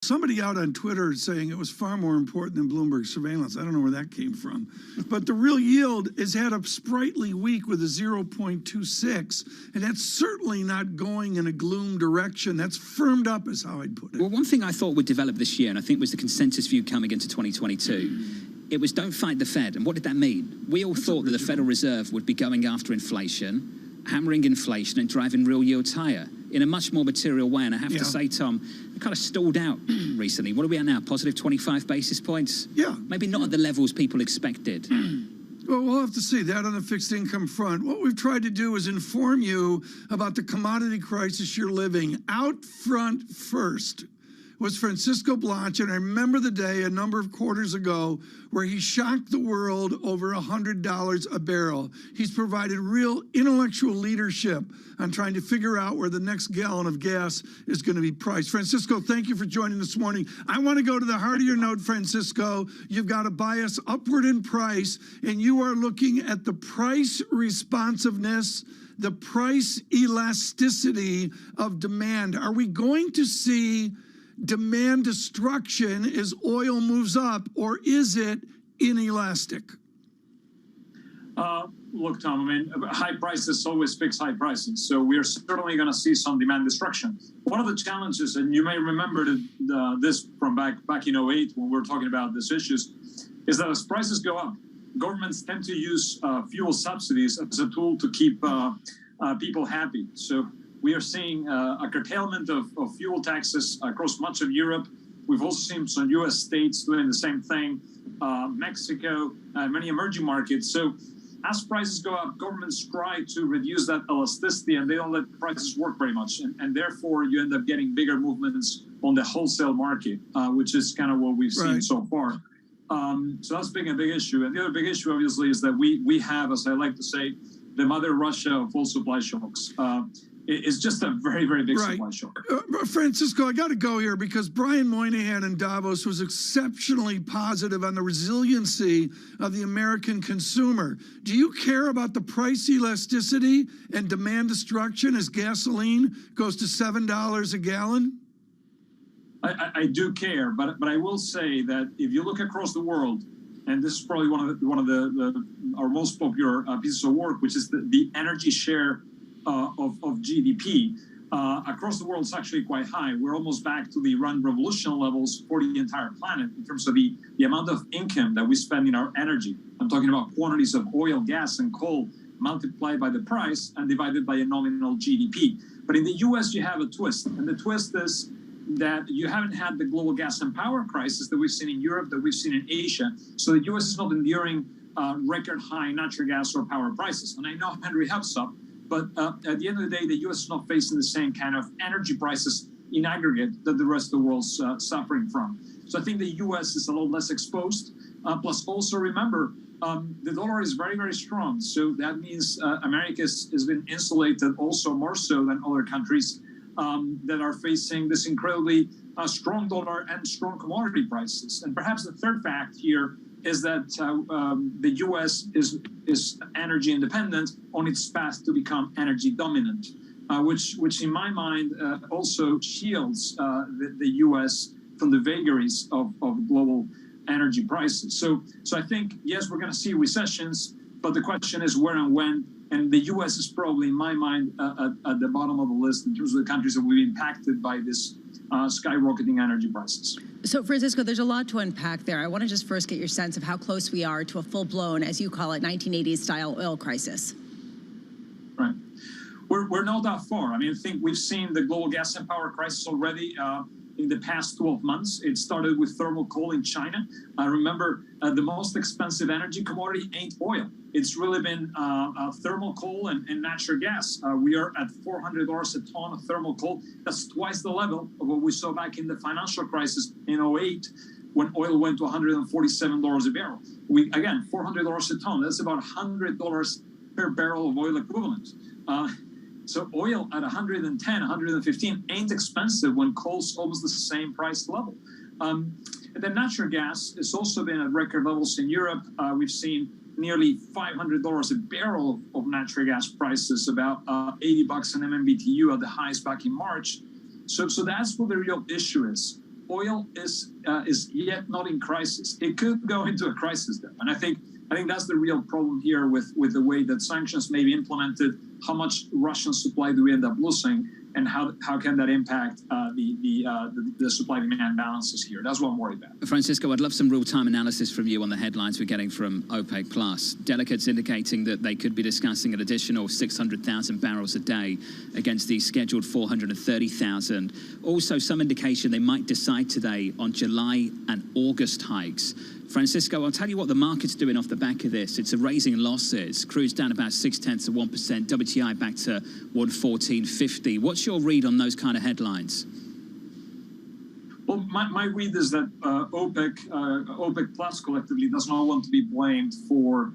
Somebody out on Twitter saying it was far more important than Bloomberg surveillance. I don't know where that came from. But the real yield has had a sprightly week with a 0.26, and that's certainly not going in a gloom direction. That's firmed up, is how I'd put it. Well, one thing I thought would develop this year, and I think was the consensus view coming into 2022, it was don't fight the Fed. And what did that mean? We all thought that the Federal Reserve would be going after inflation, hammering inflation and driving real yields higher in a much more material way. And I have to say, Tom, it kind of stalled out recently. What are we at now? Positive 25 basis points? Yeah. Maybe not at the levels people expected. Well, we'll have to see that on the fixed income front. What we've tried to do is inform you about the commodity crisis you're living. Out front first was Francisco Blanch, and I remember the day a number of quarters ago where he shocked the world over $100 a barrel. He's provided real intellectual leadership on trying to figure out where the next gallon of gas is going to be priced. Francisco, thank you for joining this morning. I want to go to the heart of your note, Francisco. You've got a bias upward in price, and you are looking at the price responsiveness, the price elasticity of demand. Are we going to see demand destruction as oil moves up, or is it inelastic? Look, Tom, I mean, high prices always fix high prices. So we are certainly going to see some demand destruction. One of the challenges, and you may remember this from back in 08 when we were talking about these issues, is that as prices go up, governments tend to use fuel subsidies as a tool to keep people happy. So we are seeing a curtailment of fuel taxes across much of Europe. We've also seen some U.S. states doing the same thing, Mexico, many emerging markets. So as prices go up, governments try to reduce that elasticity, and they don't let prices work very much. And therefore, you end up getting bigger movements on the wholesale market, which is kind of what we've seen so far. So that's being a big issue. And the other big issue, obviously, is that we have, as I like to say, the mother Russia of all supply shocks. It's just a very, very big supply shock. Francisco, I got to go here because Brian Moynihan in Davos was exceptionally positive on the resiliency of the American consumer. Do you care about the price elasticity and demand destruction as gasoline goes to $7 a gallon? I do care, but I will say that if you look across the world, and this is probably one of our most popular pieces of work, which is the energy share of GDP across the world is actually quite high. We're almost back to the Iran revolution levels for the entire planet in terms of the amount of income that we spend in our energy. I'm talking about quantities of oil, gas, and coal multiplied by the price and divided by a nominal GDP. But in the US, you have a twist, and the twist is that you haven't had the global gas and power crisis that we've seen in Europe, that we've seen in Asia. So the US is not enduring record high natural gas or power prices. And I know Henry Hubb's up, but at the end of the day, the U.S. is not facing the same kind of energy prices in aggregate that the rest of the world's suffering from. So I think the U.S. is a lot less exposed. Plus, also remember, the dollar is very, very strong. So that means America has been insulated also more so than other countries that are facing this incredibly strong dollar and strong commodity prices. And perhaps the third fact here is that the U.S. is energy independent on its path to become energy dominant, which in my mind also shields the U.S. from the vagaries of global energy prices. So I think, yes, we're going to see recessions, but the question is where and when. And the U.S. is probably, in my mind, at the bottom of the list in terms of the countries that will be impacted by this skyrocketing energy prices. So, Francisco, there's a lot to unpack there. I want to just first get your sense of how close we are to a full-blown, as you call it, 1980s-style oil crisis. Right. We're not that far. I mean, I think we've seen the global gas and power crisis already in the past 12 months. It started with thermal coal in China. Remember, the most expensive energy commodity ain't oil. It's really been thermal coal and natural gas. We are at $400 a ton of thermal coal. That's twice the level of what we saw back in the financial crisis in 08 when oil went to $147 a barrel. Again, $400 a ton. That's about $100 per barrel of oil equivalent. So oil at 110, 115 ain't expensive when coal's almost the same price level. And then natural gas has also been at record levels in Europe. We've seen nearly $500 a barrel of natural gas prices, about $80 an MMBTU at the highest back in March. So that's what the real issue is. oil is yet not in crisis. It could go into a crisis though, and I think that's the real problem here with the way that sanctions may be implemented. How much Russian supply do we end up losing, and how can that impact the supply-demand balances here? That's what I'm worried about. Francisco, I'd love some real-time analysis from you on the headlines we're getting from OPEC Plus. Delegates indicating that they could be discussing an additional 600,000 barrels a day against the scheduled 430,000. Also, some indication they might decide today on July and August hikes. Francisco, I'll tell you what the market's doing off the back of this. It's erasing losses. Crude's down about 0.6%. WTI back to 114.50. What's your read on those kind of headlines? Well, my read is that OPEC Plus collectively does not want to be blamed for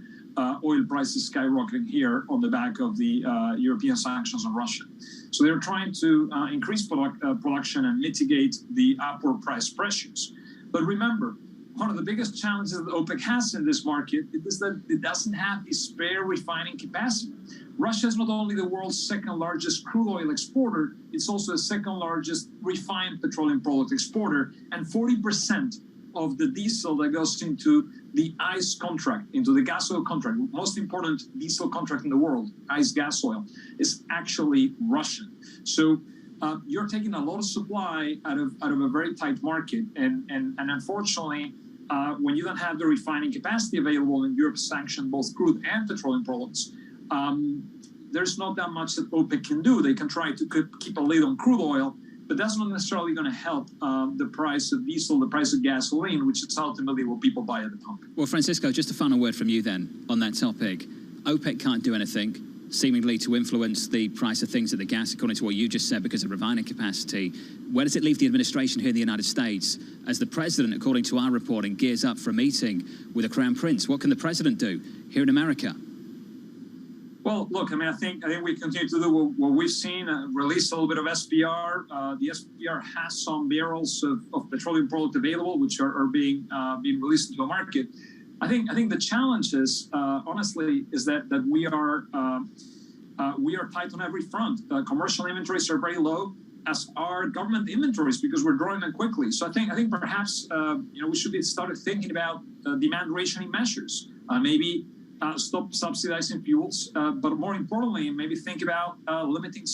oil prices skyrocketing here on the back of the European sanctions on Russia. So they're trying to increase production and mitigate the upward price pressures. But remember, one of the biggest challenges that OPEC has in this market is that it doesn't have the spare refining capacity. Russia is not only the world's second largest crude oil exporter, it's also the second largest refined petroleum product exporter, and 40% of the diesel that goes into the ICE contract, into the gas oil contract, most important diesel contract in the world, ICE gas oil, is actually Russian. So you're taking a lot of supply out of a very tight market, and unfortunately, when you don't have the refining capacity available and Europe sanctioned both crude and petroleum products, there's not that much that OPEC can do. They can try to keep a lid on crude oil, but that's not necessarily going to help the price of diesel, the price of gasoline, which is ultimately what people buy at the pump. Well, Francisco, just a final word from you then on that topic. OPEC can't do anything, seemingly to influence the price of things at the gas, according to what you just said, because of refining capacity. Where does it leave the administration here in the United States as the president, according to our reporting, gears up for a meeting with the Crown Prince? What can the president do here in America? Well, look, I mean, I think we continue to do what we've seen, release a little bit of SPR. The SPR has some barrels of petroleum product available, which are being released into the market. I think the challenge is, honestly, is that we are tight on every front. Commercial inventories are very low, as are government inventories, because we're drawing them quickly. So I think perhaps we should start thinking about demand rationing measures. Maybe stop subsidizing fuels, but more importantly, maybe think about limiting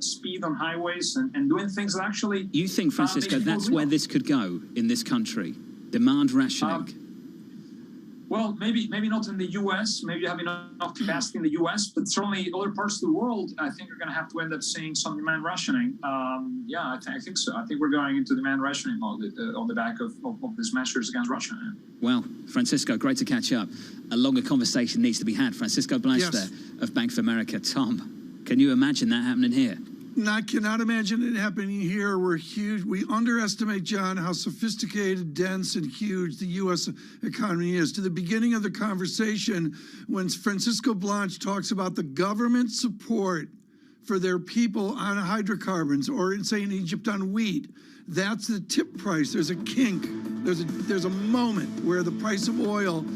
speed on highways and doing things that actually. You think, Francisco, that's where this could go in this country? Demand rationing? Well, maybe not in the U.S. Maybe you have enough capacity in the U.S., but certainly other parts of the world, I think you're going to have to end up seeing some demand rationing. I think so. I think we're going into demand rationing mode on the back of these measures against Russia. Well, Francisco, great to catch up. A longer conversation needs to be had. Francisco Blanch there of Bank of America. Tom, can you imagine that happening here? I cannot imagine it happening here. We're huge. We underestimate, John, how sophisticated, dense, and huge the U.S. economy is. To the beginning of the conversation, when Francisco Blanch talks about the government support for their people on hydrocarbons, or say in Egypt on wheat, that's the tip price. There's a kink. There's a moment where the price of oil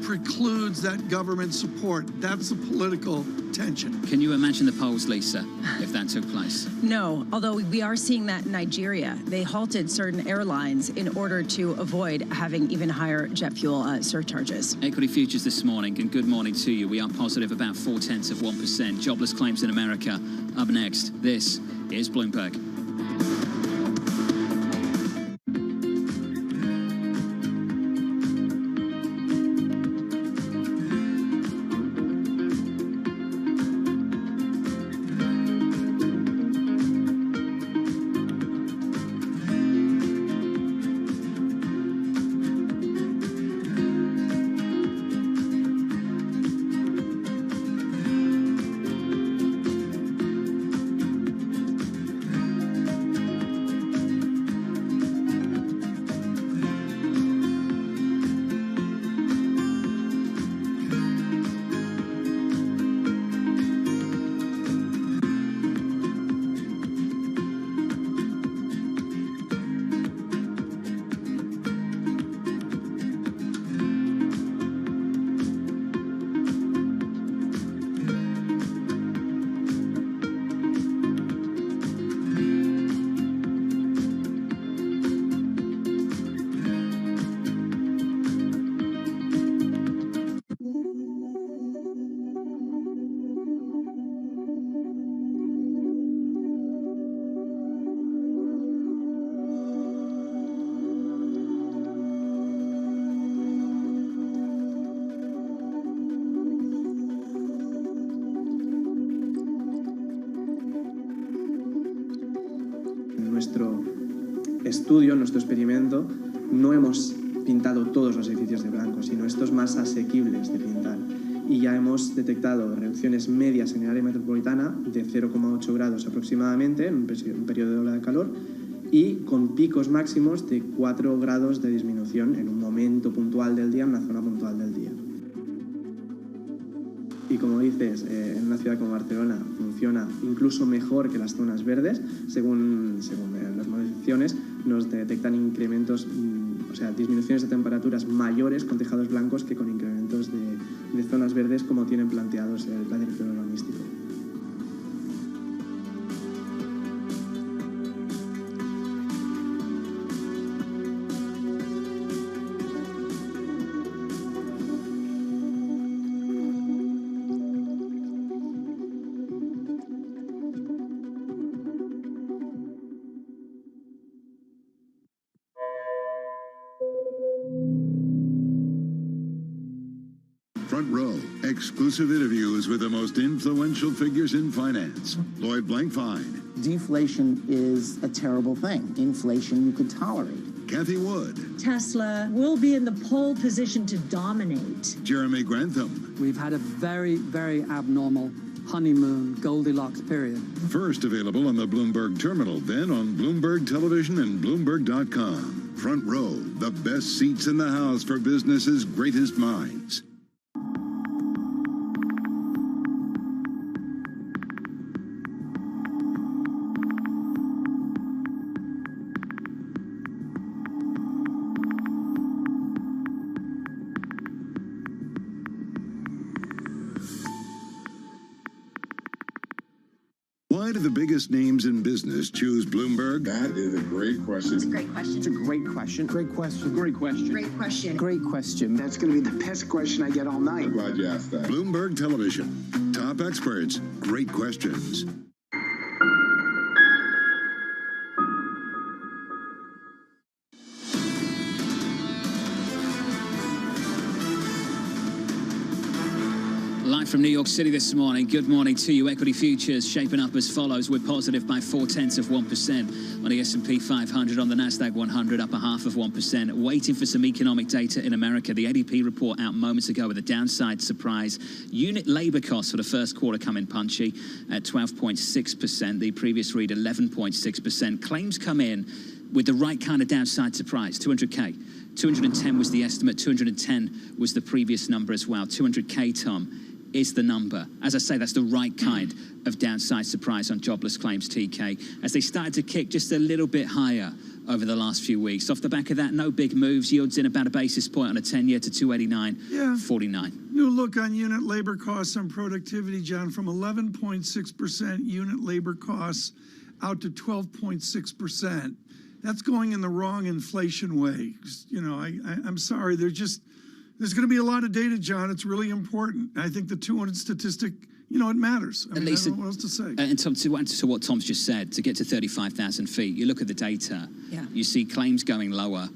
precludes that government support. That's the political tension. Can you imagine the polls, Lisa, if that took place? No, although we are seeing that in Nigeria. They halted certain airlines in order to avoid having even higher jet fuel surcharges. Equity futures this morning, and good morning to you. We are positive about 0.4%. Jobless claims in America. Up next, this is Bloomberg. estudio, en nuestro experimento, no hemos pintado todos los edificios de blanco, sino estos más asequibles de pintar. Y ya hemos detectado reducciones medias en el área metropolitana de 0,8 grados aproximadamente en un periodo de ola de calor y con picos máximos de 4 grados de disminución en un momento puntual del día, en una zona puntual del día. Y como dices, en una ciudad como Barcelona funciona incluso mejor que las zonas verdes, según las mediciones nos detectan incrementos, o sea, disminuciones de temperaturas mayores con tejados blancos que con incrementos de zonas verdes como tienen planteados el plan director urbanístico. Front Row, exclusive interviews with the most influential figures in finance. Lloyd Blankfein. Deflation is a terrible thing. Inflation you could tolerate. Kathy Wood. Tesla will be in the pole position to dominate. Jeremy Grantham. We've had a very, very abnormal honeymoon Goldilocks period. First available on the Bloomberg Terminal, then on Bloomberg Television and Bloomberg.com. Front Row, the best seats in the house for business's greatest minds. Why do the biggest names in business choose Bloomberg? That is a great question. It's a great question. It's a great question. Great question. Great question. Great question. Great question. That's going to be the best question I get all night. I'm glad you asked that. Bloomberg Television. Top experts. Great questions. Live from New York City this morning. Good morning to you. Equity futures shaping up as follows. We're positive by 0.4% on the S&P 500, on the Nasdaq 100, up 0.5%. Waiting for some economic data in America. The ADP report out moments ago with a downside surprise. Unit labor costs for the first quarter come in punchy at 12.6%. The previous read 11.6%. Claims come in with the right kind of downside surprise. 200K. 210 was the estimate. 210 was the previous number as well. 200K, Tom, is the number. As I say, that's the right kind of downside surprise on jobless claims, TK, as they started to kick just a little bit higher over the last few weeks. Off the back of that, no big moves. Yields in about a basis point on a 10-year to 289.49. New look on unit labor costs on productivity, John, from 11.6% unit labor costs out to 12.6%. That's going in the wrong inflation way. You know, I'm sorry, there's going to be a lot of data, John. It's really important. I think the 200 statistic, you know, it matters. I don't know what else to say. And Tom, to add to what Tom's just said, to get to 35,000 feet, you look at the data, you see claims going lower,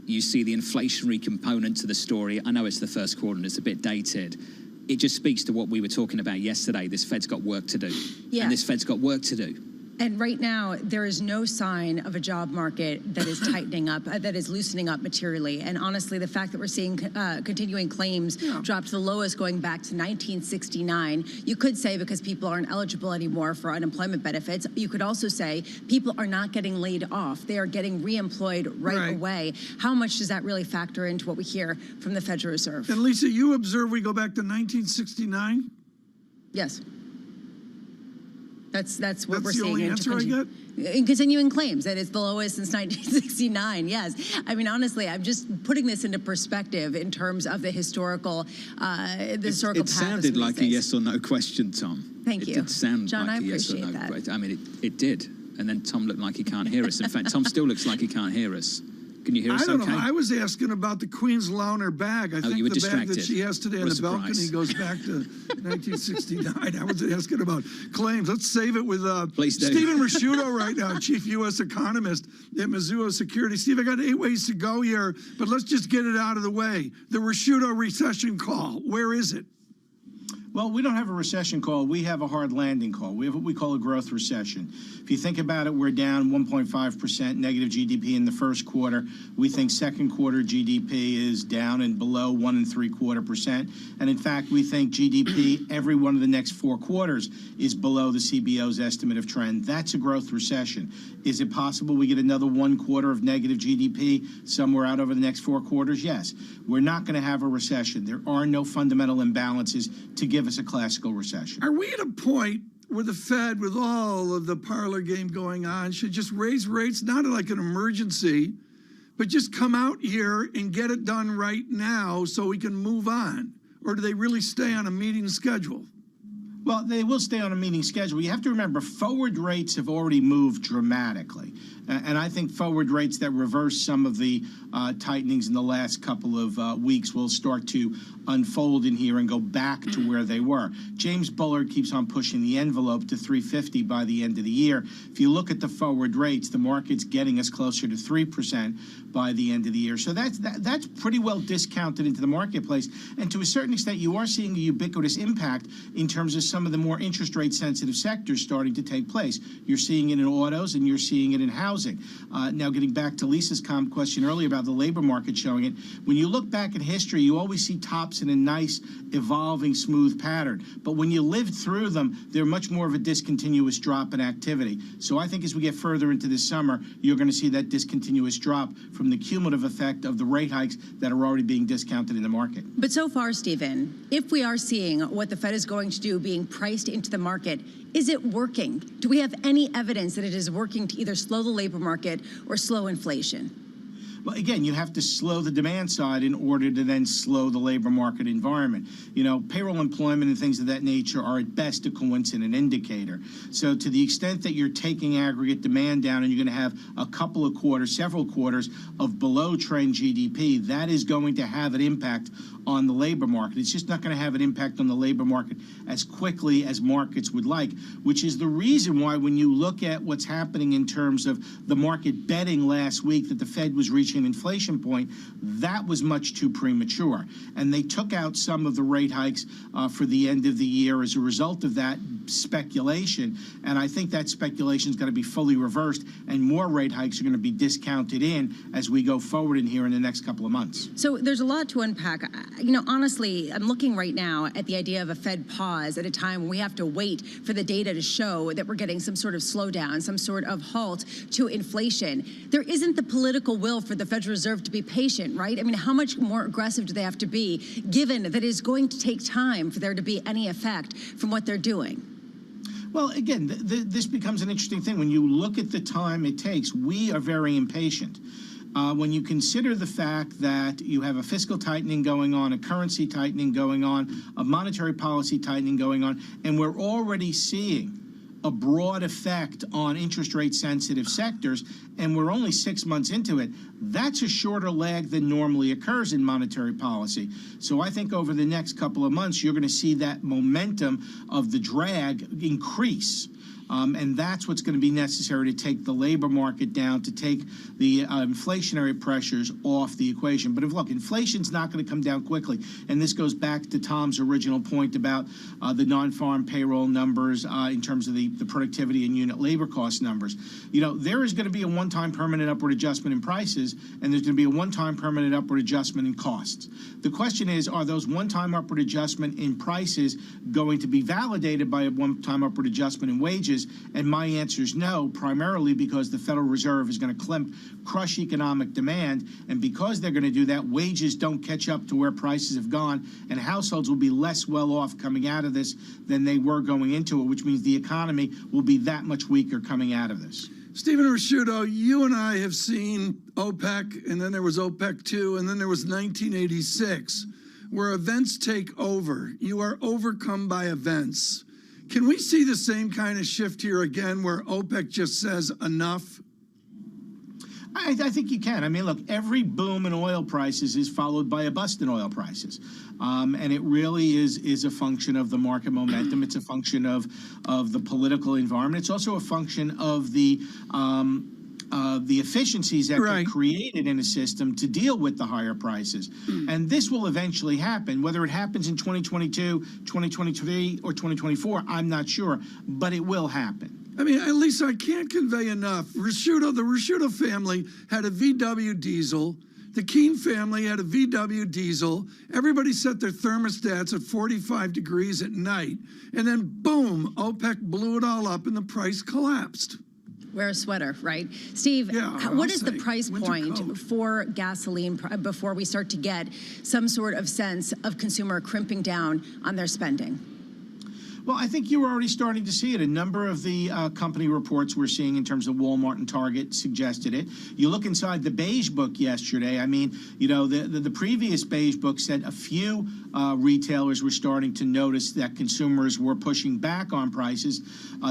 you see the inflationary component to the story. I know it's the first quarter and it's a bit dated. It just speaks to what we were talking about yesterday. This Fed's got work to do. Yeah. And this Fed's got work to do. And right now, there is no sign of a job market that is tightening up, that is loosening up materially. And honestly, the fact that we're seeing continuing claims drop to the lowest going back to 1969, you could say because people aren't eligible anymore for unemployment benefits. You could also say people are not getting laid off. They are getting reemployed right away. How much does that really factor into what we hear from the Federal Reserve? And Lisa, you observe we go back to 1969? Yes. That's what we're the seeing. only answer I get? In continuing claims that it's the lowest since 1969. Yes, I mean honestly, I'm just putting this into perspective in terms of the historical, path. It sounded like a yes or no question, Tom. Thank you, It did sound John. like I a yes or appreciate no that. question. I mean, it did, and then Tom looked like he can't hear us. In fact, Tom still looks like he can't hear us. Can you hear us? I don't okay? know. I was asking about the Queen's Launer bag. I think you were the bag that distracted. she has today on the balcony goes back to 1969. I was asking about claims. Let's save it with Please do. Stephen Rasciuto right now, chief U.S. economist at Mizuho Security. Steve, I got 8 ways to go here, but let's just get it out of the way. The Rasciuto recession call, where is it? Well, we don't have a recession call. We have a hard landing call. We have what we call a growth recession. If you think about it, we're down 1.5% negative GDP in the first quarter. We think second quarter GDP is down and below 1.75%. And in fact, we think GDP every one of the next 4 quarters is below the CBO's estimate of trend. That's a growth recession. Is it possible we get another 1 quarter of negative GDP somewhere out over the next 4 quarters? Yes. We're not going to have a recession. There are no fundamental imbalances to give us a classical recession. Are we at a point where the Fed, with all of the parlor game going on, should just raise rates, not like an emergency, but just come out here and get it done right now so we can move on? Or do they really stay on a meeting schedule? Well, they will stay on a meeting schedule. You have to remember, forward rates have already moved dramatically. And I think forward rates that reverse some of the tightenings in the last couple of weeks will start to unfold in here and go back to where they were. James Bullard keeps on pushing the envelope to 350 by the end of the year. If you look at the forward rates, the market's getting us closer to 3% by the end of the year. So that's pretty well discounted into the marketplace. And to a certain extent, you are seeing a ubiquitous impact in terms of some of the more interest rate sensitive sectors starting to take place. You're seeing it in autos and you're seeing it in housing. Now, getting back to Lisa's question earlier about the labor market showing it, when you look back at history, you always see tops in a nice, evolving, smooth pattern. But when you live through them, they're much more of a discontinuous drop in activity. So I think as we get further into this summer, you're going to see that discontinuous drop from the cumulative effect of the rate hikes that are already being discounted in the market. But so far, Stephen, if we are seeing what the Fed is going to do being priced into the market, is it working? Do we have any evidence that it is working to either slow the labor market or slow inflation? Well, again, you have to slow the demand side in order to then slow the labor market environment. You know, payroll employment and things of that nature are at best a coincident indicator. So to the extent that you're taking aggregate demand down and you're going to have a couple of quarters, several quarters of below trend GDP, that is going to have an impact on the labor market. It's just not going to have an impact on the labor market as quickly as markets would like, which is the reason why when you look at what's happening in terms of the market betting last week that the Fed was reaching an inflation point, that was much too premature. And they took out some of the rate hikes for the end of the year as a result of that speculation. And I think that speculation is going to be fully reversed and more rate hikes are going to be discounted in as we go forward in here in the next couple of months. So there's a lot to unpack. You know, honestly, I'm looking right now at the idea of a Fed pause at a time when we have to wait for the data to show that we're getting some sort of slowdown, some sort of halt to inflation. There isn't the political will for the Federal Reserve to be patient, right? I mean, how much more aggressive do they have to be, given that it's going to take time for there to be any effect from what they're doing? Well, again, this becomes an interesting thing. When you look at the time it takes, we are very impatient. When you consider the fact that you have a fiscal tightening going on, a currency tightening going on, a monetary policy tightening going on, and we're already seeing a broad effect on interest rate sensitive sectors, and we're only 6 months into it, that's a shorter lag than normally occurs in monetary policy. So I think over the next couple of months, you're going to see that momentum of the drag increase. And that's what's going to be necessary to take the labor market down, to take the inflationary pressures off the equation. But look, inflation's not going to come down quickly. And this goes back to Tom's original point about the non-farm payroll numbers in terms of the productivity and unit labor cost numbers. You know, there is going to be a one-time permanent upward adjustment in prices, and there's going to be a one-time permanent upward adjustment in costs. The question is, are those one-time upward adjustment in prices going to be validated by a one-time upward adjustment in wages? And my answer is no, primarily because the Federal Reserve is going to crush economic demand. And because they're going to do that, wages don't catch up to where prices have gone. And households will be less well off coming out of this than they were going into it, which means the economy will be that much weaker coming out of this. Stephen Rasciuto, you and I have seen OPEC, and then there was OPEC 2, and then there was 1986, where events take over. You are overcome by events. Can we see the same kind of shift here again, where OPEC just says enough? I think you can. I mean, look, every boom in oil prices is followed by a bust in oil prices. And it really is a function of the market momentum. It's a function of the political environment. It's also a function of the the efficiencies that get created in a system to deal with the higher prices. And this will eventually happen. Whether it happens in 2022, 2023, or 2024, I'm not sure, but it will happen. I mean, Lisa, I can't convey enough. The Risciuto family had a VW diesel. The Keene family had a VW diesel. Everybody set their thermostats at 45 degrees at night. And then, boom, OPEC blew it all up and the price collapsed. Wear a sweater, right? Steve, what is the price point for gasoline before we start to get some sort of sense of consumer crimping down on their spending? Well, I think you were already starting to see it. A number of the company reports we're seeing in terms of Walmart and Target suggested it. You look inside the beige book yesterday. I mean, you know, the previous beige book said a few retailers were starting to notice that consumers were pushing back on prices.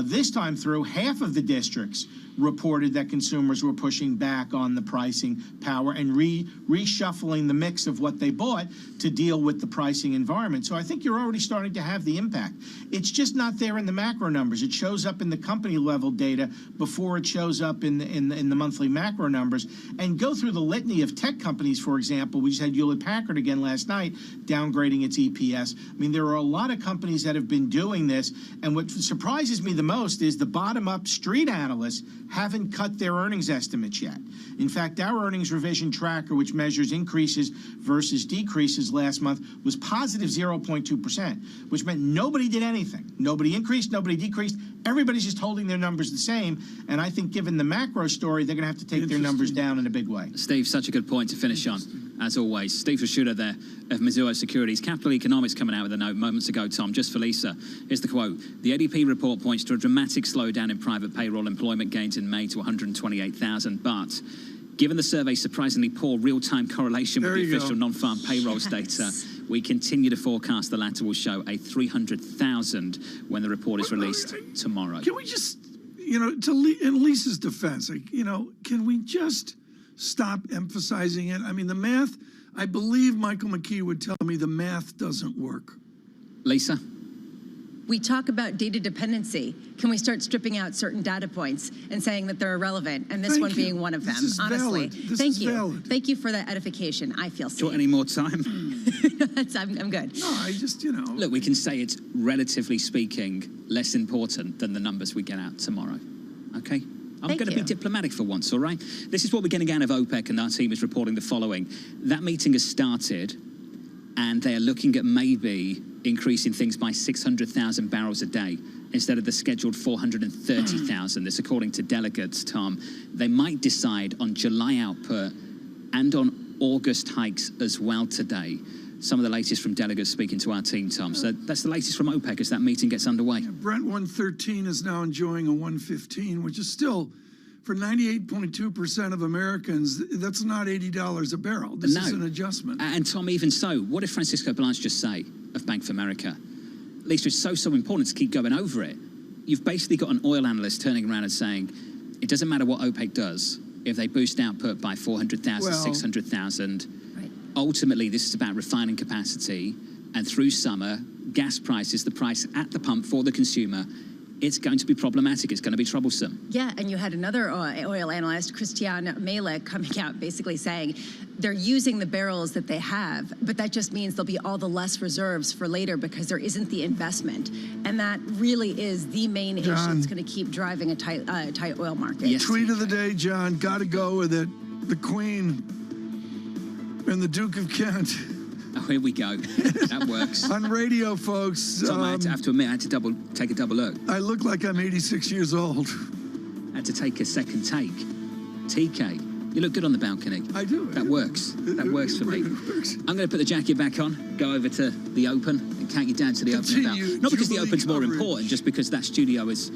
This time through, half of the districts reported that consumers were pushing back on the pricing power and reshuffling the mix of what they bought to deal with the pricing environment. So I think you're already starting to have the impact. It's just not there in the macro numbers. It shows up in the company level data before it shows up in the monthly macro numbers. And go through the litany of tech companies, for example. We just had Hewlett-Packard again last night downgrading its EPS. I mean, there are a lot of companies that have been doing this. And what surprises me the most is the bottom-up street analysts haven't cut their earnings estimates yet. In fact, our earnings revision tracker, which measures increases versus decreases last month, was positive 0.2%, which meant nobody did anything. Nobody increased, nobody decreased. Everybody's just holding their numbers the same. And I think given the macro story, they're going to have to take their numbers down in a big way. Steve, such a good point to finish on, as always. Steve Risciuto there of Mizuho Securities. Capital Economics coming out with a note moments ago, Tom, just for Lisa. Here's the quote. The ADP report points to a dramatic slowdown in private payroll employment gains in May to 128,000, but given the survey's surprisingly poor real-time correlation with the official non-farm payrolls data, we continue to forecast the latter will show a 300,000 when the report is released tomorrow. Can we just, you know, in Lisa's defense, like, you know, can we just stop emphasizing it? I mean, the math, I believe Michael McKee would tell me the math doesn't work. Lisa? We talk about data dependency. Can we start stripping out certain data points and saying that they're irrelevant, and this one being one of them? Honestly, thank you. Thank you for that edification. I feel safe. Do you want any more time? I'm good. No, I just, you know. Look, we can say it's relatively speaking less important than the numbers we get out tomorrow. Okay? I'm going to be diplomatic for once, all right? This is what we're getting out of OPEC, and our team is reporting the following. That meeting has started, and they are looking at maybe increasing things by 600,000 barrels a day instead of the scheduled 430,000. This according to delegates, Tom. They might decide on July output and on August hikes as well today. Some of the latest from delegates speaking to our team, Tom. So that's the latest from OPEC as that meeting gets underway. Brent 113 is now enjoying a 115, which is still, for 98.2% of Americans, that's not $80 a barrel. This is an adjustment. And Tom, even so, what did Francisco Blanche just say of Bank of America? Lisa, it's so important to keep going over it. You've basically got an oil analyst turning around and saying, it doesn't matter what OPEC does. If they boost output by 400,000, 600,000, ultimately this is about refining capacity. And through summer, gas prices, the price at the pump for the consumer, it's going to be problematic. It's going to be troublesome. Yeah, and you had another oil analyst, Christian Malek, coming out basically saying they're using the barrels that they have, but that just means there'll be all the less reserves for later because there isn't the investment. And that really is the main issue that's going to keep driving a tight oil market. Yes. Tweet of the day, John. Got to go with it. The Queen and the Duke of Kent. Oh, here we go. That works. On radio, folks. Tom, I have to admit, I had to take a double look. I look like I'm 86 years old. I had to take a second take. TK, you look good on the balcony. I do. That works. That works for me. I'm going to put the jacket back on, go over to the Open, and count you down to the Open bell. Not because the Open's more important, just because that studio is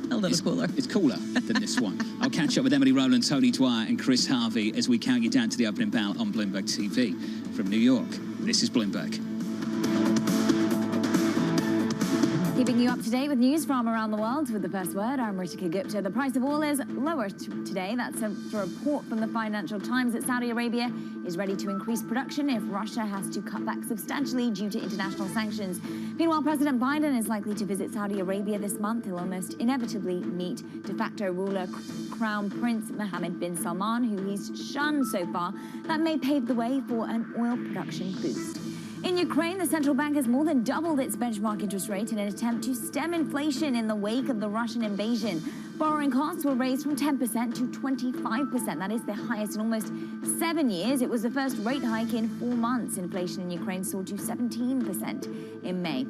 a little cooler. It's cooler than this one. I'll catch up with Emily Rowland, Tony Dwyer, and Chris Harvey as we count you down to the opening bell on Bloomberg TV. From New York, this is Bloomberg. Keeping you up to date with news from around the world with the first word, I'm Ritika Gupta. The price of oil is lower today. That's a report from the Financial Times that Saudi Arabia is ready to increase production if Russia has to cut back substantially due to international sanctions. Meanwhile, President Biden is likely to visit Saudi Arabia this month. He'll almost inevitably meet de facto ruler Crown Prince Mohammed bin Salman, who he's shunned so far. That may pave the way for an oil production boost. In Ukraine, the central bank has more than doubled its benchmark interest rate in an attempt to stem inflation in the wake of the Russian invasion. Borrowing costs were raised from 10% to 25%. That is the highest in almost 7 years. It was the first rate hike in 4 months. Inflation in Ukraine soared to 17% in May.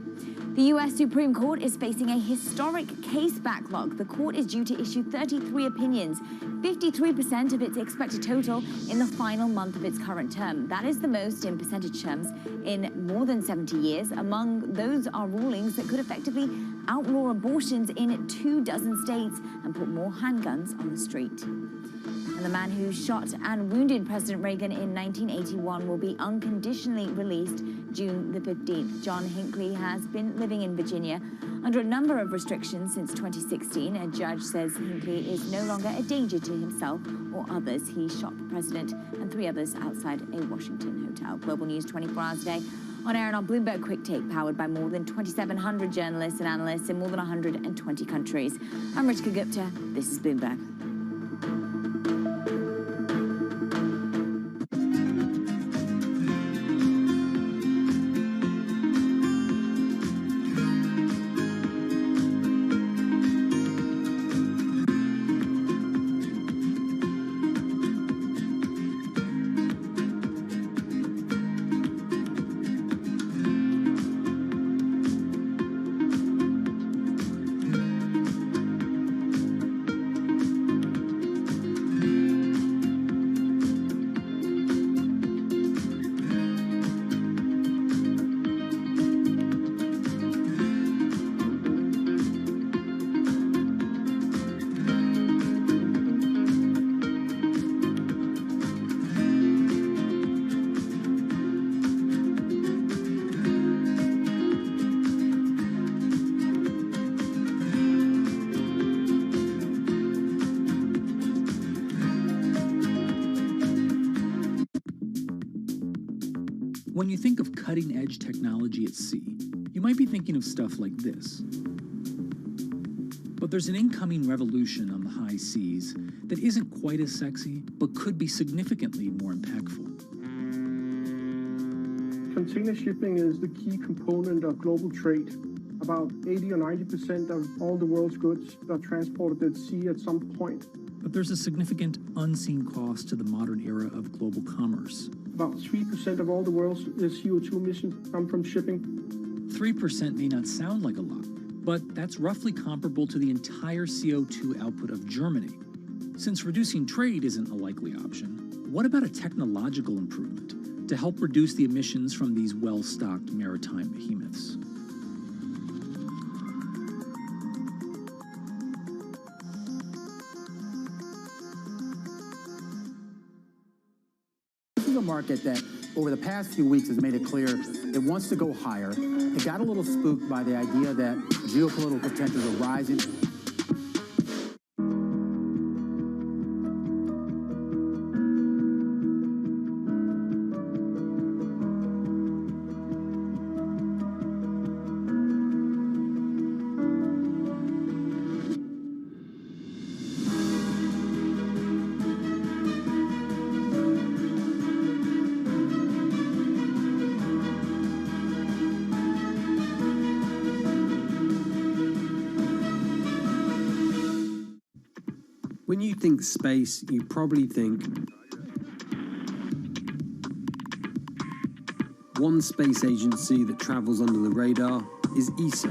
The U.S. Supreme Court is facing a historic case backlog. The court is due to issue 33 opinions, 53% of its expected total in the final month of its current term. That is the most in percentage terms in more than 70 years. Among those are rulings that could effectively outlaw abortions in 24 states and put more handguns on the street. And the man who shot and wounded President Reagan in 1981 will be unconditionally released June the 15th. John Hinckley has been living in Virginia under a number of restrictions since 2016. A judge says Hinckley is no longer a danger to himself or others. He shot the president and 3 others outside a Washington hotel. Global News 24 hours a day, on air and on Bloomberg Quick Take, powered by more than 2,700 journalists and analysts in more than 120 countries. I'm Ritika Gupta. This is Bloomberg. When you think of cutting-edge technology at sea, you might be thinking of stuff like this. But there's an incoming revolution on the high seas that isn't quite as sexy, but could be significantly more impactful. Container shipping is the key component of global trade. About 80 or 90% of all the world's goods are transported at sea at some point. But there's a significant unseen cost to the modern era of global commerce. About 3% of all the world's CO2 emissions come from shipping. 3% may not sound like a lot, but that's roughly comparable to the entire CO2 output of Germany. Since reducing trade isn't a likely option, what about a technological improvement to help reduce the emissions from these well-stocked maritime behemoths? A market that over the past few weeks has made it clear it wants to go higher. It got a little spooked by the idea that geopolitical tensions are rising. When you think space, you probably think one space agency that travels under the radar is ESA,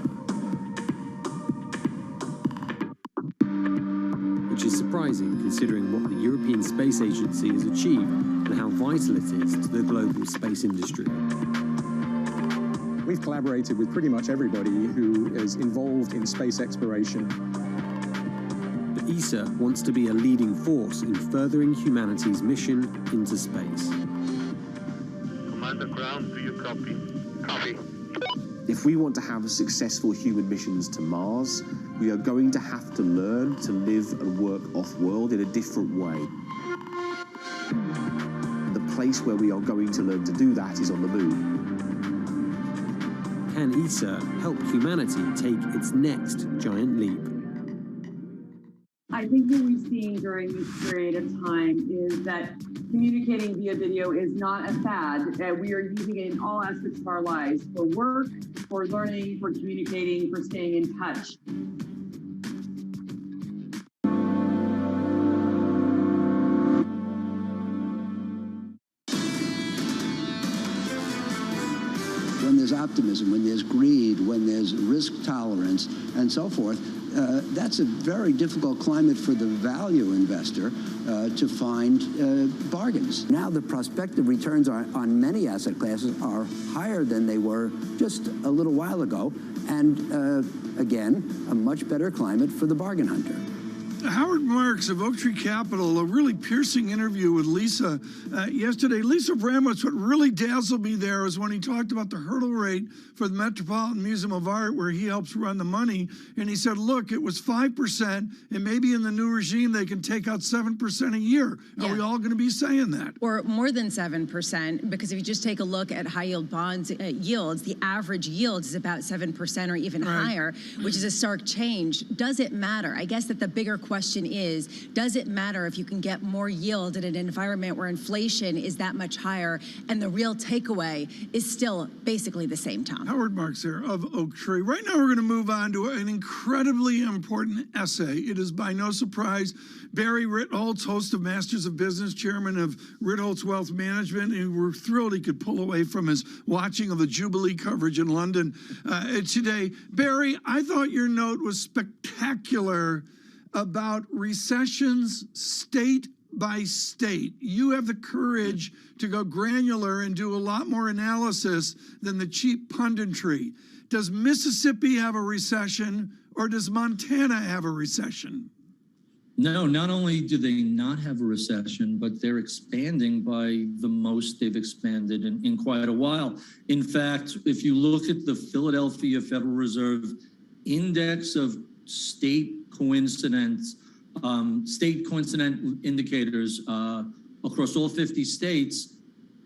which is surprising considering what the European Space Agency has achieved and how vital it is to the global space industry. We've collaborated with pretty much everybody who is involved in space exploration. ESA wants to be a leading force in furthering humanity's mission into space. Commander Ground, do you copy? Copy. If we want to have successful human missions to Mars, we are going to have to learn to live and work off-world in a different way. The place where we are going to learn to do that is on the moon. Can ESA help humanity take its next giant leap? I think what we've seen during this period of time is that communicating via video is not a fad. We are using it in all aspects of our lives, for work, for learning, for communicating, for staying in touch. When there's optimism, when there's greed, when there's risk tolerance, and so forth, that's a very difficult climate for the value investor to find bargains. Now the prospective returns on many asset classes are higher than they were just a little while ago, and again, a much better climate for the bargain hunter. Howard Marks of Oak Tree Capital, a really piercing interview with Lisa yesterday. Lisa Bramwitz, what really dazzled me there was when he talked about the hurdle rate for the Metropolitan Museum of Art, where he helps run the money. And he said, look, it was 5%, and maybe in the new regime they can take out 7% a year. Are we all going to be saying that? Or more than 7%, because if you just take a look at high yield bonds yields, the average yield is about 7% or even higher, which is a stark change. Does it matter? I guess that the bigger question is, does it matter if you can get more yield in an environment where inflation is that much higher and the real takeaway is still basically the same, Tom? Howard Marks there of Oak Tree. Right now we're going to move on to an incredibly important essay. It is by no surprise Barry Ritholtz, host of Masters of Business, chairman of Ritholtz Wealth Management, and we're thrilled he could pull away from his watching of the Jubilee coverage in London today. Barry, I thought your note was spectacular about recessions state by state. You have the courage to go granular and do a lot more analysis than the cheap punditry. Does Mississippi have a recession, or does Montana have a recession? No, not only do they not have a recession, but they're expanding by the most they've expanded in quite a while. In fact, if you look at the Philadelphia Federal Reserve Index of state coincident indicators across all 50 states,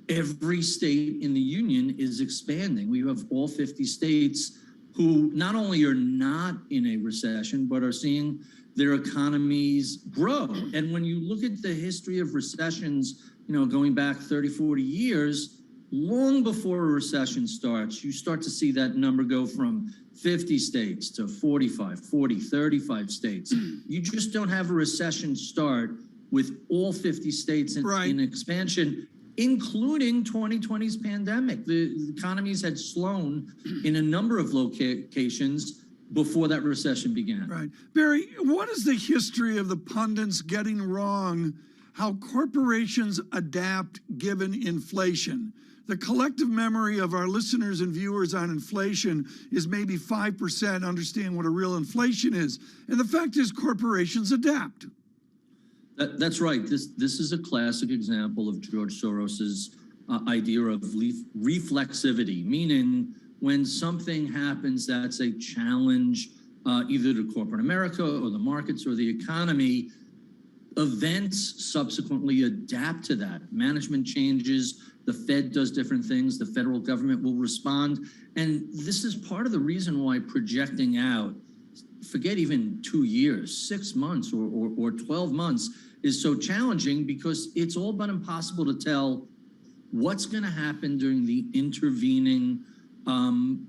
every state in the union is expanding. We have all 50 states who not only are not in a recession, but are seeing their economies grow. And when you look at the history of recessions, going back 30, 40 years, long before a recession starts, you start to see that number go from 50 states to 45, 40, 35 states. You just don't have a recession start with all 50 states in expansion, including 2020's pandemic. The economies had slowed in a number of locations before that recession began. Right. Barry, what is the history of the pundits getting wrong how corporations adapt given inflation? The collective memory of our listeners and viewers on inflation is maybe 5% understand what a real inflation is. And the fact is corporations adapt. That's right. This is a classic example of George Soros's idea of reflexivity, meaning when something happens that's a challenge either to corporate America or the markets or the economy, events subsequently adapt to that. Management changes, the Fed does different things, the federal government will respond. And this is part of the reason why projecting out, forget even 2 years, 6 months or 12 months is so challenging, because it's all but impossible to tell what's going to happen during the intervening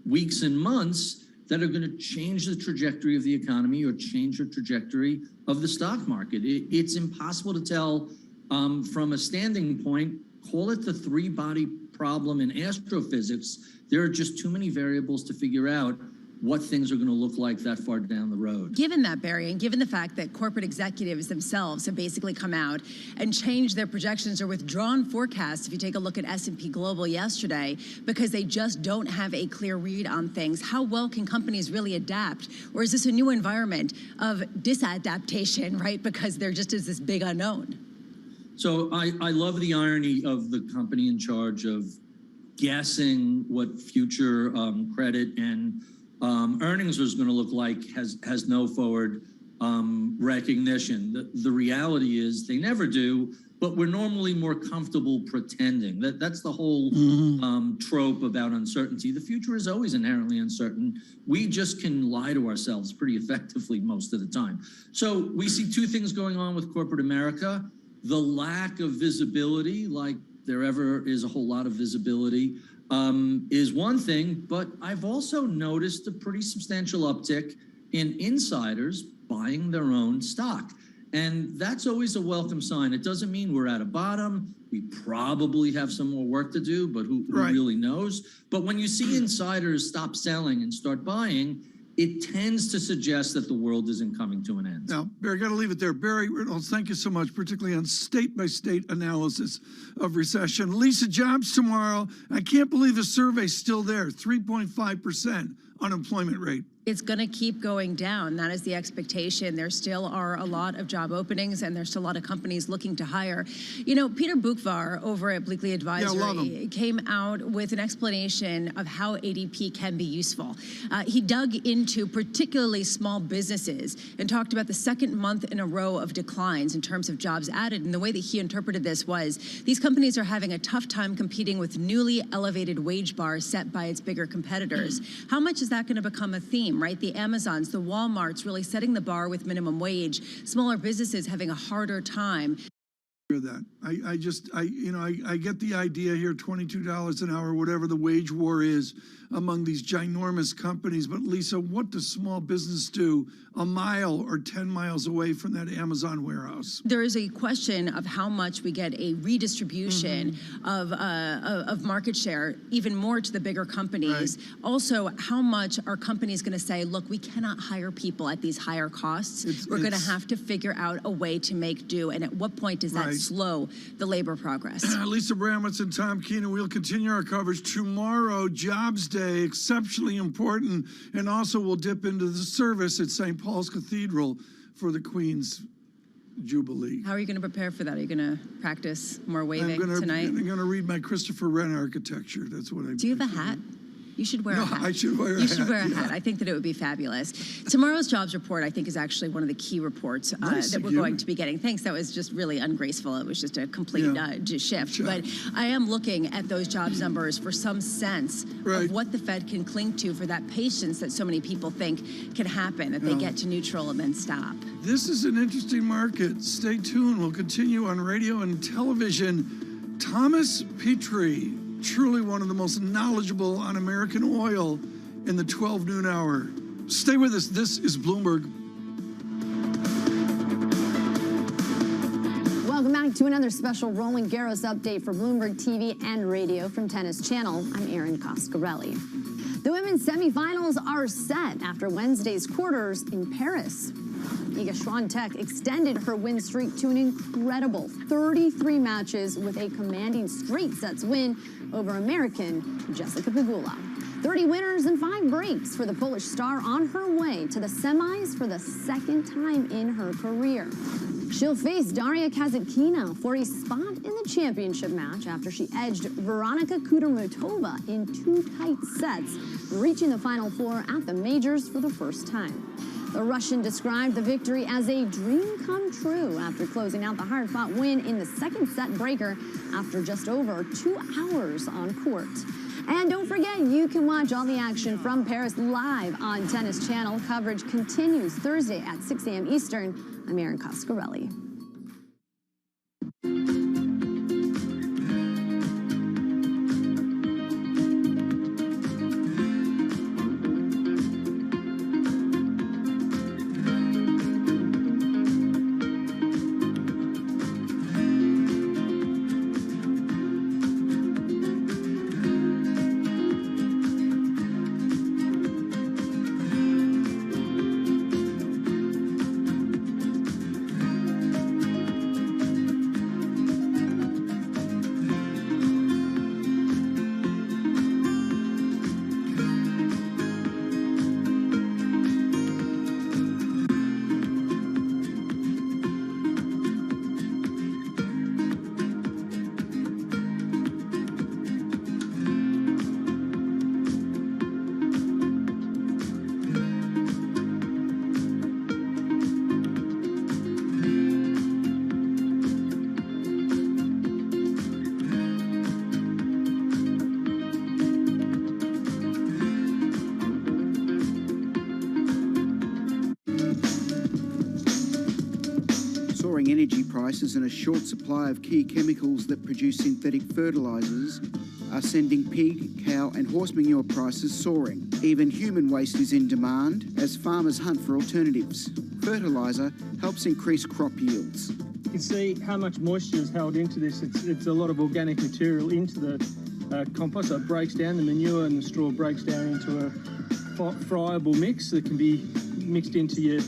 weeks and months that are going to change the trajectory of the economy or change the trajectory of the stock market. It's impossible to tell from a standing point. Call it the three-body problem in astrophysics. There are just too many variables to figure out what things are going to look like that far down the road. Given that, Barry, and given the fact that corporate executives themselves have basically come out and changed their projections or withdrawn forecasts, if you take a look at S&P Global yesterday, because they just don't have a clear read on things, how well can companies really adapt? Or is this a new environment of disadaptation, right? Because there just is this big unknown. So I love the irony of the company in charge of guessing what future credit and earnings was going to look like has no forward recognition. The reality is they never do, but we're normally more comfortable pretending. That's the whole trope about uncertainty. The future is always inherently uncertain. We just can lie to ourselves pretty effectively most of the time. So we see two things going on with corporate America. The lack of visibility, like there ever is a whole lot of visibility, is one thing, but I've also noticed a pretty substantial uptick in insiders buying their own stock. And that's always a welcome sign. It doesn't mean we're at a bottom. We probably have some more work to do, but who really knows? But when you see insiders stop selling and start buying, it tends to suggest that the world isn't coming to an end. Now, Barry, got to leave it there. Barry Reynolds, thank you so much, particularly on state-by-state analysis of recession. Lisa, jobs tomorrow. I can't believe the survey's still there, 3.5% unemployment rate. It's going to keep going down. That is the expectation. There still are a lot of job openings, and there's still a lot of companies looking to hire. You know, Peter Bukvar over at Bleakley Advisory came out with an explanation of how ADP can be useful. He dug into particularly small businesses and talked about the second month in a row of declines in terms of jobs added. And the way that he interpreted this was these companies are having a tough time competing with newly elevated wage bars set by its bigger competitors. How much is that going to become a theme? Right? The Amazons, the Walmarts really setting the bar with minimum wage, smaller businesses having a harder time. That I get the idea here, $22 an hour, whatever the wage war is among these ginormous companies. But Lisa, what does small business do a mile or 10 miles away from that Amazon warehouse? There is a question of how much we get a redistribution of market share, even more to the bigger companies. Right. Also, how much are companies going to say, look, we cannot hire people at these higher costs. We're going to have to figure out a way to make do. And at what point does that slow the labor progress? Lisa Bramlett and Tom Keenan, we'll continue our coverage tomorrow. Jobs Day, exceptionally important. And also we'll dip into the service at St. Paul's Cathedral for the Queen's Jubilee. How are you going to prepare for that? Are you going to practice more waving tonight? I'm going to read my Christopher Wren architecture. That's what I do. You have a hat? You should wear a hat. I should wear a hat. You should wear a hat. I think that it would be fabulous. Tomorrow's jobs report, I think, is actually one of the key reports that we're going to be getting. Thanks. That was just really ungraceful. It was just a complete shift. But I am looking at those jobs numbers for some sense of what the Fed can cling to for that patience that so many people think can happen, that they get to neutral and then stop. This is an interesting market. Stay tuned. We'll continue on radio and television. Thomas Petrie, truly one of the most knowledgeable on American oil in the 12 noon hour. Stay with us. This is Bloomberg. Welcome back to another special Roland Garros update for Bloomberg TV and radio from Tennis Channel. I'm Erin Coscarelli. The women's semifinals are set after Wednesday's quarters in Paris. Iga Swiatek extended her win streak to an incredible 33 matches with a commanding straight sets win over American Jessica Pegula. 30 winners and 5 breaks for the Polish star on her way to the semis for the second time in her career. She'll face Daria Kasatkina for a spot in the championship match after she edged Veronika Kudermetova in 2 tight sets, reaching the Final Four at the majors for the first time. The Russian described the victory as a dream come true after closing out the hard-fought win in the second set breaker after just over 2 hours on court. And don't forget, you can watch all the action from Paris live on Tennis Channel. Coverage continues Thursday at 6 a.m. Eastern. I'm Erin Coscarelli. energy prices and a short supply of key chemicals that produce synthetic fertilisers are sending pig, cow and horse manure prices soaring. Even human waste is in demand as farmers hunt for alternatives. Fertiliser helps increase crop yields. You can see how much moisture is held into this. It's a lot of organic material into the compost, so it breaks down, the manure and the straw breaks down into a friable mix that can be mixed into your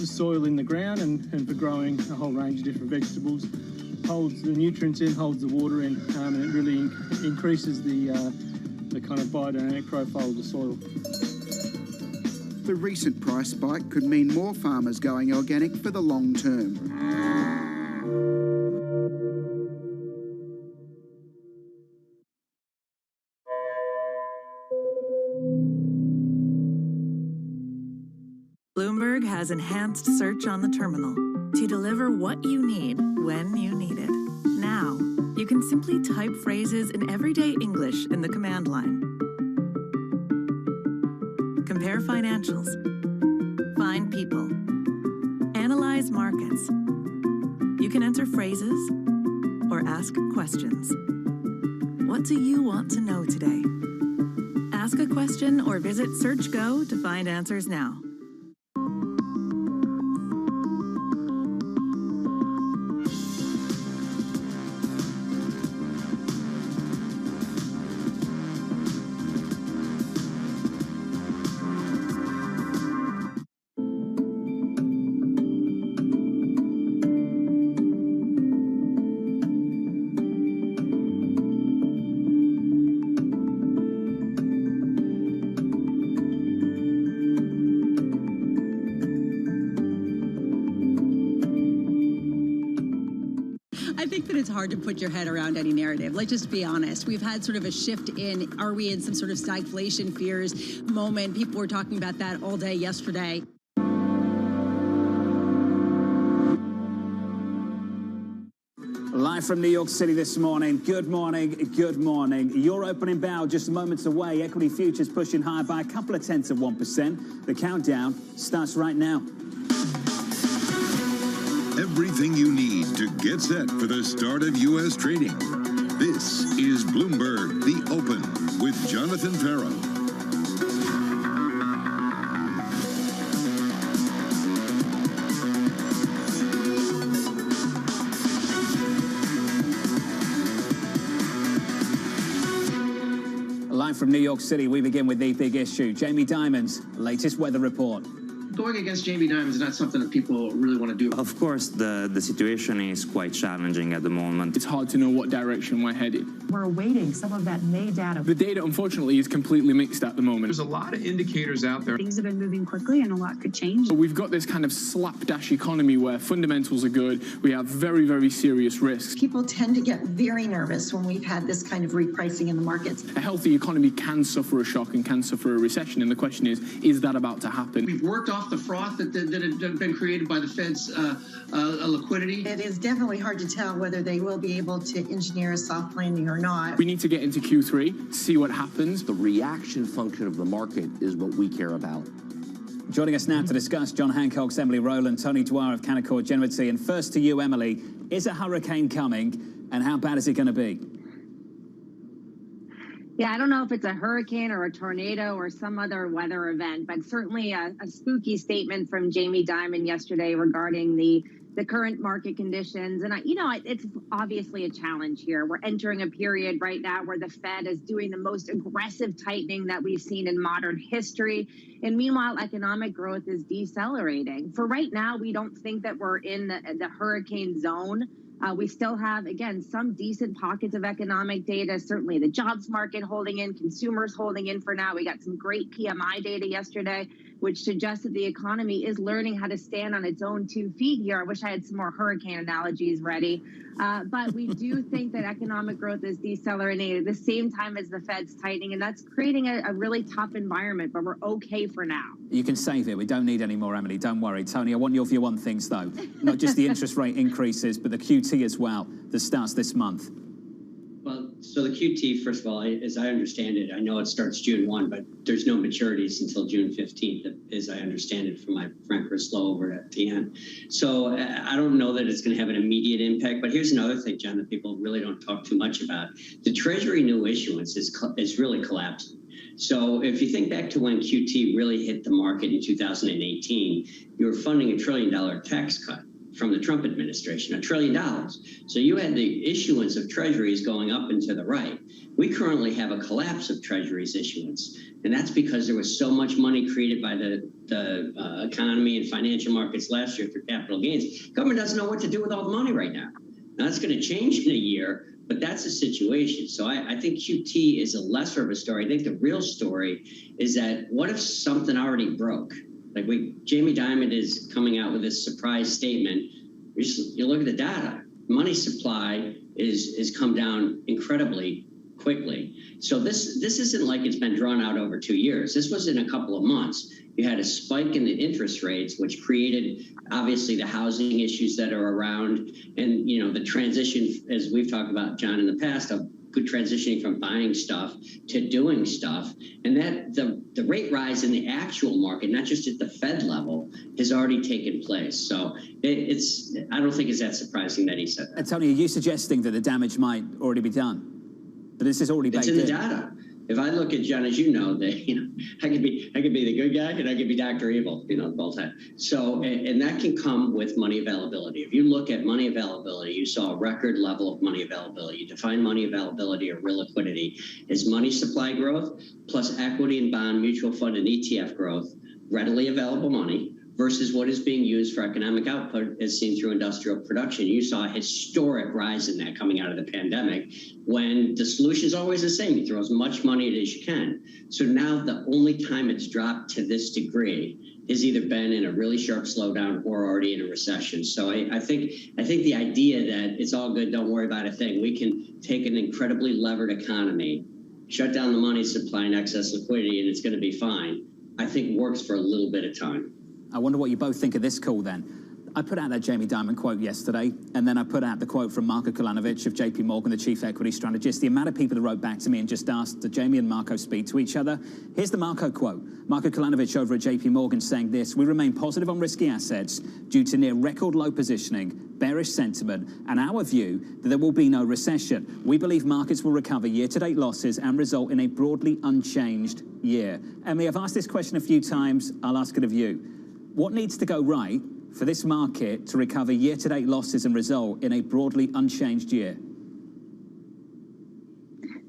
soil in the ground and for growing a whole range of different vegetables. Holds the nutrients in, holds the water in, and it really increases the kind of biodynamic profile of the soil. The recent price spike could mean more farmers going organic for the long term. Bloomberg has enhanced search on the terminal to deliver what you need when you need it. Now, you can simply type phrases in everyday English in the command line. Compare financials. Find people. Analyze markets. You can enter phrases or ask questions. What do you want to know today? Ask a question or visit SearchGo to find answers now. Hard to put your head around any narrative. Let's just be honest. We've had sort of a shift in, are we in some sort of stagflation fears moment? People were talking about that all day yesterday. Live from New York City this morning. Good morning, good morning. Your opening bell just moments away. Equity futures pushing higher by a couple of tenths of 1%. The countdown starts right now. Everything you need to get set for the start of U.S. trading. This is Bloomberg, The Open, with Jonathan Farrow. Live from New York City, we begin with the big issue. Jamie Dimon's latest weather report. Going against Jamie Dimon is not something that people really want to do. Of course, the situation is quite challenging at the moment. It's hard to know what direction we're headed. We're awaiting some of that May data. The data, unfortunately, is completely mixed at the moment. There's a lot of indicators out there. Things have been moving quickly and a lot could change. So we've got this kind of slapdash economy where fundamentals are good. We have very, very serious risks. People tend to get very nervous when we've had this kind of repricing in the markets. A healthy economy can suffer a shock and can suffer a recession. And the question is that about to happen? We've worked off the froth that had been created by the Fed's liquidity. It is definitely hard to tell whether they will be able to engineer a soft landing or not. We need to get into Q3, see what happens. The reaction function of the market is what we care about. Joining us now to discuss, John Hancock's Emily Rowland, Tony Dwyer of Canaccord Genuity. And first to you, Emily, is a hurricane coming and how bad is it going to be? Yeah, I don't know if it's a hurricane or a tornado or some other weather event, but certainly a spooky statement from Jamie Dimon yesterday regarding the current market conditions. And, it's obviously a challenge here. We're entering a period right now where the Fed is doing the most aggressive tightening that we've seen in modern history. And meanwhile, economic growth is decelerating. For right now, we don't think that we're in the hurricane zone. We still have, again, some decent pockets of economic data. Certainly the jobs market holding in, consumers holding in for now. We got some great PMI data yesterday, which suggests that the economy is learning how to stand on its own 2 feet here. I wish I had some more hurricane analogies ready. But we do think that economic growth is decelerating at the same time as the Fed's tightening, and that's creating a really tough environment, but we're okay for now. You can save it. We don't need any more, Emily. Don't worry. Tony, I want your view on things, though. Not just the interest rate increases, but the QT as well that starts this month. Well, So the QT, first of all, as I understand it, I know it starts June 1, but there's no maturities until June 15th, as I understand it from my friend Chris Lowe over at TN. So I don't know that it's going to have an immediate impact, but here's another thing, John, that people really don't talk too much about. The Treasury new issuance is really collapsing. So if you think back to when QT really hit the market in 2018, you were funding $1 trillion tax cut from the Trump administration, $1 trillion. So you had the issuance of treasuries going up and to the right. We currently have a collapse of treasuries issuance. And that's because there was so much money created by the economy and financial markets last year through capital gains. Government doesn't know what to do with all the money right now. Now that's going to change in a year, but that's the situation. So I think QT is a lesser of a story. I think the real story is that what if something already broke? Like Jamie Dimon is coming out with this surprise statement. You look at the data. Money supply is come down incredibly quickly. So this isn't like it's been drawn out over 2 years. This was in a couple of months. You had a spike in the interest rates, which created obviously the housing issues that are around, and the transition, as we've talked about, John, in the past, of good transitioning from buying stuff to doing stuff, and that the rate rise in the actual market, not just at the Fed level, has already taken place. So I don't think it's that surprising that he said that. Tony, are you suggesting that the damage might already be done? But this is already baked in. It's in the data. If I look at John, as you know, I could be the good guy and I could be Dr. Evil, both sides. So, and that can come with money availability. If you look at money availability, you saw a record level of money availability. You define money availability or real liquidity as money supply growth plus equity and bond, mutual fund, and ETF growth, readily available money, versus what is being used for economic output as seen through industrial production. You saw a historic rise in that coming out of the pandemic, when the solution is always the same. You throw as much money at it as you can. So now the only time it's dropped to this degree has either been in a really sharp slowdown or already in a recession. So I think the idea that it's all good, don't worry about a thing, we can take an incredibly levered economy, shut down the money supply and excess liquidity, and it's going to be fine, I think works for a little bit of time. I wonder what you both think of this call then. I put out that Jamie Dimon quote yesterday, and then I put out the quote from Marco Kolanovic of JP Morgan, the chief equity strategist. The amount of people that wrote back to me and just asked, did Jamie and Marco speak to each other? Here's the Marco quote. Marco Kolanovic over at JP Morgan saying this: we remain positive on risky assets due to near record low positioning, bearish sentiment, and our view that there will be no recession. We believe markets will recover year-to-date losses and result in a broadly unchanged year. Emily, I've asked this question a few times. I'll ask it of you. What needs to go right for this market to recover year-to-date losses and result in a broadly unchanged year?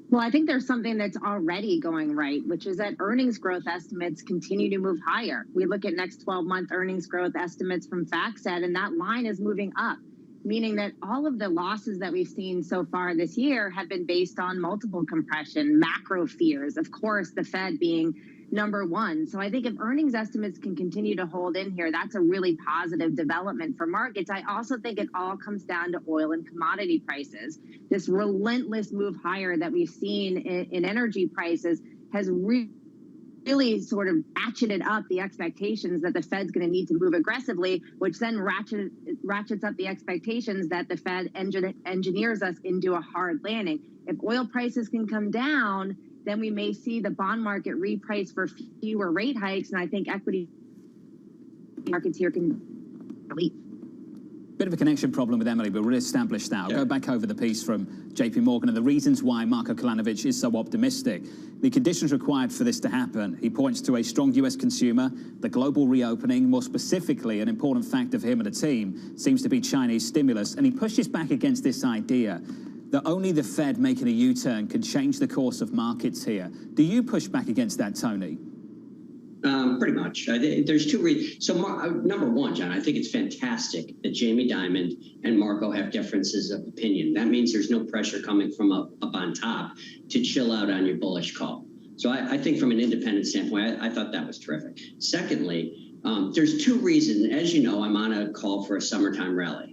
Well, I think there's something that's already going right, which is that earnings growth estimates continue to move higher. We look at next 12-month earnings growth estimates from FactSet, and that line is moving up, meaning that all of the losses that we've seen so far this year have been based on multiple compression, macro fears, of course, the Fed being number one. So I think if earnings estimates can continue to hold in here, that's a really positive development for markets. I also think it all comes down to oil and commodity prices. This relentless move higher that we've seen in energy prices has really sort of ratcheted up the expectations that the Fed's going to need to move aggressively, which then ratchets up the expectations that the Fed engineers us into a hard landing. If oil prices can come down, then we may see the bond market reprice for fewer rate hikes, and I think equity markets here can leap. Bit of a connection problem with Emily, but we'll establish that. I'll go back over the piece from JP Morgan and the reasons why Marco Kolanovic is so optimistic. The conditions required for this to happen. He points to a strong US consumer, the global reopening, more specifically, an important factor for him and the team seems to be Chinese stimulus, and he pushes back against this idea that only the Fed making a U-turn can change the course of markets here. Do you push back against that, Tony? Pretty much. There's two reasons. So number one, John, I think it's fantastic that Jamie Dimon and Marco have differences of opinion. That means there's no pressure coming from up on top to chill out on your bullish call. So I think from an independent standpoint, I thought that was terrific. Secondly, there's two reasons. As you know, I'm on a call for a summertime rally.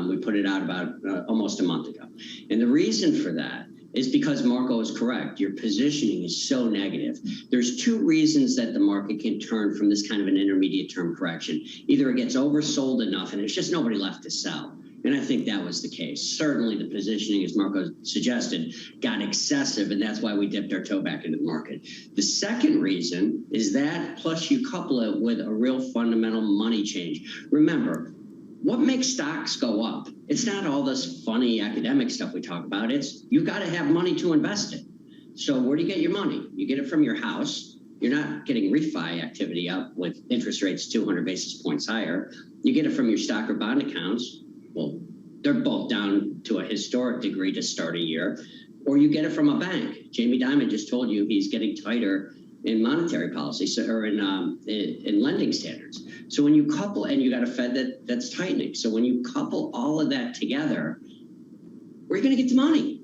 We put it out about almost a month ago. And the reason for that is because Marco is correct. Your positioning is so negative. There's two reasons that the market can turn from this kind of an intermediate term correction. Either it gets oversold enough and there's just nobody left to sell. And I think that was the case. Certainly the positioning, as Marco suggested, got excessive, and that's why we dipped our toe back into the market. The second reason is that, plus you couple it with a real fundamental money change. Remember, what makes stocks go up? It's not all this funny academic stuff we talk about. It's you've got to have money to invest it. So where do you get your money? You get it from your house. You're not getting refi activity up with interest rates 200 basis points higher. You get it from your stock or bond accounts. Well, they're both down to a historic degree to start a year. Or you get it from a bank. Jamie Dimon just told you he's getting tighter in monetary policy, or in lending standards. So when you couple, and you got a Fed that's tightening. So when you couple all of that together, where are you going to get the money?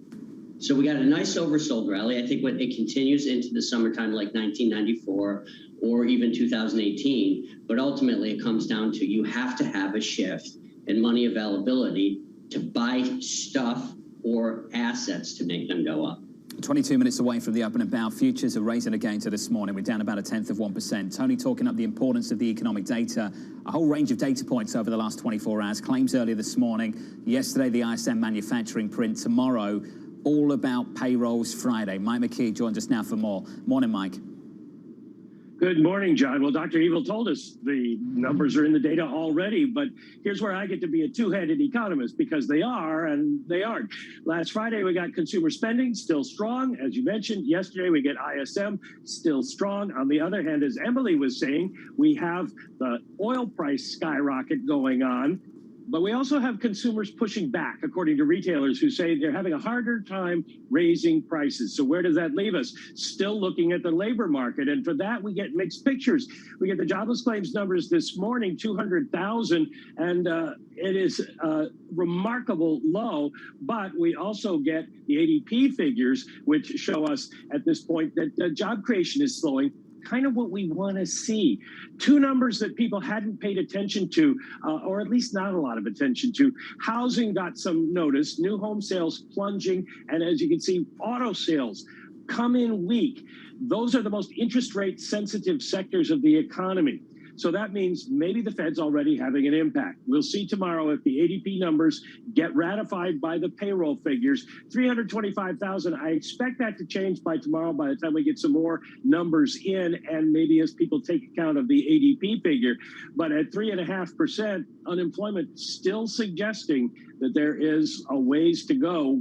So we got a nice oversold rally. I think when it continues into the summertime, like 1994 or even 2018, but ultimately it comes down to you have to have a shift in money availability to buy stuff or assets to make them go up. 22 minutes away from the opening bow. Futures are raising again to this morning. We're down about 0.1%. Tony talking up the importance of the economic data. A whole range of data points over the last 24 hours. Claims earlier this morning. Yesterday, the ISM manufacturing print. Tomorrow, all about payrolls Friday. Mike McKee joins us now for more. Morning, Mike. Good morning, John. Well, Dr. Evil told us the numbers are in the data already, but here's where I get to be a two-headed economist, because they are and they aren't. Last Friday, we got consumer spending still strong. As you mentioned, yesterday we get ISM still strong. On the other hand, as Emily was saying, we have the oil price skyrocket going on. But we also have consumers pushing back, according to retailers who say they're having a harder time raising prices. So where does that leave us? Still looking at the labor market. And for that, we get mixed pictures. We get the jobless claims numbers this morning, 200,000, and it is a remarkable low. But we also get the ADP figures, which show us at this point that job creation is slowing. Kind of what we want to see. Two numbers that people hadn't paid attention to, or at least not a lot of attention to. Housing got some notice, new home sales plunging, and as you can see, auto sales come in weak. Those are the most interest rate sensitive sectors of the economy. So that means maybe the Fed's already having an impact. We'll see tomorrow if the ADP numbers get ratified by the payroll figures. 325,000, I expect that to change by tomorrow by the time we get some more numbers in, and maybe as people take account of the ADP figure. But at 3.5%, unemployment still suggesting that there is a ways to go,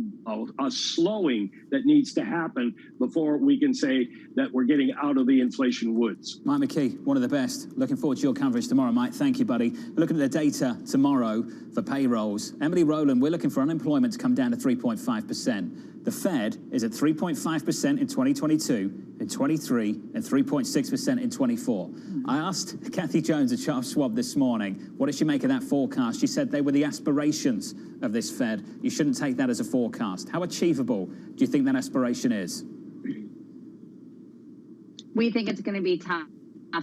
a slowing that needs to happen before we can say that we're getting out of the inflation woods. Mike McKee, one of the best. Looking forward to your coverage tomorrow, Mike. Thank you, buddy. Looking at the data tomorrow for payrolls. Emily Rowland, we're looking for unemployment to come down to 3.5%. The Fed is at 3.5% in 2022, in 23, and 3.6% in 24. I asked Kathy Jones at Charles Schwab this morning, what did she make of that forecast? She said they were the aspirations of this Fed. You shouldn't take that as a forecast. How achievable do you think that aspiration is? We think it's going to be tough,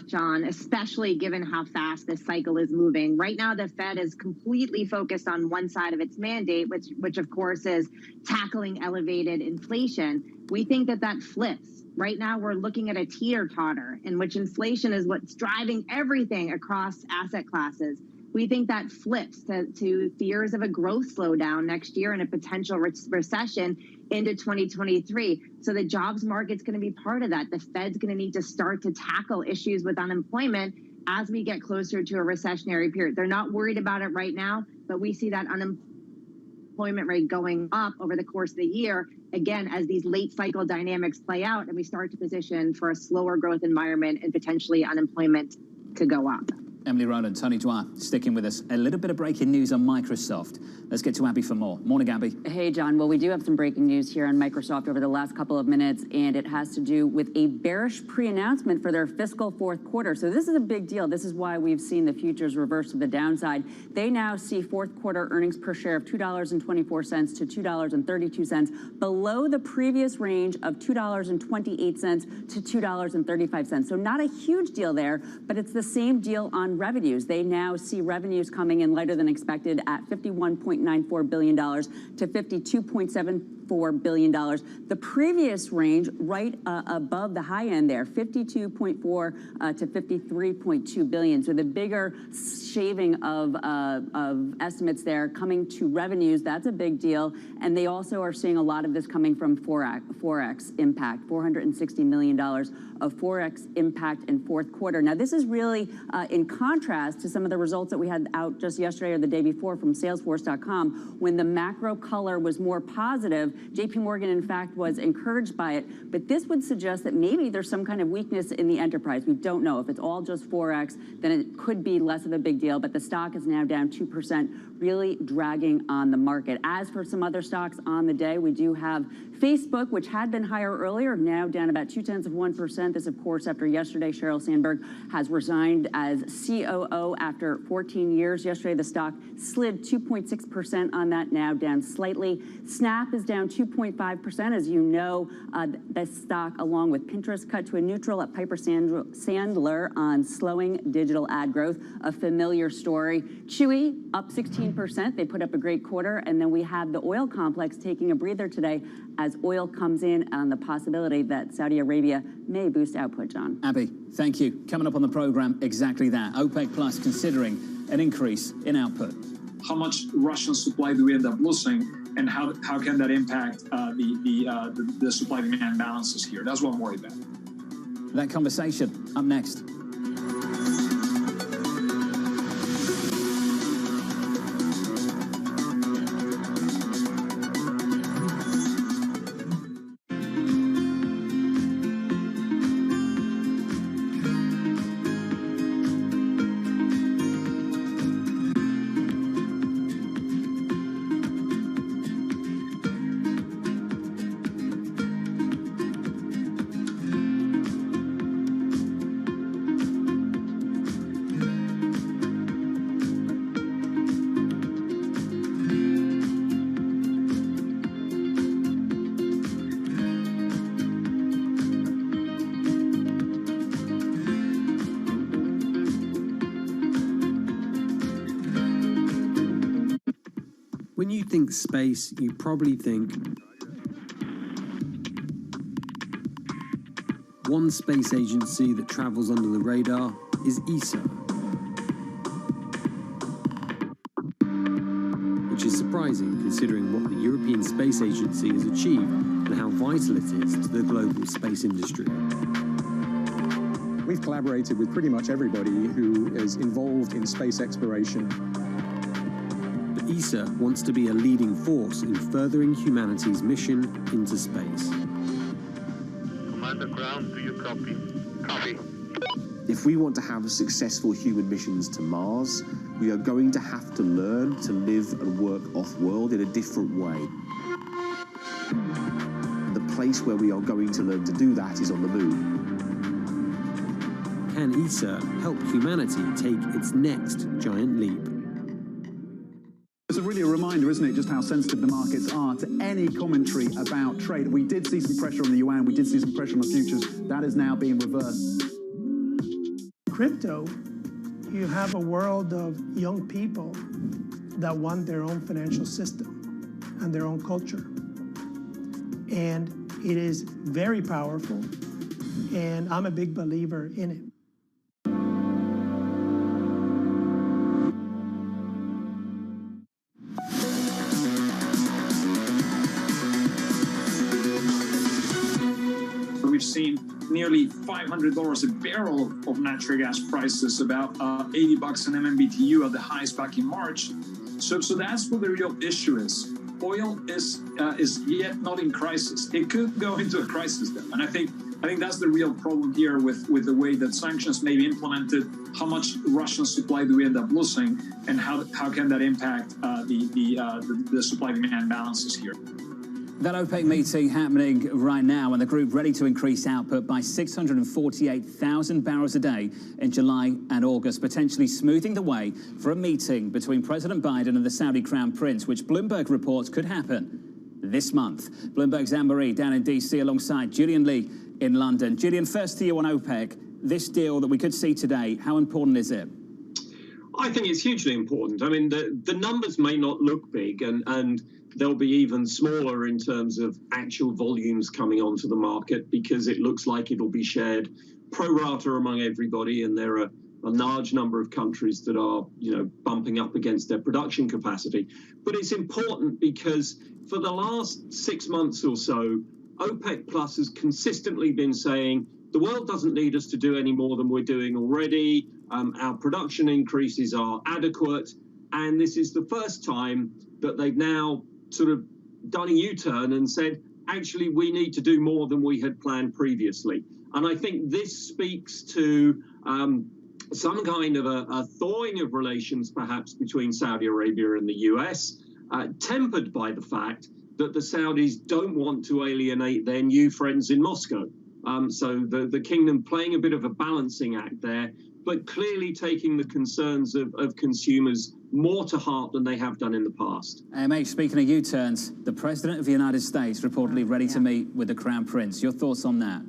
John, especially given how fast this cycle is moving. Right now, the Fed is completely focused on one side of its mandate, which of course is tackling elevated inflation. We think that flips. Right now, we're looking at a teeter-totter in which inflation is what's driving everything across asset classes. We think that flips to fears of a growth slowdown next year and a potential recession into 2023. So the jobs market's going to be part of that. The Fed's going to need to start to tackle issues with unemployment as we get closer to a recessionary period. They're not worried about it right now, but we see that unemployment rate going up over the course of the year, again, as these late cycle dynamics play out and we start to position for a slower growth environment and potentially unemployment to go up. Emily Rowland, Tony Dwyer, sticking with us. A little bit of breaking news on Microsoft. Let's get to Abby for more. Morning, Abby. Hey, John. Well, we do have some breaking news here on Microsoft over the last couple of minutes, and it has to do with a bearish pre-announcement for their fiscal fourth quarter. So this is a big deal. This is why we've seen the futures reverse to the downside. They now see fourth quarter earnings per share of $2.24 to $2.32, below the previous range of $2.28 to $2.35. So not a huge deal there, but it's the same deal on revenues. They now see revenues coming in lighter than expected at $51.94 billion to $52.74 $54 billion. The previous range, right above the high end there, 52.4 to 53.2 billion. So the bigger shaving of estimates there coming to revenues, that's a big deal. And they also are seeing a lot of this coming from Forex impact, $460 million of Forex impact in fourth quarter. Now, this is really in contrast to some of the results that we had out just yesterday or the day before from Salesforce.com, when the macro color was more positive. JP Morgan, in fact, was encouraged by it. But this would suggest that maybe there's some kind of weakness in the enterprise. We don't know. If it's all just Forex, then it could be less of a big deal. But the stock is now down 2%, really dragging on the market. As for some other stocks on the day, we do have Facebook, which had been higher earlier, now down about 0.2%. This, of course, after yesterday, Sheryl Sandberg has resigned as COO after 14 years. Yesterday, the stock slid 2.6% on that, now down slightly. Snap is down 2.5%. As you know, the stock, along with Pinterest, cut to a neutral at Piper Sandler on slowing digital ad growth, a familiar story. Chewy, up 16%. They put up a great quarter. And then we have the oil complex taking a breather today as oil comes in on the possibility that Saudi Arabia may boost output, John. Abby, thank you. Coming up on the program, exactly that. OPEC Plus considering an increase in output. How much Russian supply do we end up losing, and how can that impact the supply-demand balances here? That's what I'm worried about. That conversation up next. When you think space, you probably think one space agency that travels under the radar is ESA, which is surprising considering what the European Space Agency has achieved and how vital it is to the global space industry. We've collaborated with pretty much everybody who is involved in space exploration. ESA wants to be a leading force in furthering humanity's mission into space. Commander Ground, do you copy? Copy. If we want to have successful human missions to Mars, we are going to have to learn to live and work off-world in a different way. The place where we are going to learn to do that is on the moon. Can ESA help humanity take its next giant leap? It's really a reminder, isn't it, just how sensitive the markets are to any commentary about trade. We did see some pressure on the yuan, we did see some pressure on the futures. That is now being reversed. Crypto, you have a world of young people that want their own financial system and their own culture. And it is very powerful, and I'm a big believer in it. We've seen nearly $500 a barrel of natural gas prices, about $80 an MMBTU at the highest back in March. So that's what the real issue is. Oil is yet not in crisis. It could go into a crisis though, and I think that's the real problem here with the way that sanctions may be implemented. How much Russian supply do we end up losing, and how can that impact the supply-demand balances here? That OPEC meeting happening right now, and the group ready to increase output by 648,000 barrels a day in July and August, potentially smoothing the way for a meeting between President Biden and the Saudi Crown Prince, which Bloomberg reports could happen this month. Bloomberg's Anne-Marie down in D.C. alongside Julian Lee in London. Julian, first to you on OPEC. This deal that we could see today, how important is it? I think it's hugely important. I mean, the numbers may not look big, and they'll be even smaller in terms of actual volumes coming onto the market, because it looks like it'll be shared pro rata among everybody, and there are a large number of countries that are, bumping up against their production capacity. But it's important because for the last 6 months or so, OPEC Plus has consistently been saying the world doesn't need us to do any more than we're doing already. Our production increases are adequate. And this is the first time that they've now sort of done a U-turn and said, actually, we need to do more than we had planned previously. And I think this speaks to some kind of a thawing of relations, perhaps, between Saudi Arabia and the US, tempered by the fact that the Saudis don't want to alienate their new friends in Moscow. So the kingdom playing a bit of a balancing act there, but clearly taking the concerns of consumers more to heart than they have done in the past. AMH, speaking of U-turns, the President of the United States reportedly ready to meet with the Crown Prince. Your thoughts on that?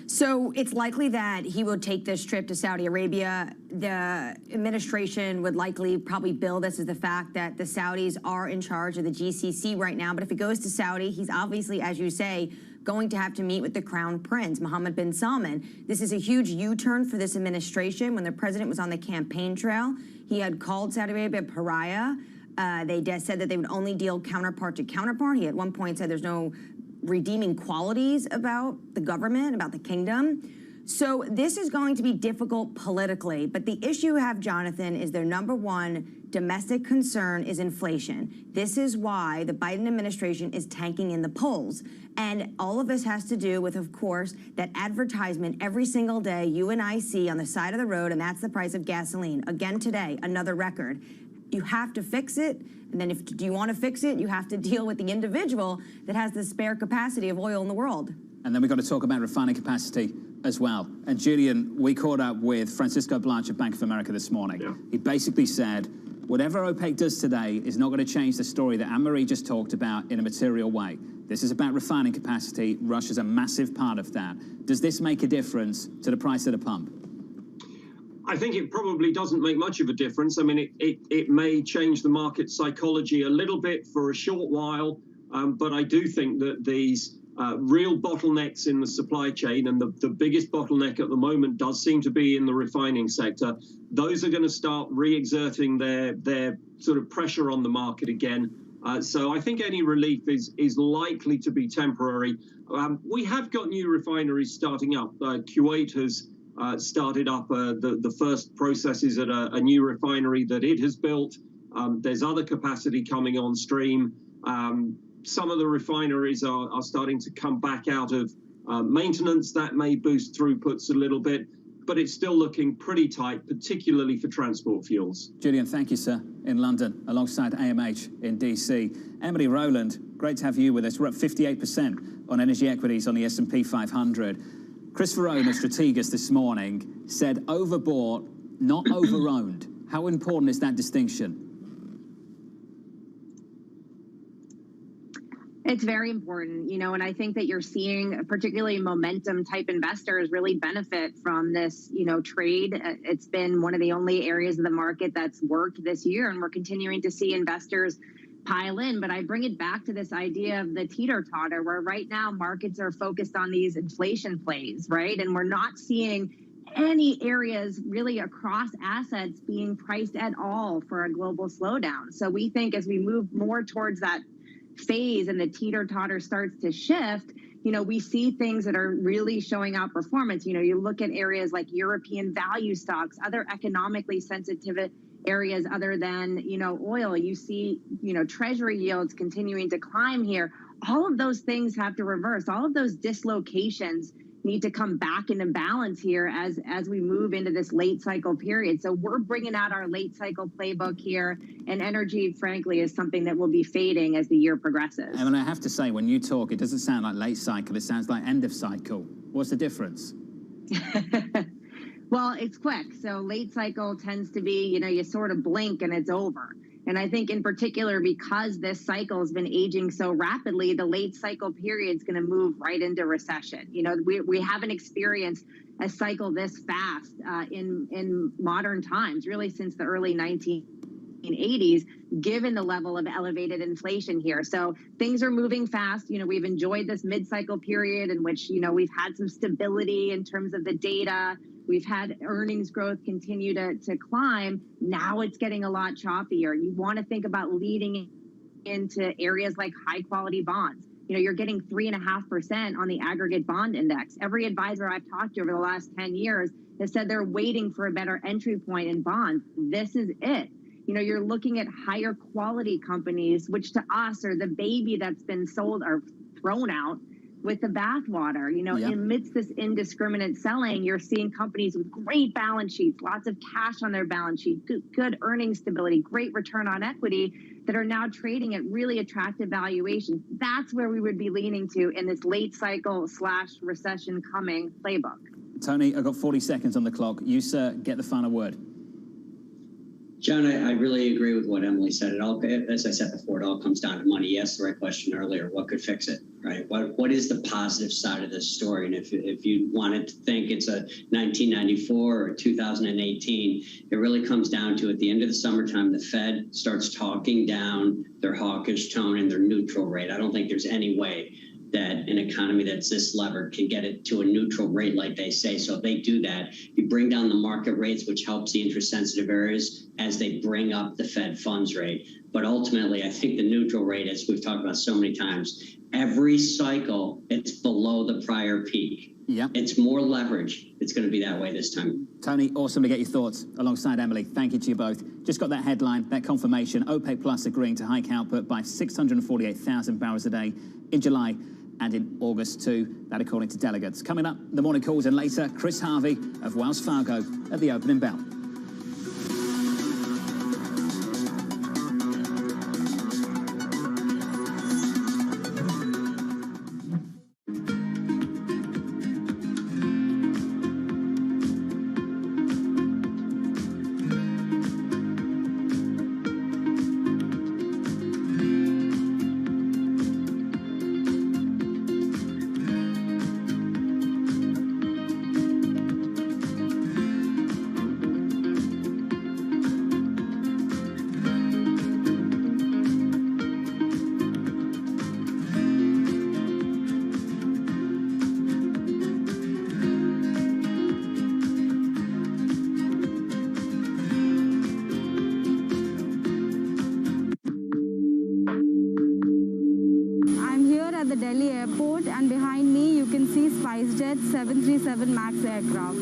So it's likely that he will take this trip to Saudi Arabia. The administration would likely probably bill this as the fact that the Saudis are in charge of the GCC right now. But if it goes to Saudi, he's obviously, as you say, going to have to meet with the Crown Prince, Mohammed bin Salman. This is a huge U-turn for this administration. When the president was on the campaign trail, he had called Saudi Arabia a pariah. They said that they would only deal counterpart to counterpart. He at one point said there's no redeeming qualities about the government, about the kingdom. So this is going to be difficult politically. But the issue you have, Jonathan, is their number one domestic concern is inflation. This is why the Biden administration is tanking in the polls. And all of this has to do with, of course, that advertisement every single day you and I see on the side of the road, and that's the price of gasoline. Again today, another record. You have to fix it. And then do you want to fix it, you have to deal with the individual that has the spare capacity of oil in the world. And then we've got to talk about refining capacity as well. And Julian, we caught up with Francisco Blanch of Bank of America this morning. Yeah. He basically said, whatever OPEC does today is not going to change the story that Anne-Marie just talked about in a material way. This is about refining capacity. Russia's a massive part of that. Does this make a difference to the price at the pump? I think it probably doesn't make much of a difference. I mean, it may change the market psychology a little bit for a short while, but I do think that these real bottlenecks in the supply chain, and the biggest bottleneck at the moment does seem to be in the refining sector, those are going to start re-exerting their sort of pressure on the market again. So I think any relief is likely to be temporary. We have got new refineries starting up. Kuwait has started up the first processes at a new refinery that it has built. There's other capacity coming on stream. Some of the refineries are starting to come back out of maintenance. That may boost throughputs a little bit, but it's still looking pretty tight, particularly for transport fuels. Julian, thank you, sir, in London, alongside AMH in DC. Emily Rowland, great to have you with us. We're up 58% on energy equities on the S&P 500. Chris Verone of Strategas this morning said overbought, not overowned. How important is that distinction? It's very important, and I think that you're seeing particularly momentum type investors really benefit from this, trade. It's been one of the only areas of the market that's worked this year, and we're continuing to see investors pile in. But I bring it back to this idea of the teeter-totter, where right now markets are focused on these inflation plays, right? And we're not seeing any areas really across assets being priced at all for a global slowdown. So we think as we move more towards that phase and the teeter-totter starts to shift, we see things that are really showing out performance. You look at areas like European value stocks, other economically sensitive areas other than, oil. You see, treasury yields continuing to climb here. All of those things have to reverse. All of those dislocations need to come back into balance here as we move into this late cycle period. So we're bringing out our late cycle playbook here, and energy, frankly, is something that will be fading as the year progresses. And I have to say, when you talk, it doesn't sound like late cycle, it sounds like end of cycle. What's the difference? Well, it's quick. So late cycle tends to be, you sort of blink and it's over. And I think in particular, because this cycle has been aging so rapidly, the late cycle period is going to move right into recession. We haven't experienced a cycle this fast in modern times, really since the early 1980s. 1980s, given the level of elevated inflation here. So things are moving fast. We've enjoyed this mid-cycle period in which, we've had some stability in terms of the data. We've had earnings growth continue to climb. Now it's getting a lot choppier. You want to think about leading into areas like high quality bonds. You're getting 3.5% on the aggregate bond index. Every advisor I've talked to over the last 10 years has said they're waiting for a better entry point in bonds. This is it. You're looking at higher quality companies, which to us are the baby that's been sold or thrown out with the bathwater. Amidst this indiscriminate selling, you're seeing companies with great balance sheets, lots of cash on their balance sheet, good earnings stability, great return on equity that are now trading at really attractive valuations. That's where we would be leaning to in this late cycle / recession coming playbook. Tony, I've got 40 seconds on the clock. You, sir, get the final word. John, I really agree with what Emily said. As I said before, it all comes down to money. You asked the right question earlier. What could fix it, right? What is the positive side of this story? And if you wanted to think it's a 1994 or 2018, it really comes down to at the end of the summertime, the Fed starts talking down their hawkish tone and their neutral rate. I don't think there's any way that an economy that's this levered can get it to a neutral rate like they say. So if they do that, you bring down the market rates, which helps the interest sensitive areas as they bring up the Fed funds rate. But ultimately, I think the neutral rate, as we've talked about so many times, every cycle, it's below the prior peak. Yeah. It's more leverage. It's going to be that way this time. Tony, awesome to get your thoughts alongside Emily. Thank you to you both. Just got that headline, that confirmation, OPEC Plus agreeing to hike output by 648,000 barrels a day in July and in August too, that according to delegates. Coming up, the morning calls, and later, Chris Harvey of Wells Fargo at the opening bell. Delhi airport, and behind me you can see SpiceJet 737 MAX aircraft.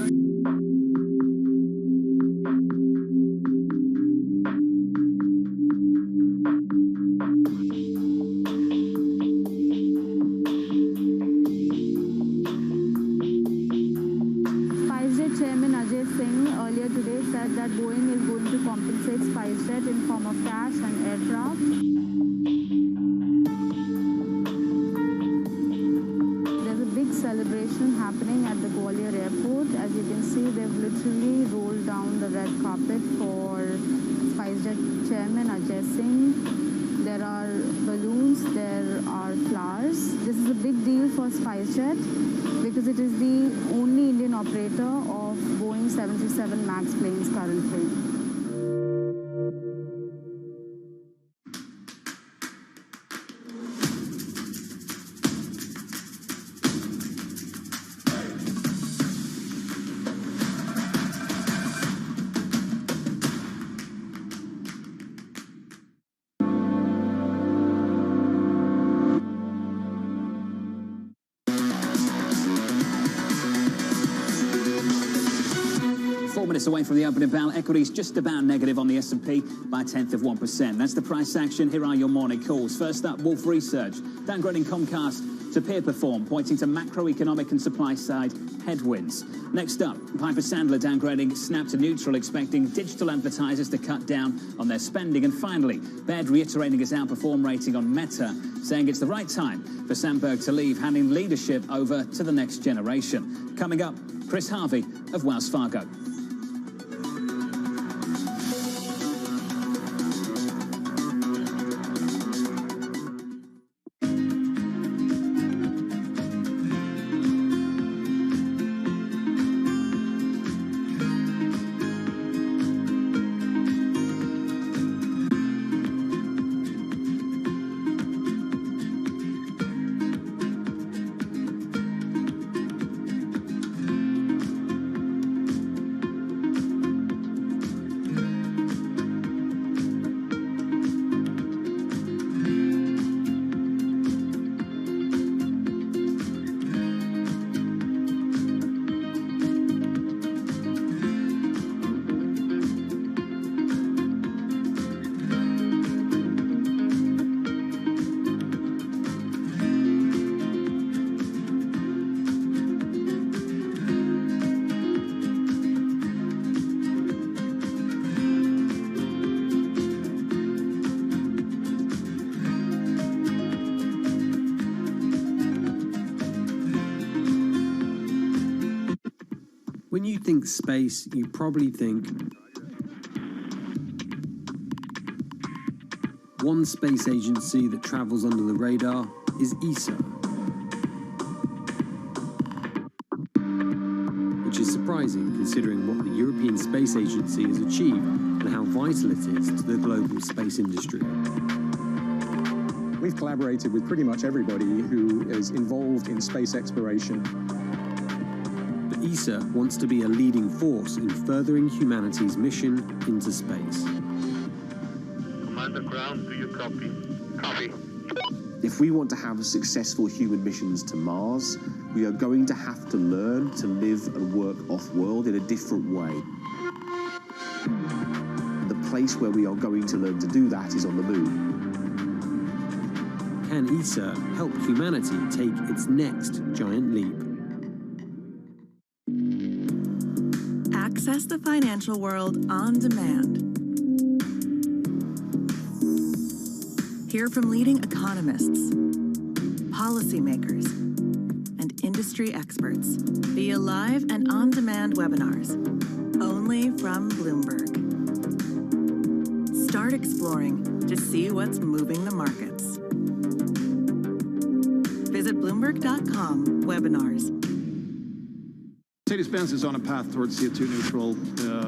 SpiceJet Chairman earlier today said that Boeing is going to compensate SpiceJet in form of cash and aircraft. Celebration happening at the Gwalior airport. As you can see, they've literally rolled down the red carpet for SpiceJet Chairman Ajay Singh. There are balloons, there are flowers. This is a big deal for SpiceJet because it is the only Indian operator of Boeing 737 MAX planes currently. Minutes away from the opening bell, equities just about negative on the S&P by 0.1%. That's the price action. Here are your morning calls. First up, Wolf Research downgrading Comcast to peer perform, pointing to macroeconomic and supply side headwinds. Next up, Piper Sandler downgrading Snap to neutral, expecting digital advertisers to cut down on their spending. And finally, Baird reiterating his outperform rating on Meta, saying it's the right time for Sandberg to leave, handing leadership over to the next generation. Coming up, Chris Harvey of Wells Fargo. When you think space, you probably think one space agency that travels under the radar is ESA, which is surprising considering what the European Space Agency has achieved and how vital it is to the global space industry. We've collaborated with pretty much everybody who is involved in space exploration. But ESA wants to be a leading force in furthering humanity's mission into space. Commander Ground, do you copy? Copy. If we want to have successful human missions to Mars, we are going to have to learn to live and work off-world in a different way. The place where we are going to learn to do that is on the moon. Can ESA help humanity take its next giant leap? Access the financial world on demand. Hear from leading economists, policymakers, and industry experts via live and on-demand webinars, only from Bloomberg. Start exploring to see what's moving the markets. Visit Bloomberg.com/webinars. Mercedes-Benz is on a path towards CO2 neutral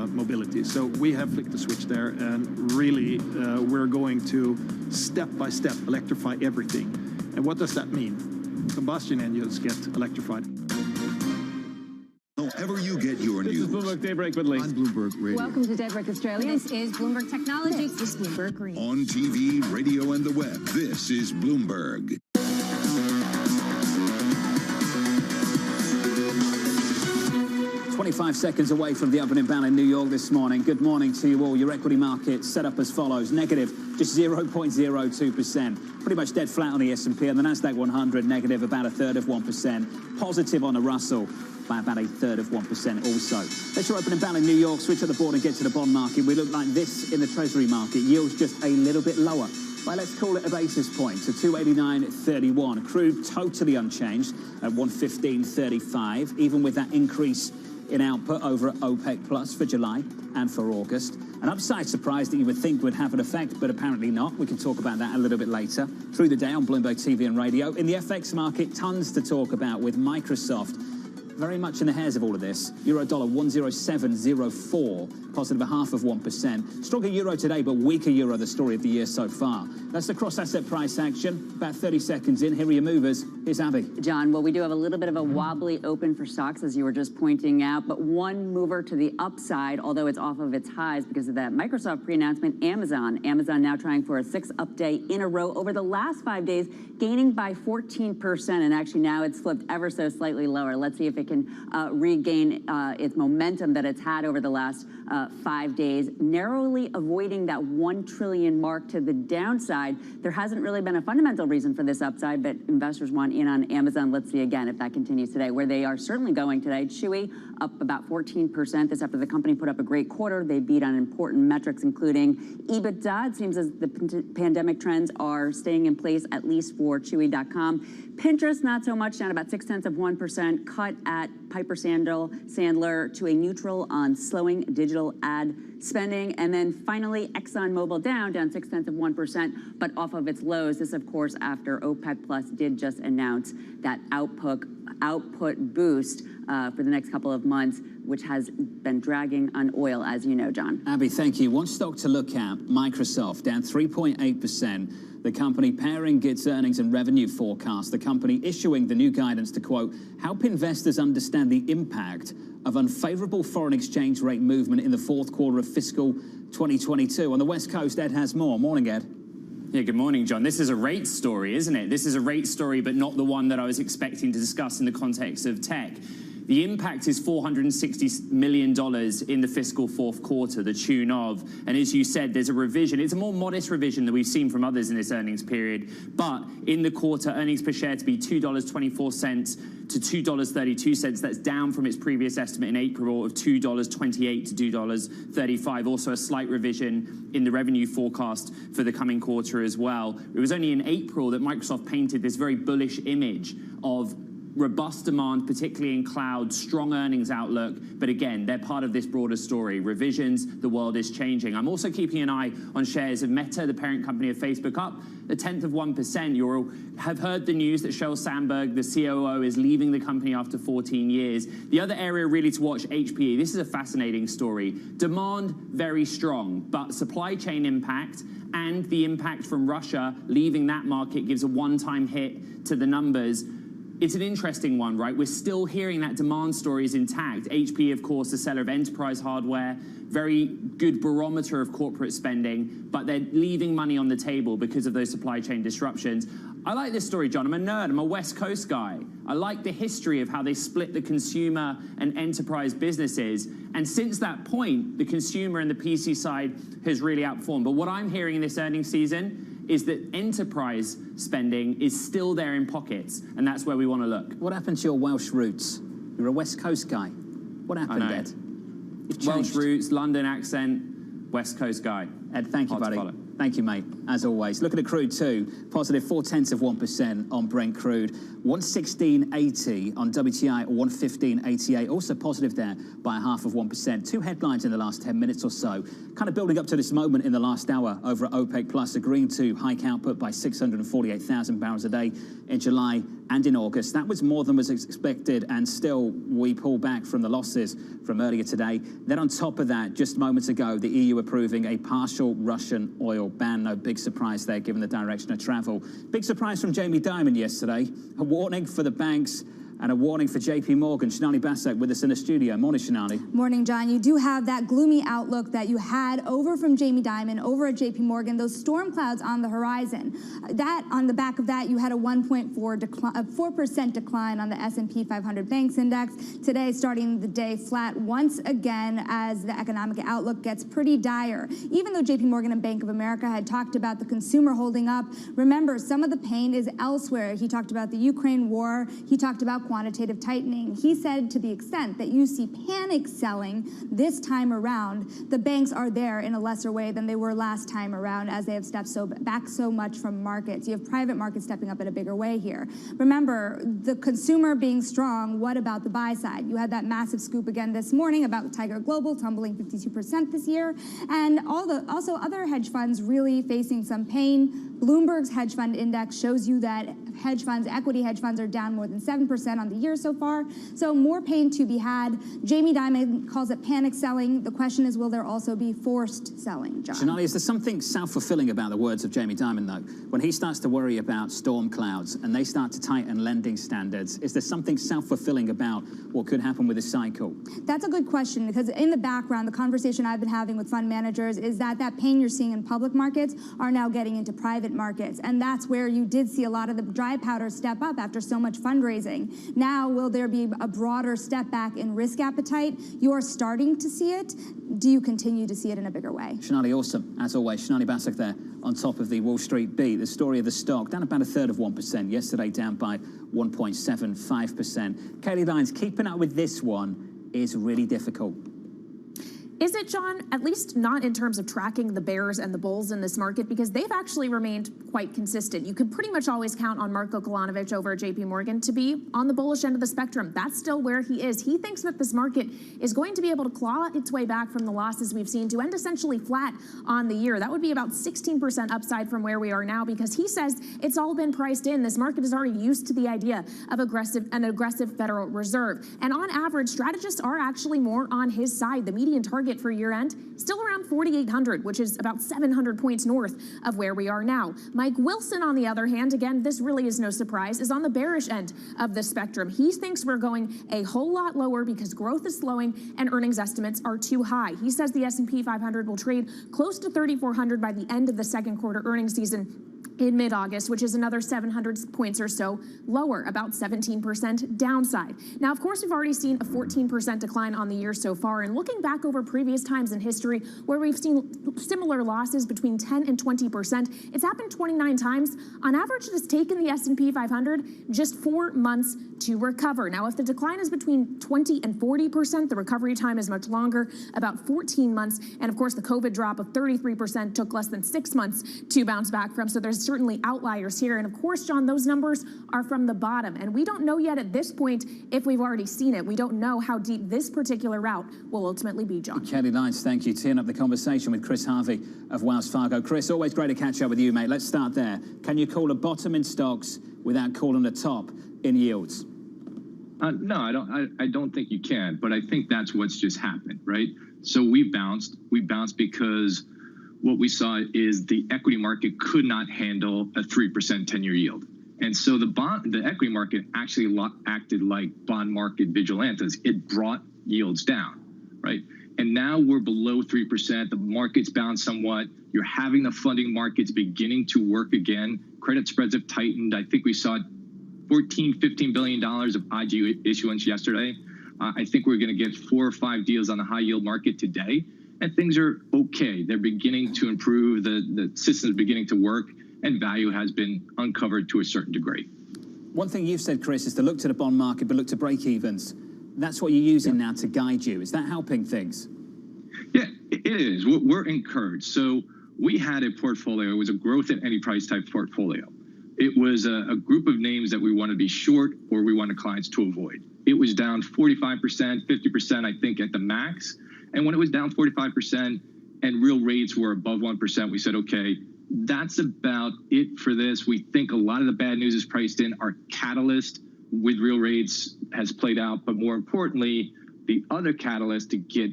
mobility. So we have flicked the switch there, and really we're going to step by step electrify everything. And what does that mean? Combustion engines get electrified. However you get your news. This is Bloomberg Daybreak with Lee. On Bloomberg Radio. Welcome to Daybreak Australia. This is Bloomberg Technology. This is Bloomberg Green. On TV, radio, and the web, this is Bloomberg. 25 seconds away from the opening bell in New York this morning. Good morning to you all. Your equity market set up as follows. Negative, just 0.02%. Pretty much dead flat on the S&P, and the Nasdaq 100 negative about 1/3%. Positive on the Russell by about 1/3% also. Let's your opening bell in New York. Switch at the board and get to the bond market. We look like this in the Treasury market. Yields just a little bit lower. Well, let's call it a basis point to 289.31. Crude totally unchanged at 115.35, even with that increase in output over at OPEC Plus for July and for August. An upside surprise that you would think would have an effect, but apparently not. We can talk about that a little bit later. Through the day on Bloomberg TV and radio. In the FX market, tons to talk about with Microsoft very much in the hairs of all of this. Euro dollar 107.04, positive 0.5%. Stronger euro today, but weaker euro the story of the year so far. That's the cross-asset price action. About 30 seconds in. Here are your movers. Here's Abby. John, well, we do have a little bit of a wobbly open for stocks, as you were just pointing out, but one mover to the upside, although it's off of its highs because of that Microsoft pre-announcement, Amazon. Amazon now trying for a 6th up day in a row over the last 5 days, gaining by 14%, and actually now it's flipped ever so slightly lower. Let's see if it can regain its momentum that it's had over the last 5 days, narrowly avoiding that 1 trillion mark to the downside. There hasn't really been a fundamental reason for this upside, but investors want in on Amazon. Let's see again if that continues today, where they are certainly going today. Chewy up about 14%. This after the company put up a great quarter. They beat on important metrics, including EBITDA. It seems as the pandemic trends are staying in place, at least for Chewy.com. Pinterest, not so much, down about 0.6%, cut at Piper Sandler to a neutral on slowing digital ad spending. And then finally, ExxonMobil down 0.6%, but off of its lows. This, of course, after OPEC Plus did just announce that output boost for the next couple of months, which has been dragging on oil, as you know, John. Abby, thank you. One stock to look at, Microsoft, down 3.8%. The company pairing its earnings and revenue forecast. The company issuing the new guidance to, quote, help investors understand the impact of unfavorable foreign exchange rate movement in the fourth quarter of fiscal 2022. On the West Coast, Ed has more. Morning, Ed. Yeah, good morning, John. This is a rate story, isn't it? This is a rate story, but not the one that I was expecting to discuss in the context of tech. The impact is $460 million in the fiscal fourth quarter, the tune of. And as you said, there's a revision. It's a more modest revision than we've seen from others in this earnings period. But in the quarter, earnings per share to be $2.24 to $2.32. That's down from its previous estimate in April of $2.28 to $2.35. Also a slight revision in the revenue forecast for the coming quarter as well. It was only in April that Microsoft painted this very bullish image of robust demand, particularly in cloud, strong earnings outlook. But again, they're part of this broader story. Revisions, the world is changing. I'm also keeping an eye on shares of Meta, the parent company of Facebook, up 0.1%. You have heard the news that Sheryl Sandberg, the COO, is leaving the company after 14 years. The other area really to watch, HPE. This is a fascinating story. Demand, very strong, but supply chain impact and the impact from Russia leaving that market gives a one-time hit to the numbers. It's an interesting one, right? We're still hearing that demand story is intact. HPE, of course, the seller of enterprise hardware, very good barometer of corporate spending, but they're leaving money on the table because of those supply chain disruptions. I like this story, John. I'm a nerd. I'm a West Coast guy. I like the history of how they split the consumer and enterprise businesses. And since that point, the consumer and the PC side has really outperformed. But what I'm hearing in this earnings season is that enterprise spending is still there in pockets, and that's where we want to look. What happened to your Welsh roots? You're a West Coast guy. What happened, Ed? Welsh roots, London accent, West Coast guy. Ed, thank you, buddy. Thank you, mate, as always. Looking at crude too, positive 0.4% on Brent crude, 116.80 on WTI, 115.88, also positive there by 0.5%. Two headlines in the last 10 minutes or so, kind of building up to this moment in the last hour over at OPEC Plus, agreeing to hike output by 648,000 barrels a day in July and in August. That was more than was expected, and still we pull back from the losses from earlier today. Then on top of that, just moments ago, the EU approving a partial Russian oil ban. No big surprise there, given the direction of travel. Big surprise from Jamie Dimon yesterday. A warning for the banks and a warning for JP Morgan. Shanali Basak with us in the studio. Morning, Shanali. Morning, John. You do have that gloomy outlook that you had over from Jamie Dimon over at JP Morgan, those storm clouds on the horizon. That, on the back of that, you had a 4% decline on the S&P 500 Banks Index. Today, starting the day flat once again as the economic outlook gets pretty dire. Even though JP Morgan and Bank of America had talked about the consumer holding up, remember, some of the pain is elsewhere. He talked about the Ukraine war. He talked about quantitative tightening. He said, to the extent that you see panic selling this time around, the banks are there in a lesser way than they were last time around, as they have stepped back so much from markets. You have private markets stepping up in a bigger way here. Remember, the consumer being strong, what about the buy side? You had that massive scoop again this morning about Tiger Global tumbling 52% this year, and also other hedge funds really facing some pain. Bloomberg's hedge fund index shows you that hedge funds, equity hedge funds, are down more than 7% on the year so far. So more pain to be had. Jamie Dimon calls it panic selling. The question is, will there also be forced selling, John? Shanali, is there something self-fulfilling about the words of Jamie Dimon, though? When he starts to worry about storm clouds and they start to tighten lending standards, is there something self-fulfilling about what could happen with this cycle? That's a good question, because in the background, the conversation I've been having with fund managers is that pain you're seeing in public markets are now getting into private markets. And that's where you did see a lot of the dry powder step up after so much fundraising. Now, will there be a broader step back in risk appetite? You are starting to see it. Do you continue to see it in a bigger way? Shanali, awesome. As always, Shanali Basak there on top of the Wall Street beat. The story of the stock down about 1/3%. Yesterday down by 1.75%. Kaylee Lyons, keeping up with this one is really difficult. Is it, John? At least not in terms of tracking the bears and the bulls in this market, because they've actually remained quite consistent. You could pretty much always count on Marko Kolanovic over at JP Morgan to be on the bullish end of the spectrum. That's still where he is. He thinks that this market is going to be able to claw its way back from the losses we've seen to end essentially flat on the year. That would be about 16% upside from where we are now, because he says it's all been priced in. This market is already used to the idea of an aggressive Federal Reserve. And on average, strategists are actually more on his side. The median target for year end still around 4,800, which is about 700 points north of where we are now. Mike Wilson, on the other hand, again, this really is no surprise, is on the bearish end of the spectrum. He thinks we're going a whole lot lower because growth is slowing and earnings estimates are too high. He says the S&P 500 will trade close to 3,400 by the end of the second quarter earnings season in mid-August, which is another 700 points or so lower, about 17% downside. Now, of course, we've already seen a 14% decline on the year so far, and looking back over previous times in history where we've seen similar losses between 10 and 20%, it's happened 29 times. On average, it has taken the S&P 500 just 4 months to recover. Now, if the decline is between 20 and 40%, the recovery time is much longer, about 14 months. And of course, the COVID drop of 33% took less than 6 months to bounce back from. So there's certainly outliers here. And of course, John, those numbers are from the bottom. And we don't know yet at this point if we've already seen it. We don't know how deep this particular route will ultimately be, John. Kelly Lyons, thank you. Teeing up the conversation with Chris Harvey of Wells Fargo. Chris, always great to catch up with you, mate. Let's start there. Can you call a bottom in stocks without calling a top in yields? No, I don't think you can, but I think that's what's just happened, right? So we bounced because what we saw is the equity market could not handle a 3% 10-year yield. And so the equity market actually acted like bond market vigilantes. It brought yields down, right? And now we're below 3%. The market's bounced somewhat. You're having the funding markets beginning to work again. Credit spreads have tightened. I think we saw $15 billion of IG issuance yesterday. I think we're going to get 4 or 5 deals on the high yield market today, and things are okay. They're beginning to improve. The system's beginning to work, and value has been uncovered to a certain degree. One thing you've said, Chris, is to look to the bond market, but look to break-evens. That's what you're using now to guide you. Is that helping things? Yeah, it is. We're encouraged. So we had a portfolio. It was a growth at any price type portfolio. It was a group of names that we want to be short or we wanted clients to avoid. It was down 45%, 50%, I think, at the max. And when it was down 45% and real rates were above 1%, we said, okay, that's about it for this. We think a lot of the bad news is priced in. Our catalyst with real rates has played out. But more importantly, the other catalyst to get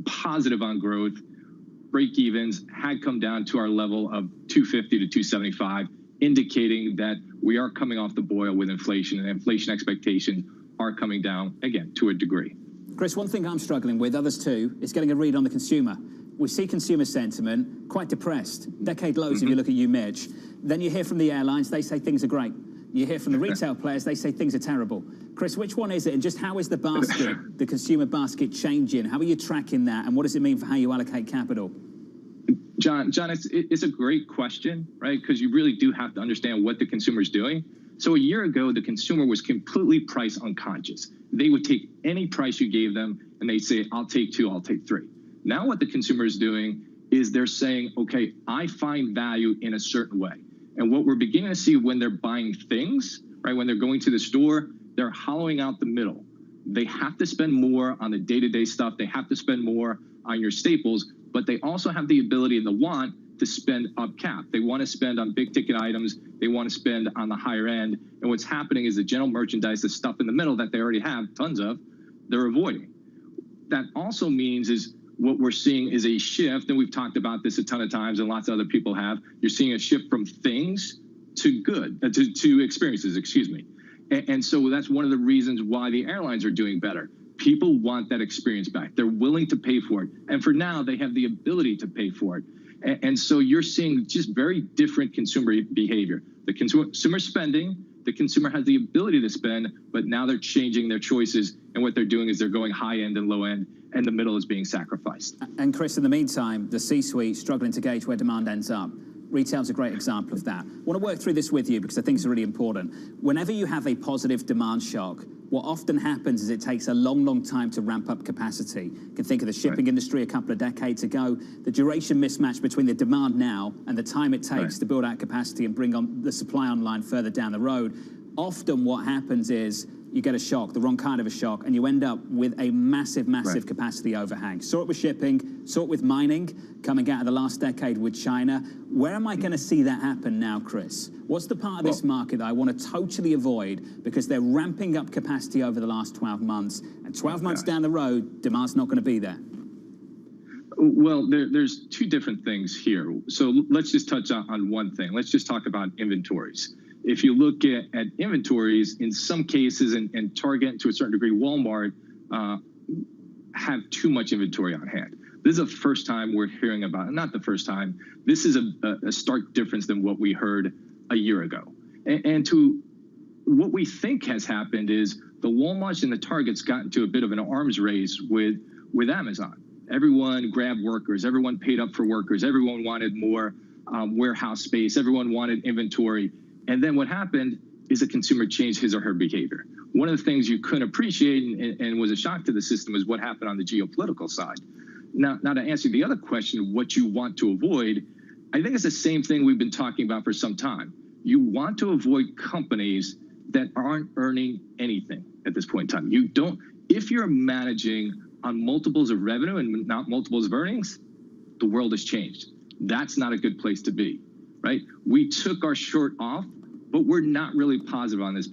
positive on growth, break evens, had come down to our level of 250 to 275. Indicating that we are coming off the boil with inflation, and inflation expectations are coming down, again, to a degree. Chris, one thing I'm struggling with, others too, is getting a read on the consumer. We see consumer sentiment quite depressed, decade lows if you look at Mitch. Then you hear from the airlines, they say things are great. You hear from the retail players, they say things are terrible. Chris, which one is it, and just how is the basket, the consumer basket, changing? How are you tracking that, and what does it mean for how you allocate capital? John, it's a great question, right? Because you really do have to understand what the consumer is doing. So a year ago, the consumer was completely price unconscious. They would take any price you gave them, and they'd say, I'll take 2, I'll take 3. Now what the consumer is doing is they're saying, okay, I find value in a certain way. And what we're beginning to see when they're buying things, right, when they're going to the store, they're hollowing out the middle. They have to spend more on the day-to-day stuff. They have to spend more on your staples, but they also have the ability and the want to spend up cap. They want to spend on big ticket items. They want to spend on the higher end. And what's happening is the general merchandise, the stuff in the middle that they already have tons of, they're avoiding. That also means is what we're seeing is a shift, and we've talked about this a ton of times and lots of other people have. You're seeing a shift from things to to experiences, excuse me. And so that's one of the reasons why the airlines are doing better. People want that experience back. They're willing to pay for it. And for now, they have the ability to pay for it. And so you're seeing just very different consumer behavior. The consumer spending, the consumer has the ability to spend, but now they're changing their choices. And what they're doing is they're going high end and low end, and the middle is being sacrificed. And Chris, in the meantime, the C-suite struggling to gauge where demand ends up. Retail's a great example of that. I want to work through this with you because I think it's really important. Whenever you have a positive demand shock, what often happens is it takes a long, long time to ramp up capacity. You can think of the shipping industry a couple of decades ago. The duration mismatch between the demand now and the time it takes to build out capacity and bring on the supply online further down the road. Often what happens is you get a shock, the wrong kind of a shock, and you end up with a massive, massive capacity overhang. Saw it with shipping, saw it with mining, coming out of the last decade with China. Where am I going to see that happen now, Chris? What's the part of this market that I want to totally avoid because they're ramping up capacity over the last 12 months, and 12 months down the road, demand's not going to be there? Well, there's two different things here. So let's just touch on one thing. Let's just talk about inventories. If you look at inventories, in some cases, and Target, to a certain degree, Walmart, have too much inventory on hand. This is the first time we're hearing about it. Not the first time. This is a stark difference than what we heard a year ago. And to what we think has happened is the Walmarts and the Targets got into a bit of an arms race with Amazon. Everyone grabbed workers. Everyone paid up for workers. Everyone wanted more warehouse space. Everyone wanted inventory. And then what happened is the consumer changed his or her behavior. One of the things you couldn't appreciate and was a shock to the system is what happened on the geopolitical side. Now to answer the other question, what you want to avoid, I think it's the same thing we've been talking about for some time. You want to avoid companies that aren't earning anything at this point in time. You don't, if you're managing on multiples of revenue and not multiples of earnings, the world has changed. That's not a good place to be, right? We took our short off, but we're not really positive on this,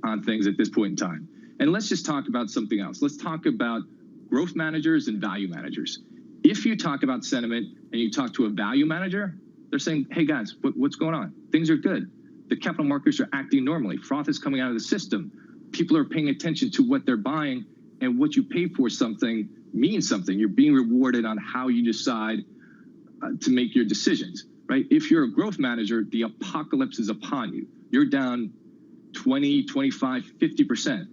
on things at this point in time. And let's just talk about something else. Let's talk about growth managers and value managers. If you talk about sentiment and you talk to a value manager, they're saying, hey guys, what's going on? Things are good. The capital markets are acting normally. Froth is coming out of the system. People are paying attention to what they're buying, and what you pay for something means something. You're being rewarded on how you decide to make your decisions, right? If you're a growth manager, the apocalypse is upon you. You're down 20, 25, 50%.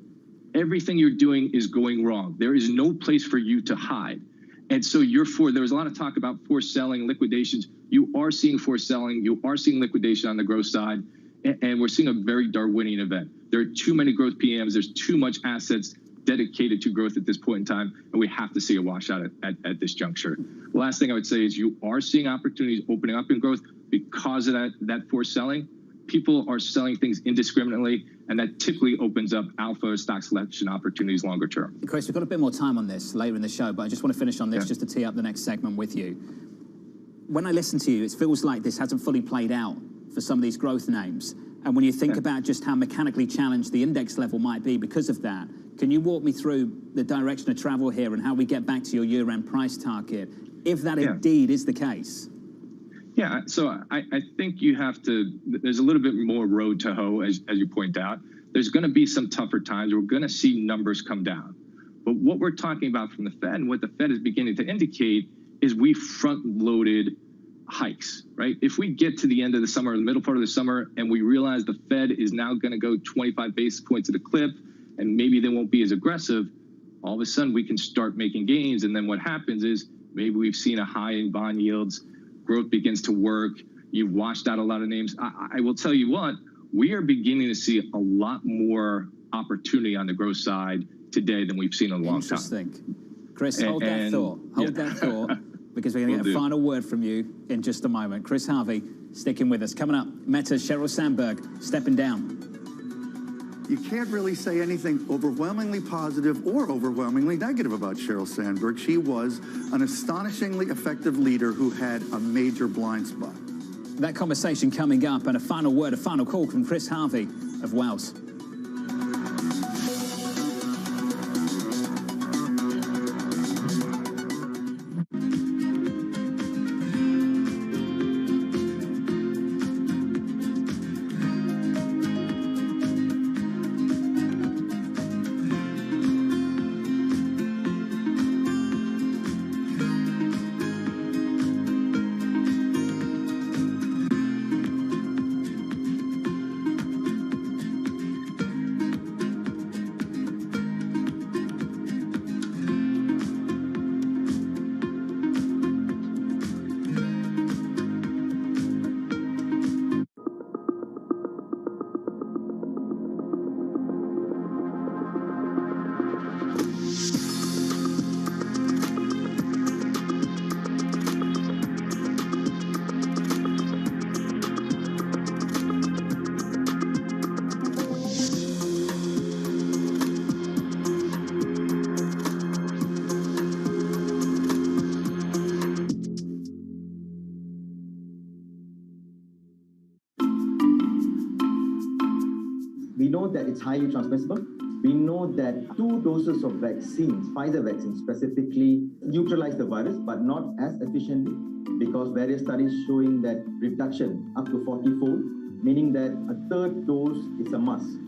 Everything you're doing is going wrong. There is no place for you to hide. And so there was a lot of talk about forced selling, liquidations. You are seeing forced selling. You are seeing liquidation on the growth side. And we're seeing a very Darwinian event. There are too many growth PMs. There's too much assets dedicated to growth at this point in time, and we have to see a washout at this juncture. The last thing I would say is you are seeing opportunities opening up in growth because of that forced selling. People are selling things indiscriminately, and that typically opens up alpha stock selection opportunities longer term. Chris, we've got a bit more time on this later in the show, but I just want to finish on this just to tee up the next segment with you. When I listen to you, it feels like this hasn't fully played out for some of these growth names. And when you think about just how mechanically challenged the index level might be because of that, can you walk me through the direction of travel here and how we get back to your year-end price target, if that indeed is the case? Yeah, so I think you have to, there's a little bit more road to hoe, as you point out. There's going to be some tougher times. We're going to see numbers come down. But what we're talking about from the Fed and what the Fed is beginning to indicate is we front-loaded hikes, right? If we get to the end of the summer, the middle part of the summer, and we realize the Fed is now going to go 25 basis points at a clip, and maybe they won't be as aggressive, all of a sudden we can start making gains. And then what happens is maybe we've seen a high in bond yields, growth begins to work, you've washed out a lot of names. I will tell you what, we are beginning to see a lot more opportunity on the growth side today than we've seen in a long time. Interesting. Chris, hold that thought. Hold that thought, because we're going to get a final word from you in just a moment. Chris Harvey, sticking with us. Coming up, Meta's Sheryl Sandberg, stepping down. You can't really say anything overwhelmingly positive or overwhelmingly negative about Sheryl Sandberg. She was an astonishingly effective leader who had a major blind spot. That conversation coming up, and a final word, a final call from Chris Harvey of Wells. We know that it's highly transmissible. We know that 2 doses of vaccines, Pfizer vaccine specifically, neutralize the virus, but not as efficiently, because various studies showing that reduction up to 40-fold, meaning that a 3rd dose is a must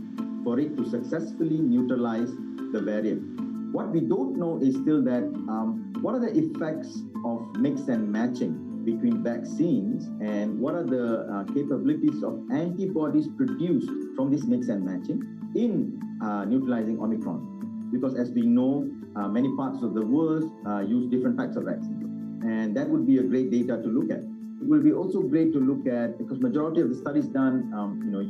for it to successfully neutralize the variant. What we don't know is still that what are the effects of mix and matching between vaccines, and what are the capabilities of antibodies produced from this mix and matching in neutralizing Omicron. Because as we know, many parts of the world use different types of vaccines. And that would be a great data to look at. It will be also great to look at, because majority of the studies done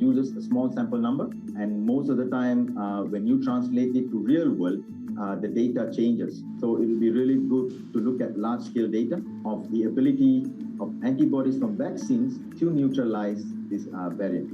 uses a small sample number, and most of the time when you translate it to real world, the data changes. So it will be really good to look at large-scale data of the ability of antibodies from vaccines to neutralize this variant.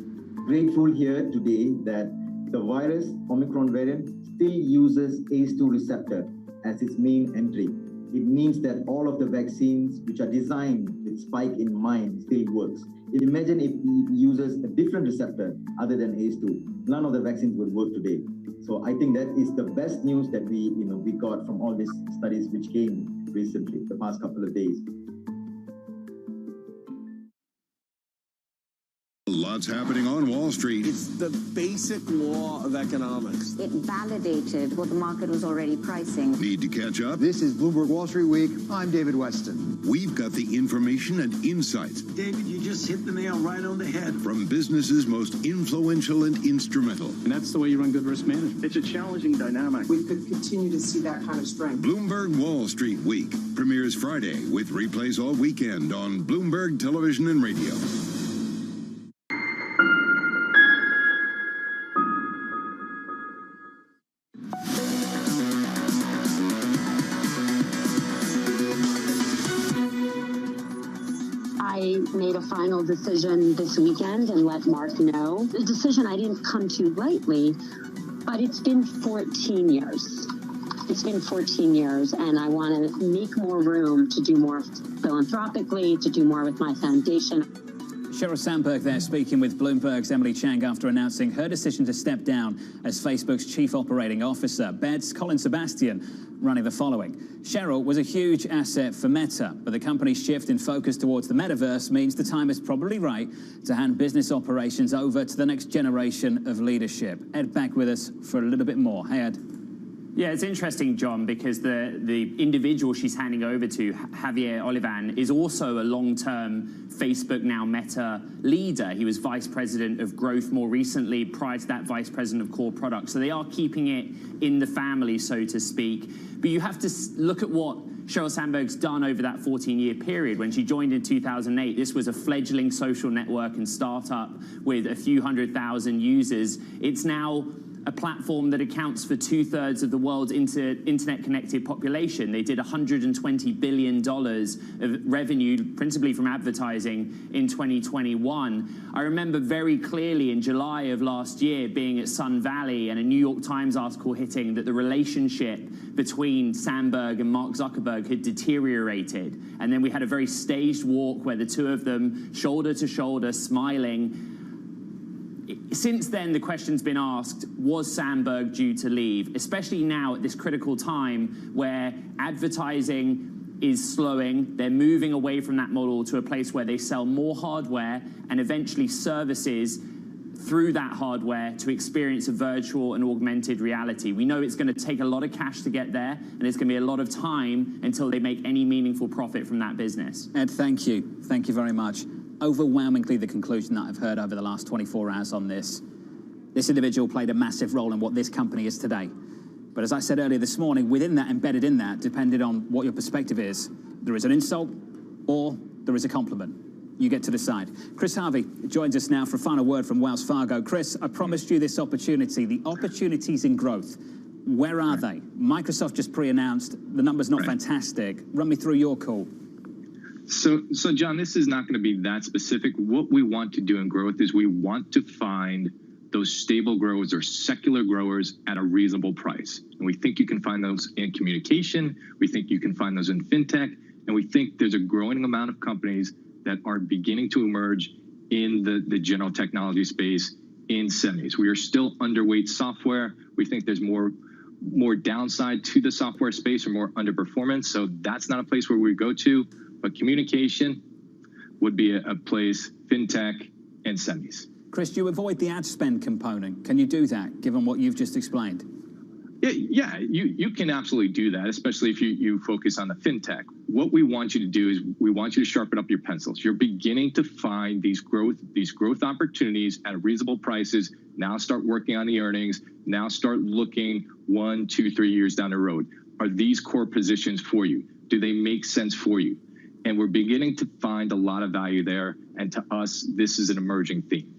Grateful here today that the virus, Omicron variant, still uses ACE2 receptor as its main entry. It means that all of the vaccines which are designed with spike in mind still works. Imagine if it uses a different receptor other than ACE2. None of the vaccines would work today. So I think that is the best news that we got from all these studies which came recently, the past couple of days. Lots happening on Wall Street. It's the basic law of economics. It validated what the market was already pricing. Need to catch up? This is Bloomberg Wall Street Week. I'm David Weston. We've got the information and insights. David, you just hit the nail right on the head. From businesses most influential and instrumental. And that's the way you run good risk management. It's a challenging dynamic. We could continue to see that kind of strength. Bloomberg Wall Street Week premieres Friday with replays all weekend on Bloomberg Television and Radio. I made a final decision this weekend and let Mark know. The decision I didn't come to lightly, but it's been 14 years. It's been 14 years, and I want to make more room to do more philanthropically, to do more with my foundation. Sheryl Sandberg there speaking with Bloomberg's Emily Chang after announcing her decision to step down as Facebook's chief operating officer. Bed's Colin Sebastian running the following. Sheryl was a huge asset for Meta, but the company's shift in focus towards the metaverse means the time is probably right to hand business operations over to the next generation of leadership. Ed back with us for a little bit more. Hey, Ed. Yeah, it's interesting, John, because the individual she's handing over to, Javier Olivan, is also a long-term Facebook, now Meta, leader. He was vice president of growth more recently, prior to that vice president of core products. So they are keeping it in the family, so to speak. But you have to look at what Sheryl Sandberg's done over that 14-year period. When she joined in 2008, this was a fledgling social network and startup with a few 100,000 users. It's now a platform that accounts for 2/3 of the world's internet-connected population. They did $120 billion of revenue, principally from advertising, in 2021. I remember very clearly in July of last year being at Sun Valley and a New York Times article hitting that the relationship between Sandberg and Mark Zuckerberg had deteriorated. And then we had a very staged walk where the two of them, shoulder to shoulder, smiling. Since then, the question's been asked, was Sandberg due to leave? Especially now at this critical time where advertising is slowing. They're moving away from that model to a place where they sell more hardware and eventually services through that hardware to experience a virtual and augmented reality. We know it's going to take a lot of cash to get there, and it's going to be a lot of time until they make any meaningful profit from that business. Ed, thank you. Thank you very much. Overwhelmingly, the conclusion that I've heard over the last 24 hours on this individual played a massive role in what this company is today. But as I said earlier this morning, within that, embedded in that, depending on what your perspective is, there is an insult or there is a compliment. You get to decide. Chris Harvey joins us now for a final word from Wells Fargo. Chris, I promised you this opportunity, the opportunities in growth. Where are they? Microsoft just pre-announced, the number's not fantastic. Run me through your call. So John, this is not going to be that specific. What we want to do in growth is we want to find those stable growers or secular growers at a reasonable price. And we think you can find those in communication. We think you can find those in fintech. And we think there's a growing amount of companies that are beginning to emerge in the general technology space in semis. We are still underweight software. We think there's more downside to the software space or more underperformance. So that's not a place where we go to. But communication would be a place, fintech, and semis. Chris, do you avoid the ad spend component? Can you do that, given what you've just explained? Yeah, you can absolutely do that, especially if you focus on the fintech. What we want you to do is we want you to sharpen up your pencils. You're beginning to find these growth opportunities at reasonable prices. Now start working on the earnings. Now start looking 1, 2, 3 years down the road. Are these core positions for you? Do they make sense for you? And we're beginning to find a lot of value there. And to us, this is an emerging theme.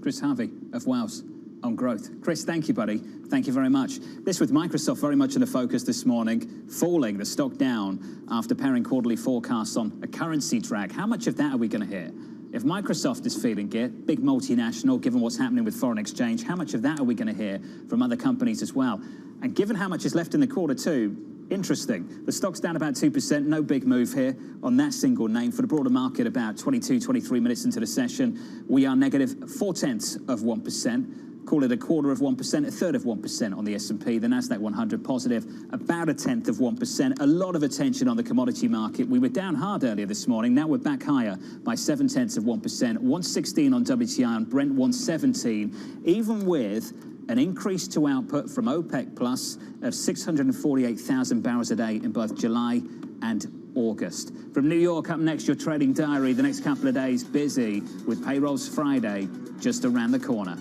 Chris Harvey of Wells, on growth. Chris, thank you, buddy. Thank you very much. This with Microsoft very much in the focus this morning, falling, the stock down after pairing quarterly forecasts on a currency drag. How much of that are we going to hear? If Microsoft is feeling it, big multinational, given what's happening with foreign exchange, how much of that are we going to hear from other companies as well? And given how much is left in the quarter too, interesting. The stock's down about 2%, no big move here on that single name. For the broader market, about 22, 23 minutes into the session, we are negative 0.4%. Call it a quarter of 1%, a third of 1% on the S&P. The Nasdaq 100 positive, about a tenth of 1%. A lot of attention on the commodity market. We were down hard earlier this morning. Now we're back higher by 0.7 of 1%. 116 on WTI, on Brent 117, even with an increase to output from OPEC Plus of 648,000 barrels a day in both July and August. From New York, up next, your trading diary. The next couple of days busy with payrolls Friday just around the corner.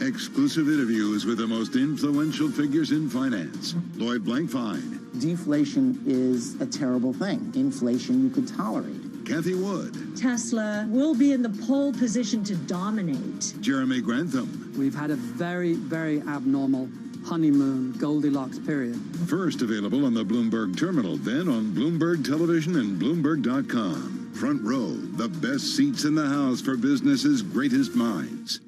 Exclusive interviews with the most influential figures in finance. Lloyd Blankfein. Deflation is a terrible thing. Inflation you could tolerate. Kathy Wood. Tesla will be in the pole position to dominate. Jeremy Grantham. We've had a very, very abnormal honeymoon Goldilocks period. First available on the Bloomberg Terminal, then on Bloomberg Television and Bloomberg.com. Front Row, the best seats in the house for business's greatest minds.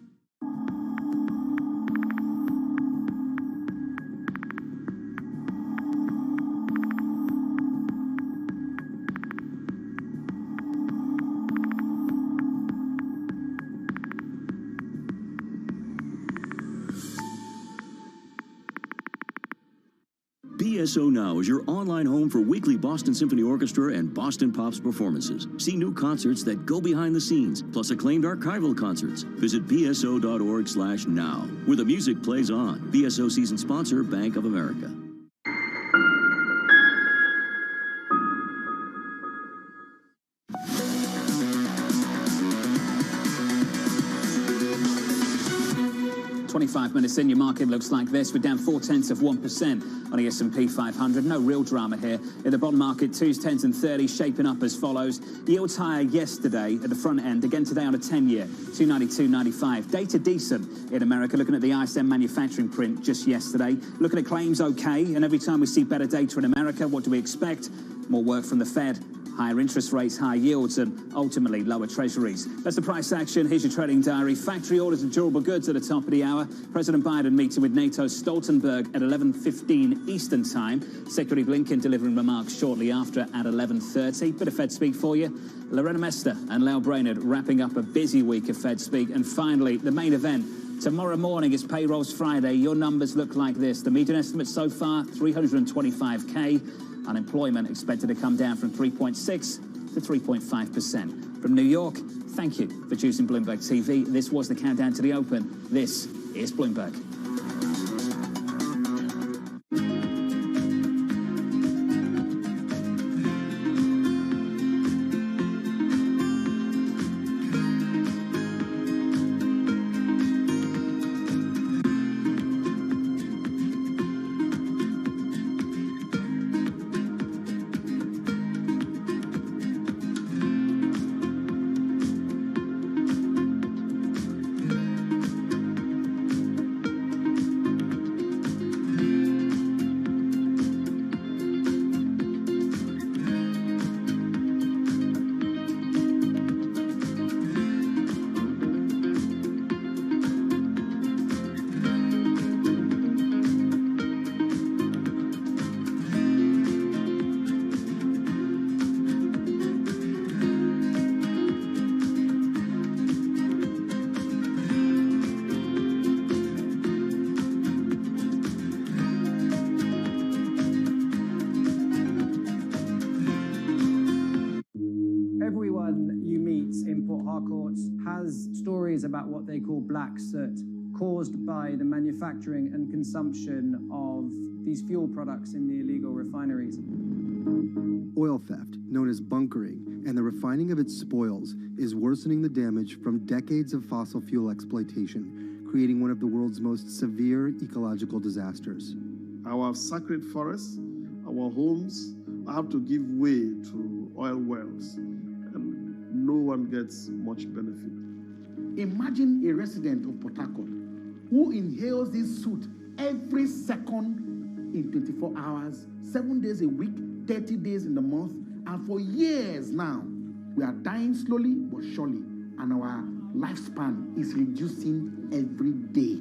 BSO Now is your online home for weekly Boston Symphony Orchestra and Boston Pops performances. See new concerts that go behind the scenes, plus acclaimed archival concerts. Visit bso.org/now, where the music plays on. BSO season sponsor, Bank of America. Minutes in, your market looks like this. We're down 0.4 of 1% on the S&P 500. No real drama here. In the bond market, 2s, 10s and 30s shaping up as follows. Yields higher yesterday at the front end. Again today on a 10-year, 292.95. Data decent in America. Looking at the ISM manufacturing print just yesterday. Looking at claims okay. And every time we see better data in America, what do we expect? More work from the Fed. Higher interest rates, higher yields, and ultimately lower treasuries. That's the price action. Here's your trading diary. Factory orders of durable goods at the top of the hour. President Biden meeting with NATO's Stoltenberg at 11:15 Eastern Time. Secretary Blinken delivering remarks shortly after at 11:30. Bit of Fed speak for you. Lorena Mester and Lyle Brainerd wrapping up a busy week of Fed speak. And finally, the main event. Tomorrow morning is payrolls Friday. Your numbers look like this. The median estimate so far, 325K. Unemployment expected to come down from 3.6 to 3.5%. From New York, thank you for choosing Bloomberg TV. This was the countdown to the open. This is Bloomberg. Everyone you meet in Port Harcourt has stories about what they call black soot, caused by the manufacturing and consumption of these fuel products in the illegal refineries. Oil theft, known as bunkering, and the refining of its spoils is worsening the damage from decades of fossil fuel exploitation, creating one of the world's most severe ecological disasters. Our sacred forests, our homes have to give way to oil wells, and no one gets much benefit. Imagine a resident of Port Harcourt who inhales this soot every second in 24 hours, 7 days a week, 30 days in the month, and for years now, we are dying slowly but surely, and our lifespan is reducing every day.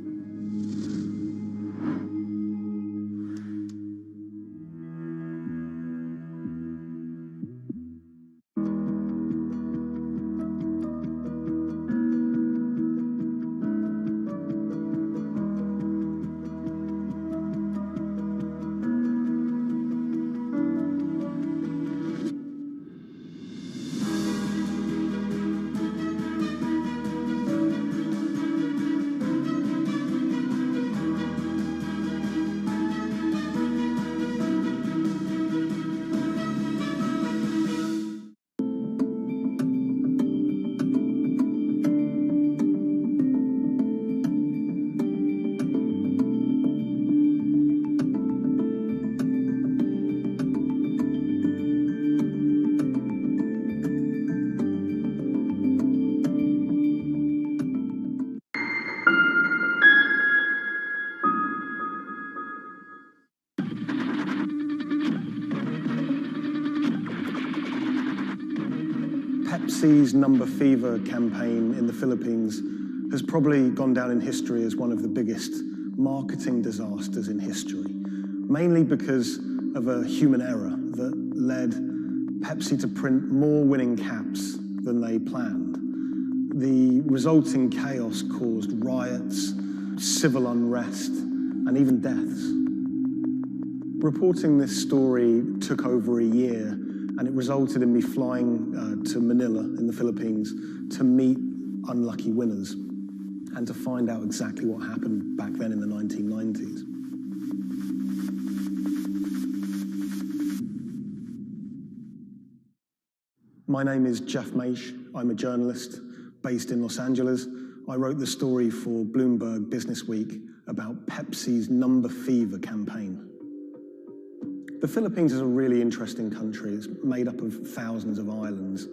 Pepsi's Number Fever campaign in the Philippines has probably gone down in history as one of the biggest marketing disasters in history, mainly because of a human error that led Pepsi to print more winning caps than they planned. The resulting chaos caused riots, civil unrest, and even deaths. Reporting this story took over a year, and it resulted in me flying to Manila in the Philippines to meet unlucky winners and to find out exactly what happened back then in the 1990s. My name is Jeff Maish. I'm a journalist based in Los Angeles. I wrote the story for Bloomberg Business Week about Pepsi's Number Fever campaign. The Philippines is a really interesting country. It's made up of thousands of islands,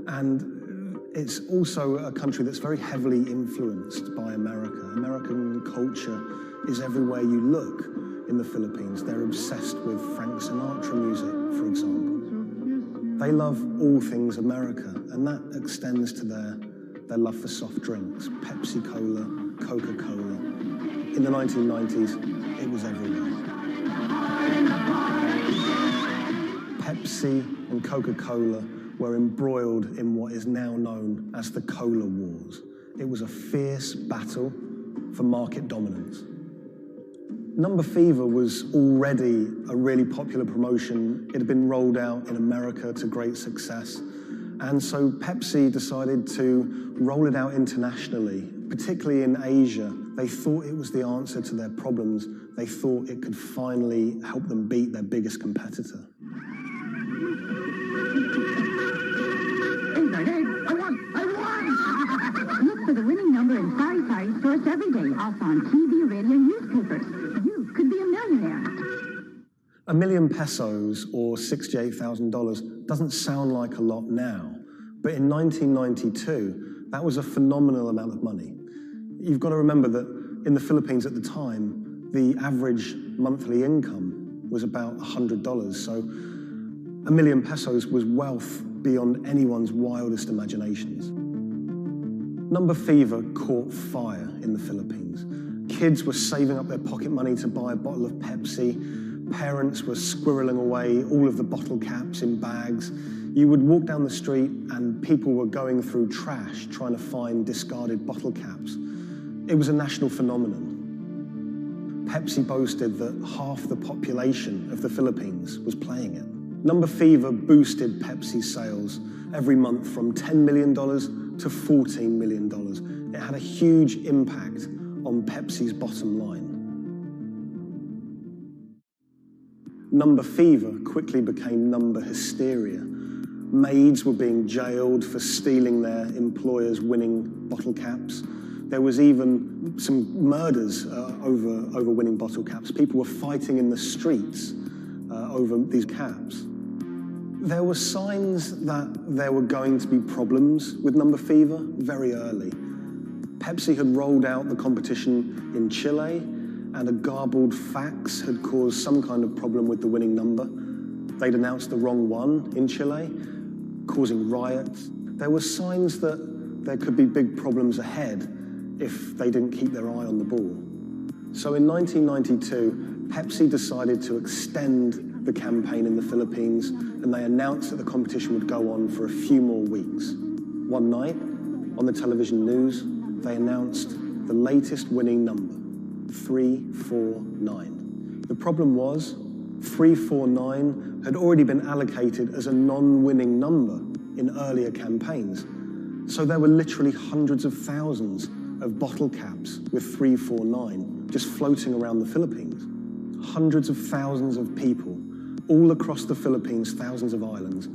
and it's also a country that's very heavily influenced by America. American culture is everywhere you look in the Philippines. They're obsessed with Frank Sinatra music, for example. They love all things America, and that extends to their love for soft drinks, Pepsi Cola, Coca-Cola. In the 1990s, it was everywhere. Pepsi and Coca-Cola were embroiled in what is now known as the Cola Wars. It was a fierce battle for market dominance. Number Fever was already a really popular promotion. It had been rolled out in America to great success. And so Pepsi decided to roll it out internationally, particularly in Asia. They thought it was the answer to their problems. They thought it could finally help them beat their biggest competitor. Look for the winning number in sari stores every day, also on TV, radio, newspapers. You could be a millionaire. $1 million pesos, or $68,000, doesn't sound like a lot now, but in 1992, that was a phenomenal amount of money. You've got to remember that in the Philippines at the time, the average monthly income was about $100, so $1 million pesos was wealth beyond anyone's wildest imaginations. Number Fever caught fire in the Philippines. Kids were saving up their pocket money to buy a bottle of Pepsi. Parents were squirreling away all of the bottle caps in bags. You would walk down the street and people were going through trash trying to find discarded bottle caps. It was a national phenomenon. Pepsi boasted that half the population of the Philippines was playing it. Number fever boosted Pepsi's sales every month from $10 million to $14 million. It had a huge impact on Pepsi's bottom line. Number fever quickly became number hysteria. Maids were being jailed for stealing their employers' winning bottle caps. There was even some murders over winning bottle caps. People were fighting in the streets over these caps. There were signs that there were going to be problems with number fever very early. Pepsi had rolled out the competition in Chile, and a garbled fax had caused some kind of problem with the winning number. They'd announced the wrong one in Chile, causing riots. There were signs that there could be big problems ahead if they didn't keep their eye on the ball. So in 1992, Pepsi decided to extend the campaign in the Philippines, and they announced that the competition would go on for a few more weeks. One night, on the television news, they announced the latest winning number, 349. The problem was, 349 had already been allocated as a non-winning number in earlier campaigns. So there were literally hundreds of thousands of bottle caps with 349 just floating around the Philippines. Hundreds of thousands of people all across the Philippines, thousands of islands,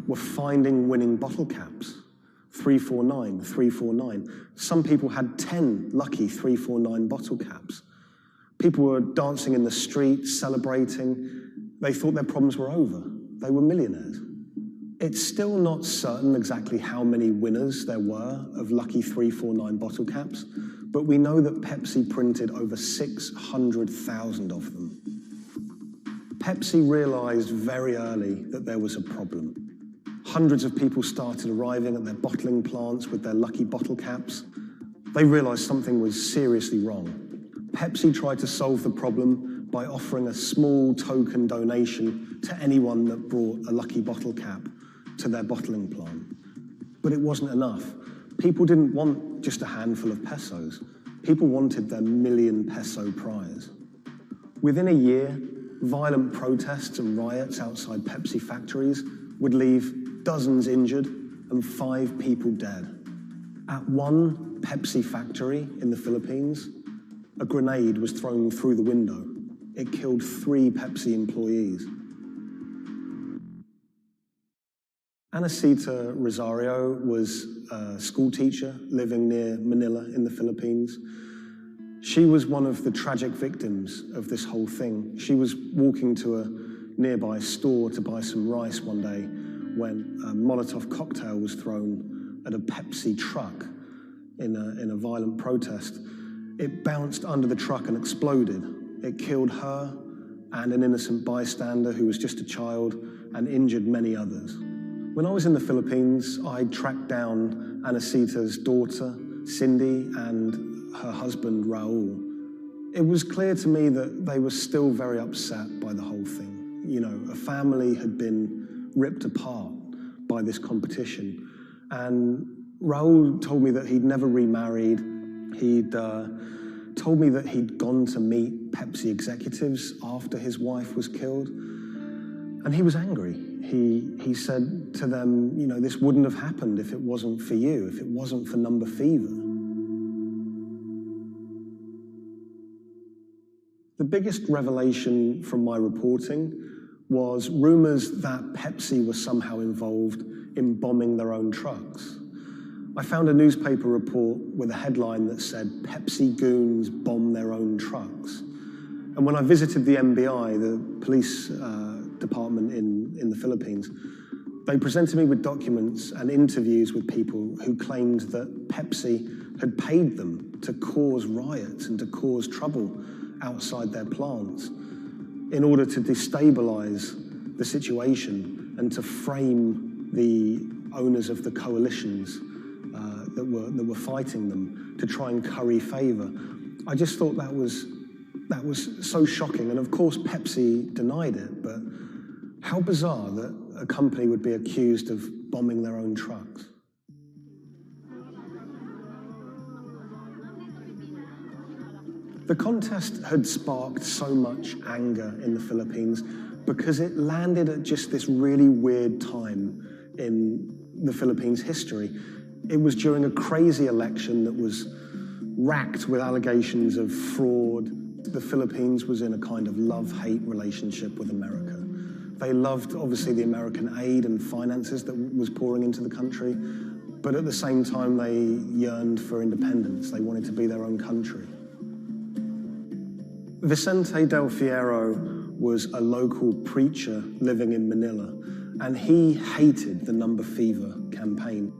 were finding winning bottle caps. 349, 349. Some people had 10 lucky 349 bottle caps. People were dancing in the streets, celebrating. They thought their problems were over. They were millionaires. It's still not certain exactly how many winners there were of lucky 349 bottle caps, but we know that Pepsi printed over 600,000 of them. Pepsi realized very early that there was a problem. Hundreds of people started arriving at their bottling plants with their lucky bottle caps. They realized something was seriously wrong. Pepsi tried to solve the problem by offering a small token donation to anyone that brought a lucky bottle cap to their bottling plant. But it wasn't enough. People didn't want just a handful of pesos. People wanted their million peso prize. Within a year, violent protests and riots outside Pepsi factories would leave dozens injured and 5 people dead. At one Pepsi factory in the Philippines, a grenade was thrown through the window. It killed 3 Pepsi employees. Anacita Rosario was a school teacher living near Manila in the Philippines. She was one of the tragic victims of this whole thing. She was walking to a nearby store to buy some rice one day when a Molotov cocktail was thrown at a Pepsi truck in a violent protest. It bounced under the truck and exploded. It killed her and an innocent bystander who was just a child and injured many others. When I was in the Philippines, I tracked down Anacita's daughter, Cindy, and her husband, Raul. It was clear to me that they were still very upset by the whole thing. You know, a family had been ripped apart by this competition. And Raul told me that he'd never remarried. He'd told me that he'd gone to meet Pepsi executives after his wife was killed. And he was angry. He said to them, you know, this wouldn't have happened if it wasn't for you, if it wasn't for number fever. The biggest revelation from my reporting was rumors that Pepsi was somehow involved in bombing their own trucks. I found a newspaper report with a headline that said, "Pepsi goons bomb their own trucks." And when I visited the MBI, the police department in the Philippines, they presented me with documents and interviews with people who claimed that Pepsi had paid them to cause riots and to cause trouble outside their plants in order to destabilize the situation and to frame the owners of the coalitions that were fighting them to try and curry favor. I just thought that was so shocking. And of course, Pepsi denied it, but how bizarre that a company would be accused of bombing their own trucks. The contest had sparked so much anger in the Philippines because it landed at just this really weird time in the Philippines' history. It was during a crazy election that was racked with allegations of fraud. The Philippines was in a kind of love-hate relationship with America. They loved, obviously, the American aid and finances that was pouring into the country, but at the same time, they yearned for independence. They wanted to be their own country. Vicente Del Fierro was a local preacher living in Manila, and he hated the number fever campaign.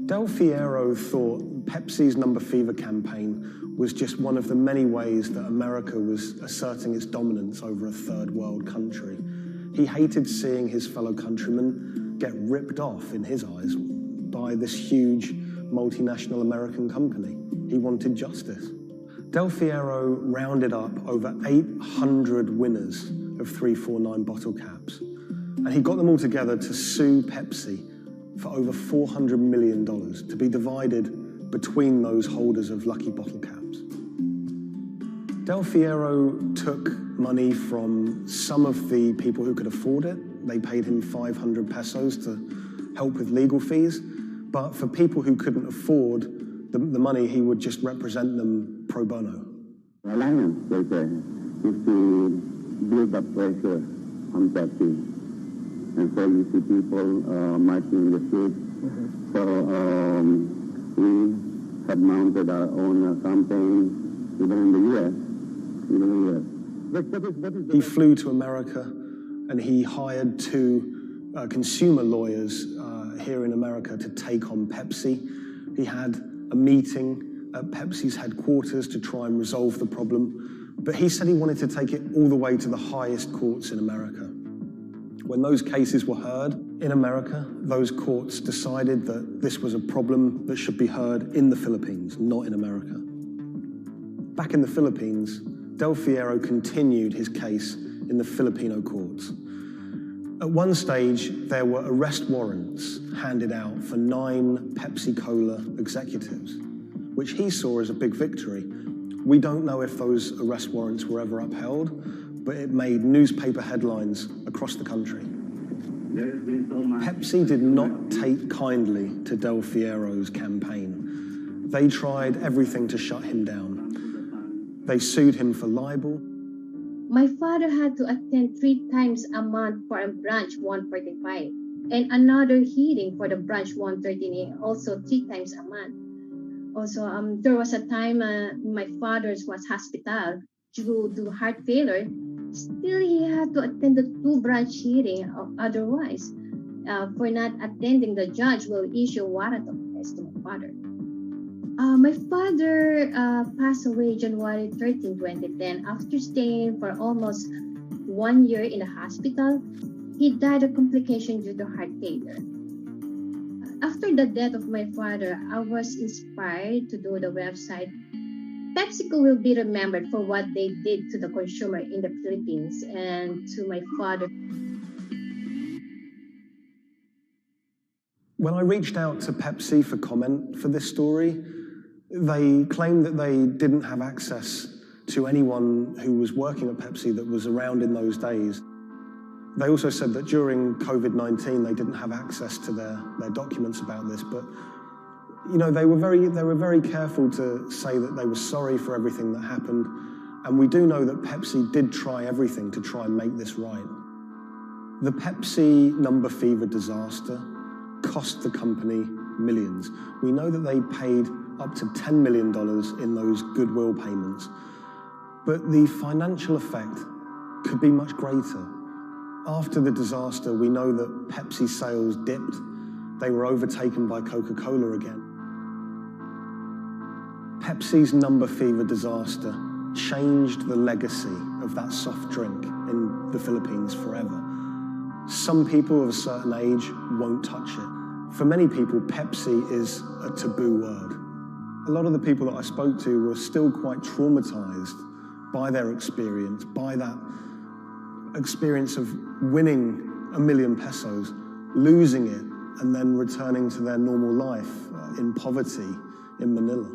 Del Fierro thought Pepsi's number fever campaign was just one of the many ways that America was asserting its dominance over a third world country. He hated seeing his fellow countrymen get ripped off, in his eyes, by this huge multinational American company. He wanted justice. Del Fierro rounded up over 800 winners of 349 bottle caps, and he got them all together to sue Pepsi for over $400 million to be divided between those holders of lucky bottle caps. Del Fierro took money from some of the people who could afford it. They paid him 500 pesos to help with legal fees, but for people who couldn't afford the money, he would just represent them pro bono. The alliance, they say, is to build up pressure on Pepsi. And so you see people marching in the streets. So we have mounted our own campaign, even in the U.S. He flew to America and he hired two consumer lawyers here in America to take on Pepsi. He had a meeting at Pepsi's headquarters to try and resolve the problem, but he said he wanted to take it all the way to the highest courts in America. When those cases were heard in America, those courts decided that this was a problem that should be heard in the Philippines, not in America. Back in the Philippines, Del Fierro continued his case in the Filipino courts. At one stage, there were arrest warrants handed out for 9 Pepsi-Cola executives, which he saw as a big victory. We don't know if those arrest warrants were ever upheld, but it made newspaper headlines across the country. Pepsi did not take kindly to Del Fierro's campaign. They tried everything to shut him down. They sued him for libel. My father had to attend 3 times a month for a branch 145 and another hearing for the branch 113, also 3 times a month. Also, there was a time my father was hospital due to heart failure. Still, he had to attend the 2 branch hearing. Otherwise, for not attending, the judge will issue warrant of arrest to my father. My father passed away January 13, 2010. After staying for almost 1 year in the hospital, he died of complication due to heart failure. After the death of my father, I was inspired to do the website. PepsiCo will be remembered for what they did to the consumer in the Philippines and to my father. When I reached out to Pepsi for comment for this story, they claimed that they didn't have access to anyone who was working at Pepsi that was around in those days. They also said that during COVID-19, they didn't have access to their documents about this, but you know, they were very careful to say that they were sorry for everything that happened, and we do know that Pepsi did try everything to try and make this right. The Pepsi number fever disaster cost the company millions. We know that they paid up to $10 million in those goodwill payments, but the financial effect could be much greater. After the disaster, we know that Pepsi sales dipped. They were overtaken by Coca-Cola again. Pepsi's number fever disaster changed the legacy of that soft drink in the Philippines forever. Some people of a certain age won't touch it. For many people, Pepsi is a taboo word. A lot of the people that I spoke to were still quite traumatized by their experience, by that experience of winning $1 million pesos, losing it, and then returning to their normal life in poverty in Manila.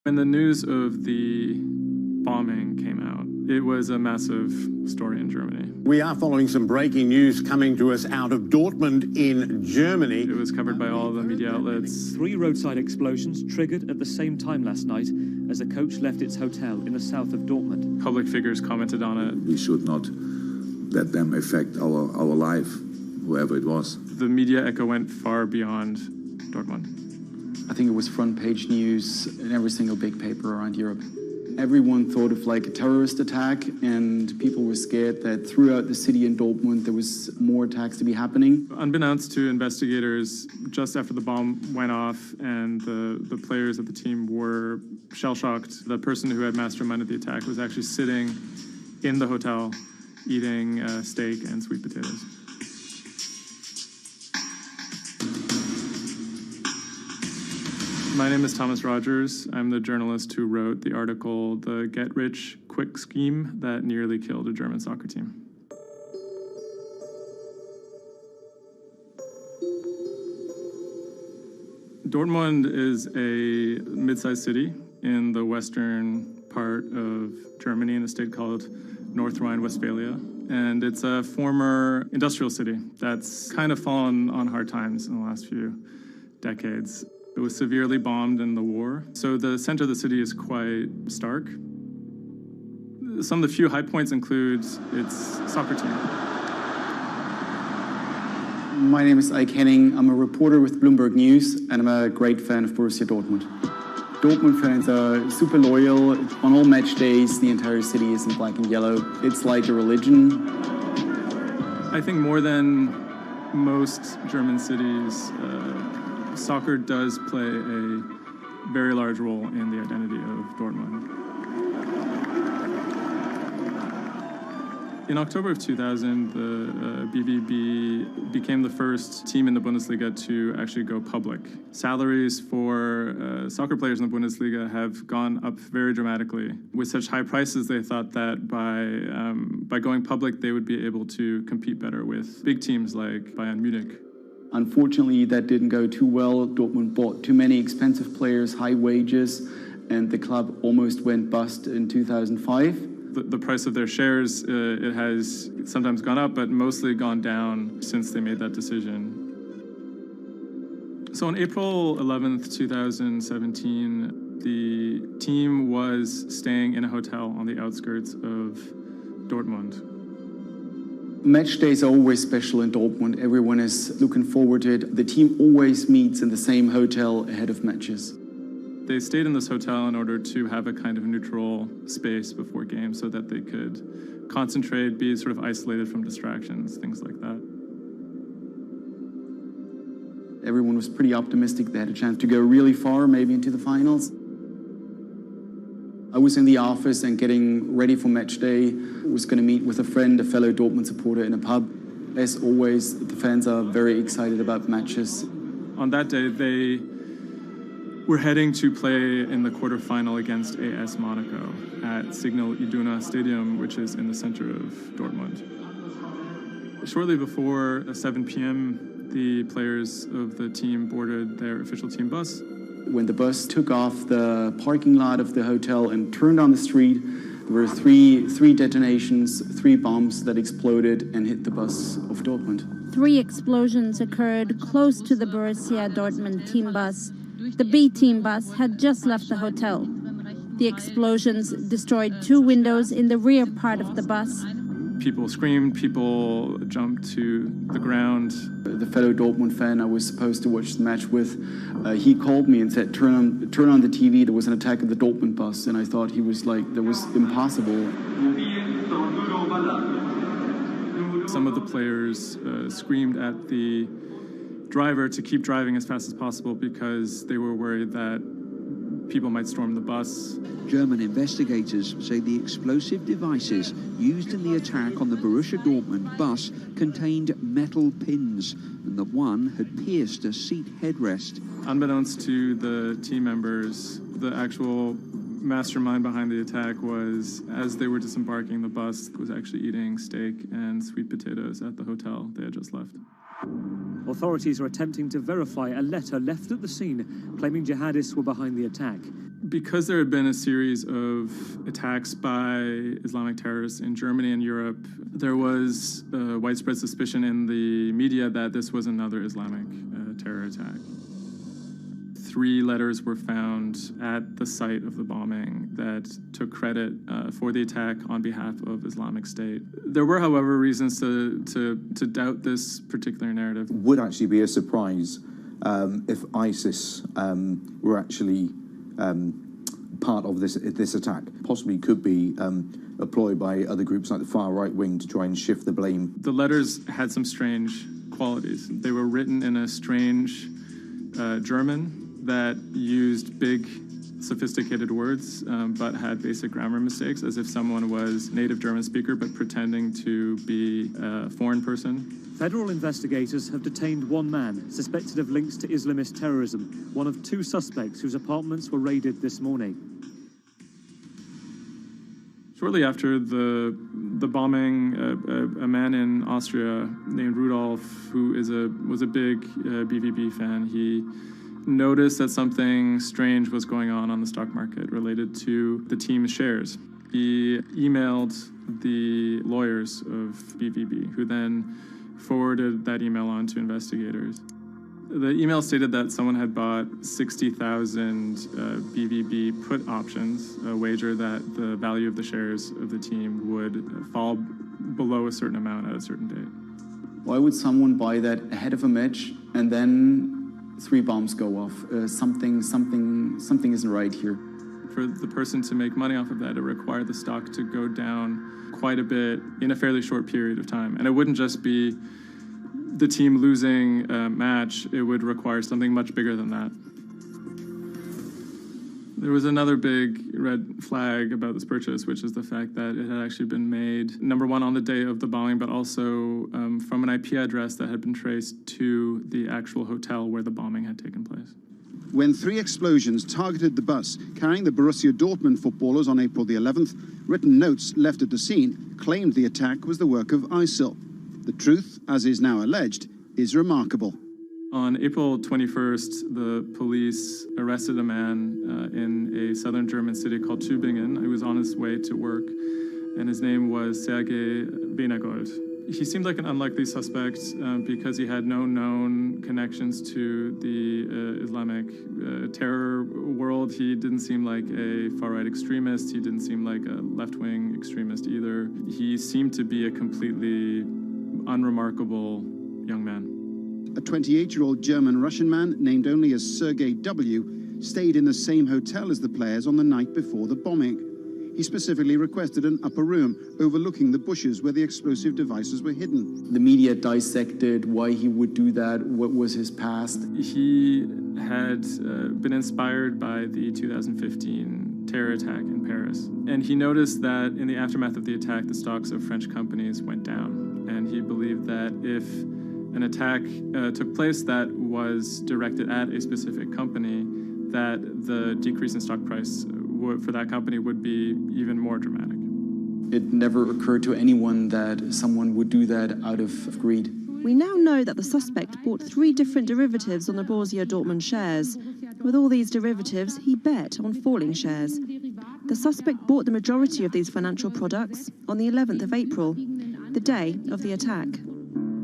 When the news of the bombing came out, it was a massive story in Germany. We are following some breaking news coming to us out of Dortmund in Germany. It was covered by all the media outlets. 3 roadside explosions triggered at the same time last night as the coach left its hotel in the south of Dortmund. Public figures commented on it. We should not let them affect our life, whoever it was. The media echo went far beyond Dortmund. I think it was front page news in every single big paper around Europe. Everyone thought of like a terrorist attack, and people were scared that throughout the city in Dortmund there was more attacks to be happening. Unbeknownst to investigators, just after the bomb went off and the players of the team were shell-shocked, the person who had masterminded the attack was actually sitting in the hotel eating steak and sweet potatoes. My name is Thomas Rogers. I'm the journalist who wrote the article, The Get-Rich-Quick Scheme That Nearly Killed a German Soccer Team. Dortmund is a mid-sized city in the western part of Germany in a state called North Rhine-Westphalia. And it's a former industrial city that's kind of fallen on hard times in the last few decades. It was severely bombed in the war, so the center of the city is quite stark. Some of the few high points include its soccer team. My name is Ike Henning. I'm a reporter with Bloomberg News, and I'm a great fan of Borussia Dortmund. Dortmund fans are super loyal. On all match days, the entire city is in black and yellow. It's like a religion. I think more than most German cities, soccer does play a very large role in the identity of Dortmund. In October of 2000, the BVB became the first team in the Bundesliga to actually go public. Salaries for soccer players in the Bundesliga have gone up very dramatically. With such high prices, they thought that by going public, they would be able to compete better with big teams like Bayern Munich. Unfortunately, that didn't go too well. Dortmund bought too many expensive players, high wages, and the club almost went bust in 2005. The price of their shares, it has sometimes gone up, but mostly gone down since they made that decision. So on April 11th, 2017, the team was staying in a hotel on the outskirts of Dortmund. Match days are always special in Dortmund. Everyone is looking forward to it. The team always meets in the same hotel ahead of matches. They stayed in this hotel in order to have a kind of neutral space before games so that they could concentrate, be sort of isolated from distractions, things like that. Everyone was pretty optimistic. They had a chance to go really far, maybe into the finals. I was in the office and getting ready for match day. I was going to meet with a friend, a fellow Dortmund supporter, in a pub. As always, the fans are very excited about matches. On that day, they were heading to play in the quarterfinal against AS Monaco at Signal Iduna Stadium, which is in the center of Dortmund. Shortly before 7 p.m., the players of the team boarded their official team bus. When the bus took off the parking lot of the hotel and turned on the street, there were three detonations, 3 bombs that exploded and hit the bus of Dortmund. 3 explosions occurred close to the Borussia Dortmund team bus. The B team bus had just left the hotel. The explosions destroyed 2 windows in the rear part of the bus. People screamed, people jumped to the ground. The fellow Dortmund fan I was supposed to watch the match with, he called me and said, turn on the TV, there was an attack at the Dortmund bus. And I thought he was like, that was impossible. Some of the players screamed at the driver to keep driving as fast as possible because they were worried that people might storm the bus. German investigators say the explosive devices used in the attack on the Borussia Dortmund bus contained metal pins, and that one had pierced a seat headrest. Unbeknownst to the team members, the actual mastermind behind the attack was, as they were disembarking the bus, was actually eating steak and sweet potatoes at the hotel they had just left. Authorities are attempting to verify a letter left at the scene claiming jihadists were behind the attack. Because there had been a series of attacks by Islamic terrorists in Germany and Europe, there was widespread suspicion in the media that this was another Islamic terror attack. 3 letters were found at the site of the bombing that took credit for the attack on behalf of Islamic State. There were, however, reasons to doubt this particular narrative. Would actually be a surprise if ISIS were actually part of this attack. Possibly could be employed by other groups like the far right wing to try and shift the blame. The letters had some strange qualities. They were written in a strange German that used big, sophisticated words, but had basic grammar mistakes, as if someone was native German speaker but pretending to be a foreign person. Federal investigators have detained one man suspected of links to Islamist terrorism, one of 2 suspects whose apartments were raided this morning. Shortly after the bombing, a man in Austria named Rudolf, who was a big BVB fan, he noticed that something strange was going on the stock market related to the team's shares. He emailed the lawyers of BVB, who then forwarded that email on to investigators. The email stated that someone had bought 60,000 BVB put options, a wager that the value of the shares of the team would fall below a certain amount at a certain date. Why would someone buy that ahead of a match and then 3 bombs go off? Something isn't right here. For the person to make money off of that, it required the stock to go down quite a bit in a fairly short period of time. And it wouldn't just be the team losing a match, it would require something much bigger than that. There was another big red flag about this purchase, which is the fact that it had actually been made, number one, on the day of the bombing, but also from an IP address that had been traced to the actual hotel where the bombing had taken place. When 3 explosions targeted the bus carrying the Borussia Dortmund footballers on April the 11th, written notes left at the scene claimed the attack was the work of ISIL. The truth, as is now alleged, is remarkable. On April 21st, the police arrested a man in a southern German city called Tübingen. He was on his way to work, and his name was Sergei Venegold. He seemed like an unlikely suspect because he had no known connections to the Islamic terror world. He didn't seem like a far-right extremist. He didn't seem like a left-wing extremist either. He seemed to be a completely unremarkable young man. A 28-year-old German-Russian man, named only as Sergei W., stayed in the same hotel as the players on the night before the bombing. He specifically requested an upper room overlooking the bushes where the explosive devices were hidden. The media dissected why he would do that, what was his past. He had been inspired by the 2015 terror attack in Paris. And he noticed that in the aftermath of the attack, the stocks of French companies went down. And he believed that if an attack took place that was directed at a specific company, that the decrease in stock price for that company would be even more dramatic. It never occurred to anyone that someone would do that out of greed. We now know that the suspect bought 3 different derivatives on the Borussia Dortmund shares. With all these derivatives, he bet on falling shares. The suspect bought the majority of these financial products on the 11th of April, the day of the attack.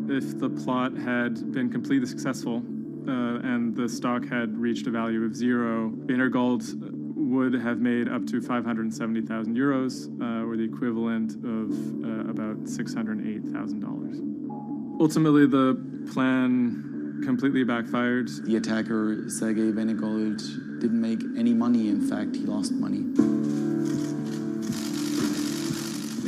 If the plot had been completely successful and the stock had reached a value of 0, Venegold would have made up to 570,000 euros, or the equivalent of about $608,000. Ultimately, the plan completely backfired. The attacker, Sergei Venegold, didn't make any money. In fact, he lost money.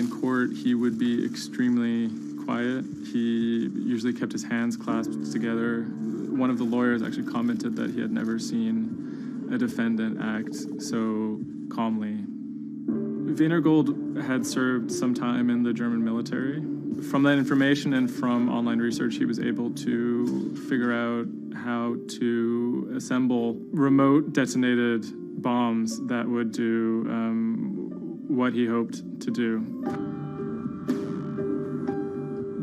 In court, he would be extremely quiet. He usually kept his hands clasped together. One of the lawyers actually commented that he had never seen a defendant act so calmly. Venegold had served some time in the German military. From that information and from online research, he was able to figure out how to assemble remote detonated bombs that would do what he hoped to do.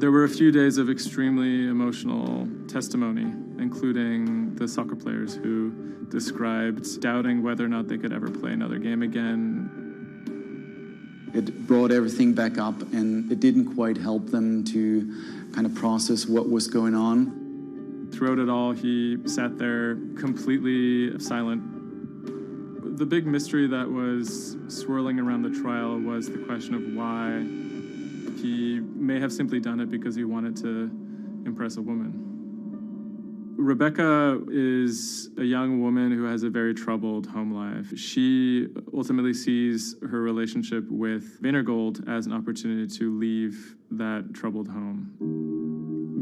There were a few days of extremely emotional testimony, including the soccer players who described doubting whether or not they could ever play another game again. It brought everything back up, and it didn't quite help them to kind of process what was going on. Throughout it all, he sat there completely silent. The big mystery that was swirling around the trial was the question of why he may have simply done it because he wanted to impress a woman. Rebecca is a young woman who has a very troubled home life. She ultimately sees her relationship with Weinergold as an opportunity to leave that troubled home.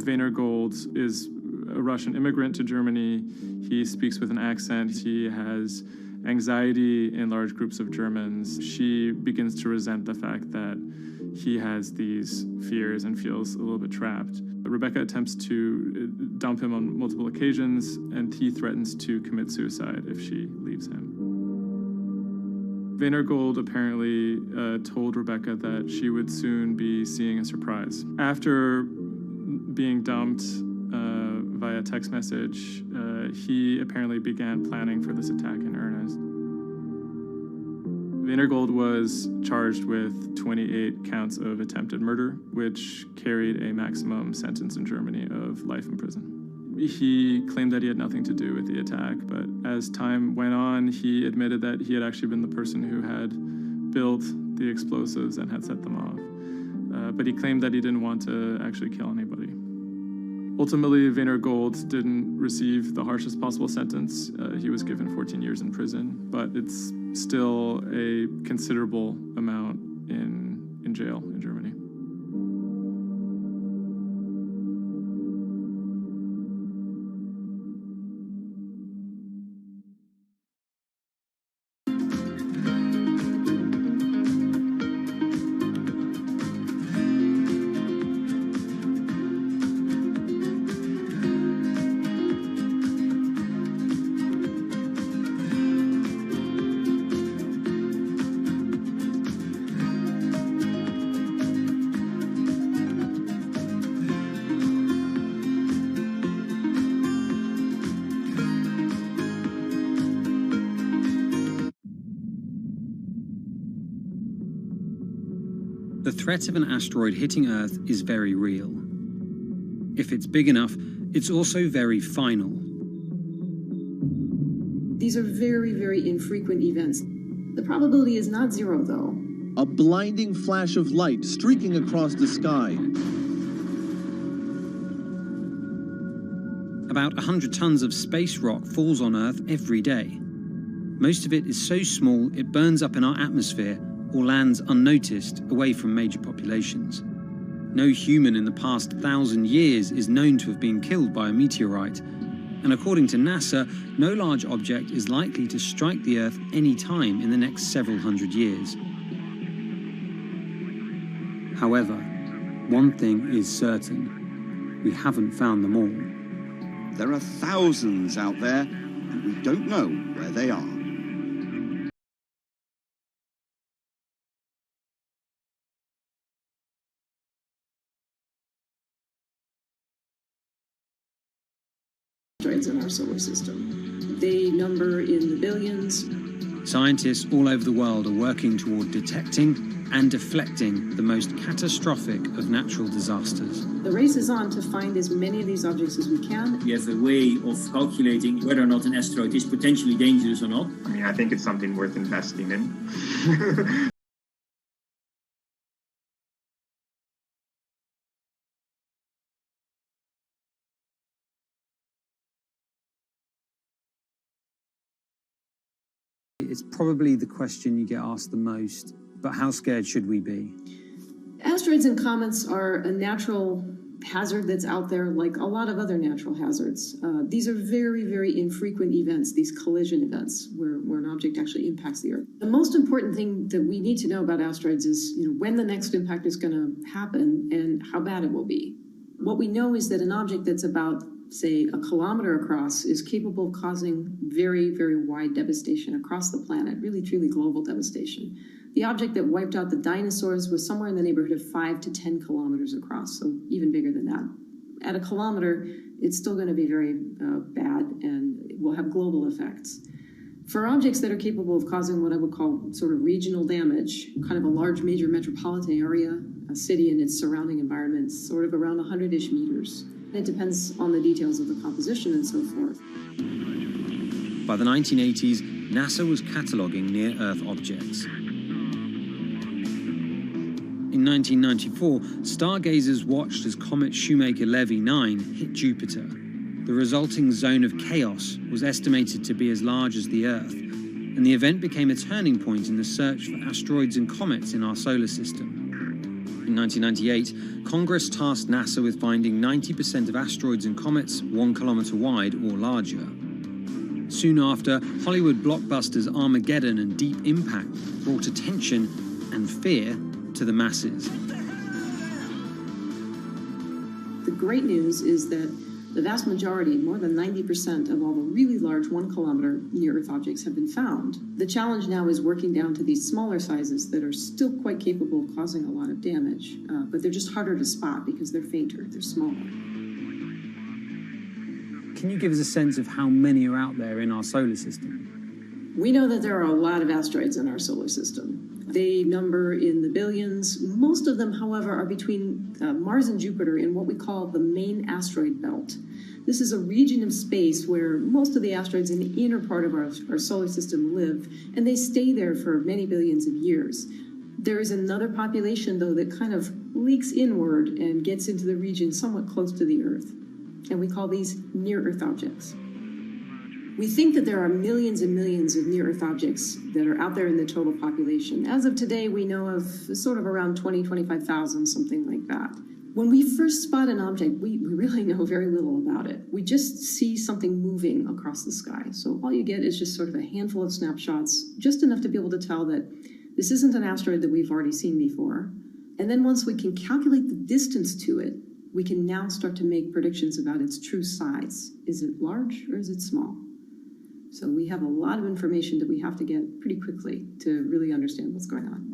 Weinergold is a Russian immigrant to Germany. He speaks with an accent. He has anxiety in large groups of Germans. She begins to resent the fact that he has these fears and feels a little bit trapped. Rebecca attempts to dump him on multiple occasions, and he threatens to commit suicide if she leaves him. Weinergold apparently told Rebecca that she would soon be seeing a surprise. After being dumped via text message, he apparently began planning for this attack in earnest. Weinergold was charged with 28 counts of attempted murder, which carried a maximum sentence in Germany of life in prison. He claimed that he had nothing to do with the attack, but as time went on, he admitted that he had actually been the person who had built the explosives and had set them off. But he claimed that he didn't want to actually kill anybody. Ultimately, Weinergold didn't receive the harshest possible sentence. He was given 14 years in prison, but it's still a considerable amount in jail in Germany. The threat of an asteroid hitting Earth is very real. If it's big enough, it's also very final. These are very, very infrequent events. The probability is not zero, though. A blinding flash of light streaking across the sky. About 100 tons of space rock falls on Earth every day. Most of it is so small it burns up in our atmosphere or lands unnoticed away from major populations. No human in the past 1,000 years is known to have been killed by a meteorite, and according to NASA, no large object is likely to strike the Earth any time in the next several hundred years. However, one thing is certain: we haven't found them all. There are thousands out there, and we don't know where they are. Asteroids in our solar system. They number in the billions. Scientists all over the world are working toward detecting and deflecting the most catastrophic of natural disasters. The race is on to find as many of these objects as we can. We have a way of calculating whether or not an asteroid is potentially dangerous or not. I mean, I think it's something worth investing in. It's probably the question you get asked the most, but how scared should we be? Asteroids and comets are a natural hazard that's out there like a lot of other natural hazards. These are very, very infrequent events, these collision events, where an object actually impacts the Earth. The most important thing that we need to know about asteroids is when the next impact is going to happen and how bad it will be. What we know is that an object that's about, say, a kilometer across is capable of causing very, very wide devastation across the planet, really, truly global devastation. The object that wiped out the dinosaurs was somewhere in the neighborhood of 5 to 10 kilometers across, so even bigger than that. At a kilometer, it's still going to be very bad and will have global effects. For objects that are capable of causing what I would call sort of regional damage, kind of a large major metropolitan area, a city and its surrounding environment, sort of around 100-ish meters. It depends on the details of the composition and so forth. By the 1980s, NASA was cataloguing near-Earth objects. In 1994, stargazers watched as comet Shoemaker-Levy 9 hit Jupiter. The resulting zone of chaos was estimated to be as large as the Earth, and the event became a turning point in the search for asteroids and comets in our solar system. In 1998, Congress tasked NASA with finding 90% of asteroids and comets 1 kilometer wide or larger. Soon after, Hollywood blockbusters Armageddon and Deep Impact brought attention and fear to the masses. The great news is that the vast majority, more than 90% of all the really large 1 kilometer near-Earth objects have been found. The challenge now is working down to these smaller sizes that are still quite capable of causing a lot of damage, but they're just harder to spot because they're fainter, they're smaller. Can you give us a sense of how many are out there in our solar system? We know that there are a lot of asteroids in our solar system. They number in the billions. Most of them, however, are between Mars and Jupiter in what we call the main asteroid belt. This is a region of space where most of the asteroids in the inner part of our solar system live, and they stay there for many billions of years. There is another population, though, that kind of leaks inward and gets into the region somewhat close to the Earth, and we call these near-Earth objects. We think that there are millions and millions of near-Earth objects that are out there in the total population. As of today, we know of sort of around 20, 25,000, something like that. When we first spot an object, we really know very little about it. We just see something moving across the sky. So all you get is just sort of a handful of snapshots, just enough to be able to tell that this isn't an asteroid that we've already seen before. And then once we can calculate the distance to it, we can now start to make predictions about its true size. Is it large or is it small? So we have a lot of information that we have to get pretty quickly to really understand what's going on.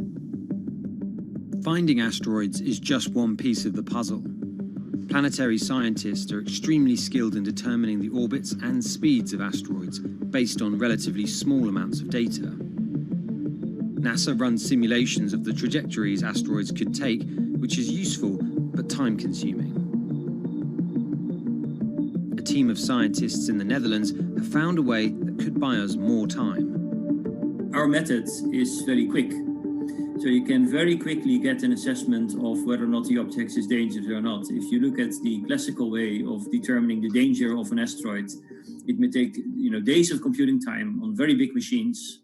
Finding asteroids is just one piece of the puzzle. Planetary scientists are extremely skilled in determining the orbits and speeds of asteroids based on relatively small amounts of data. NASA runs simulations of the trajectories asteroids could take, which is useful but time-consuming. A team of scientists in the Netherlands have found a way that could buy us more time. Our method is very quick. So you can very quickly get an assessment of whether or not the object is dangerous or not. If you look at the classical way of determining the danger of an asteroid, it may take days of computing time on very big machines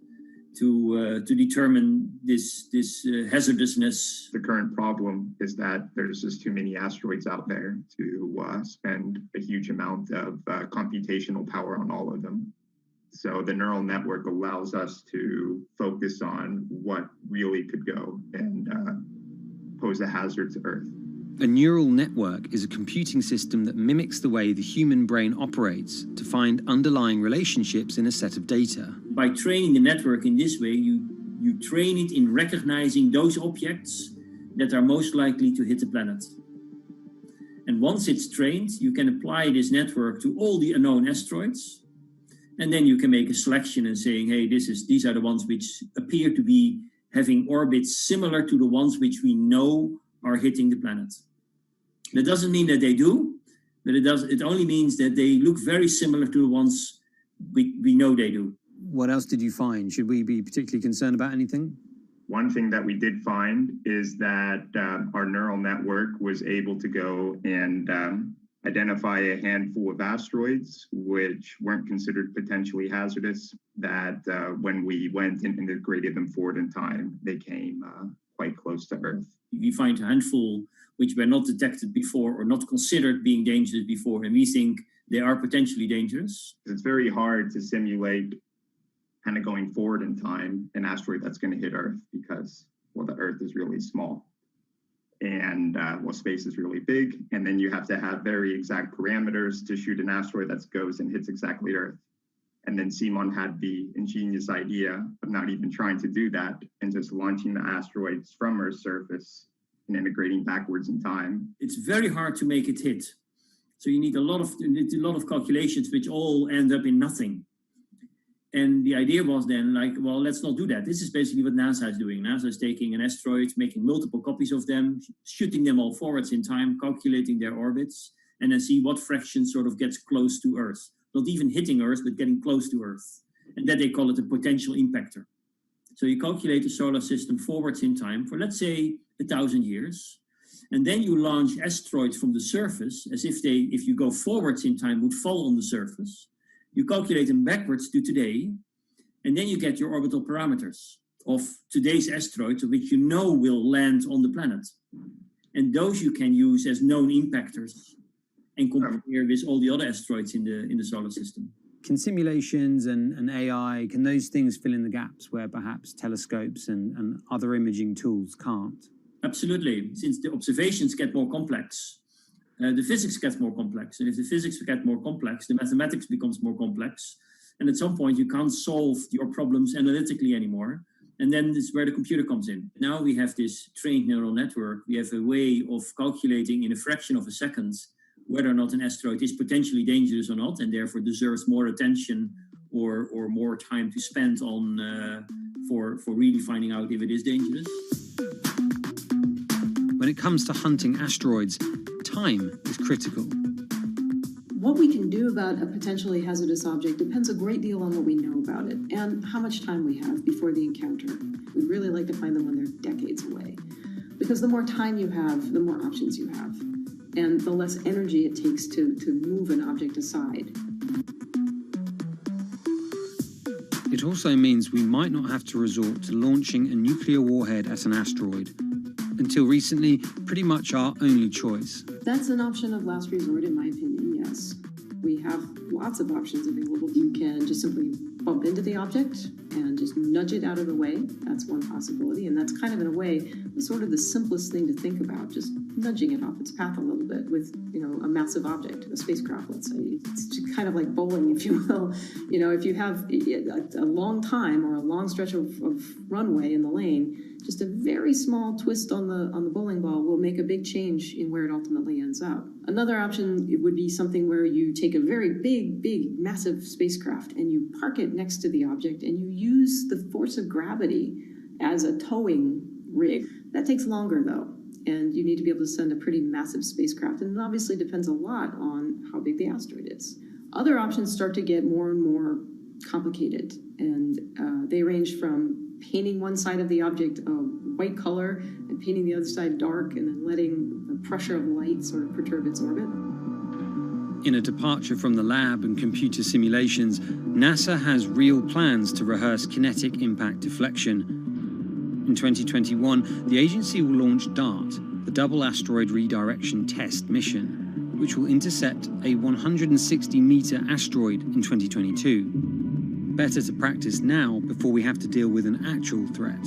to determine this hazardousness. The current problem is that there's just too many asteroids out there to spend a huge amount of computational power on all of them. So the neural network allows us to focus on what really could go and pose a hazard to Earth. A neural network is a computing system that mimics the way the human brain operates to find underlying relationships in a set of data. By training the network in this way, you train it in recognizing those objects that are most likely to hit the planet. And once it's trained, you can apply this network to all the unknown asteroids. And then you can make a selection and saying, hey, these are the ones which appear to be having orbits similar to the ones which we know are hitting the planet. That doesn't mean that they do, but it only means that they look very similar to the ones we know they do. What else did you find? Should we be particularly concerned about anything? One thing that we did find is that our neural network was able to go and identify a handful of asteroids which weren't considered potentially hazardous, that when we went and integrated them forward in time, they came quite close to Earth. We find a handful which were not detected before or not considered being dangerous before, and we think they are potentially dangerous. It's very hard to simulate kind of going forward in time an asteroid that's going to hit Earth because, well, the Earth is really small. And space is really big, and then you have to have very exact parameters to shoot an asteroid that goes and hits exactly Earth. And then Simon had the ingenious idea of not even trying to do that and just launching the asteroids from Earth's surface and integrating backwards in time. It's very hard to make it hit. So you need a lot of calculations which all end up in nothing. And the idea was then like, well, let's not do that. This is basically what NASA is doing. NASA is taking an asteroid, making multiple copies of them, shooting them all forwards in time, calculating their orbits, and then see what fraction sort of gets close to Earth. Not even hitting Earth, but getting close to Earth. And that they call it a potential impactor. So you calculate the solar system forwards in time for, let's say, 1,000 years. And then you launch asteroids from the surface as if they, if you go forwards in time, would fall on the surface. You calculate them backwards to today, and then you get your orbital parameters of today's asteroids, which you know will land on the planet. And those you can use as known impactors and compare with all the other asteroids in the solar system. Can simulations and AI, can those things fill in the gaps where perhaps telescopes and other imaging tools can't? Absolutely. Since the observations get more complex, the physics gets more complex. And if the physics get more complex, the mathematics becomes more complex. And at some point, you can't solve your problems analytically anymore. And then this is where the computer comes in. Now we have this trained neural network. We have a way of calculating in a fraction of a second whether or not an asteroid is potentially dangerous or not, and therefore deserves more attention or more time to spend on for really finding out if it is dangerous. When it comes to hunting asteroids, time is critical. What we can do about a potentially hazardous object depends a great deal on what we know about it and how much time we have before the encounter. We'd really like to find them when they're decades away, because the more time you have, the more options you have, and the less energy it takes to move an object aside. It also means we might not have to resort to launching a nuclear warhead at an asteroid. Until recently, pretty much our only choice. That's an option of last resort, in my opinion, yes. We have lots of options available. You can just simply bump into the object and just nudge it out of the way. That's one possibility, and that's kind of, in a way, sort of the simplest thing to think about, just nudging it off its path a little bit with, a massive object, a spacecraft, let's say. It's just kind of like bowling, if you will. If you have a long time or a long stretch of runway in the lane, just a very small twist on the bowling ball will make a big change in where it ultimately ends up. Another option would be something where you take a very big, massive spacecraft and you park it next to the object and you use the force of gravity as a towing rig. That takes longer, though, and you need to be able to send a pretty massive spacecraft, and it obviously depends a lot on how big the asteroid is. Other options start to get more and more complicated, and they range from painting one side of the object a white color and painting the other side dark, and then letting the pressure of light sort of perturb its orbit. In a departure from the lab and computer simulations, NASA has real plans to rehearse kinetic impact deflection. In 2021, the agency will launch DART, the Double Asteroid Redirection Test mission, which will intercept a 160-meter asteroid in 2022. Better to practice now before we have to deal with an actual threat.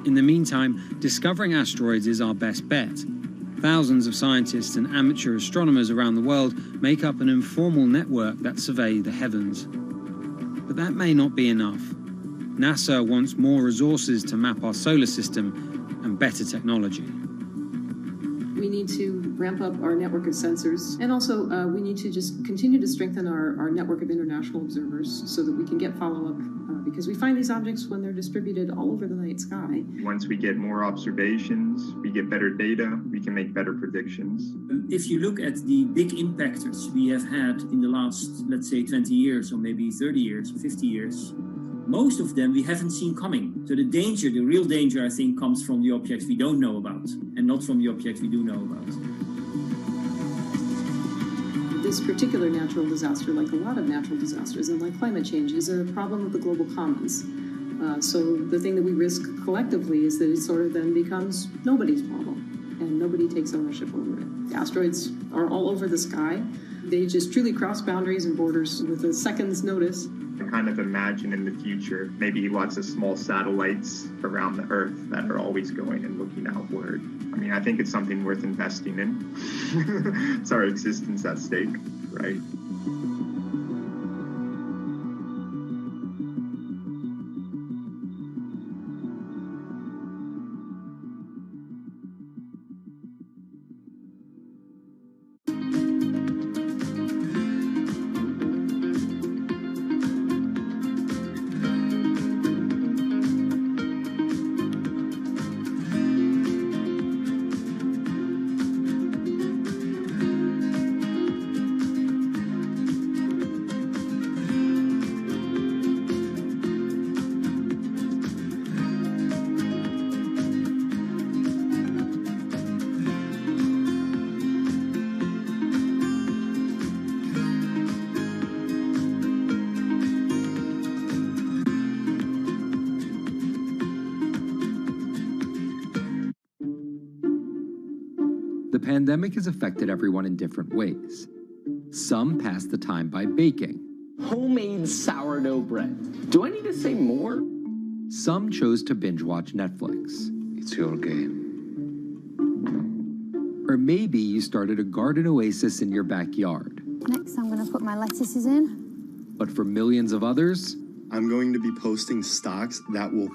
In the meantime, discovering asteroids is our best bet. Thousands of scientists and amateur astronomers around the world make up an informal network that survey the heavens. But that may not be enough. NASA wants more resources to map our solar system and better technology. We need to ramp up our network of sensors, and also we need to just continue to strengthen our network of international observers so that we can get follow-up, because we find these objects when they're distributed all over the night sky. Once we get more observations, we get better data, we can make better predictions. If you look at the big impactors we have had in the last, let's say, 20 years, or maybe 30 years, or 50 years, most of them we haven't seen coming. So the real danger, I think, comes from the objects we don't know about, and not from the objects we do know about. This particular natural disaster, like a lot of natural disasters and like climate change, is a problem of the global commons. So the thing that we risk collectively is that it sort of then becomes nobody's problem, and nobody takes ownership over it. The asteroids are all over the sky. They just truly cross boundaries and borders with a second's notice. I kind of imagine in the future, maybe lots of small satellites around the Earth that are always going and looking outward. I mean, I think it's something worth investing in. It's our existence at stake. right? The pandemic has affected everyone in different ways. Some pass the time by baking. Homemade sourdough bread. Do I need to say more? Some chose to binge watch Netflix. It's your game. Or maybe you started a garden oasis in your backyard. Next, I'm going to put my lettuces in. But for millions of others, I'm going to be posting stocks that will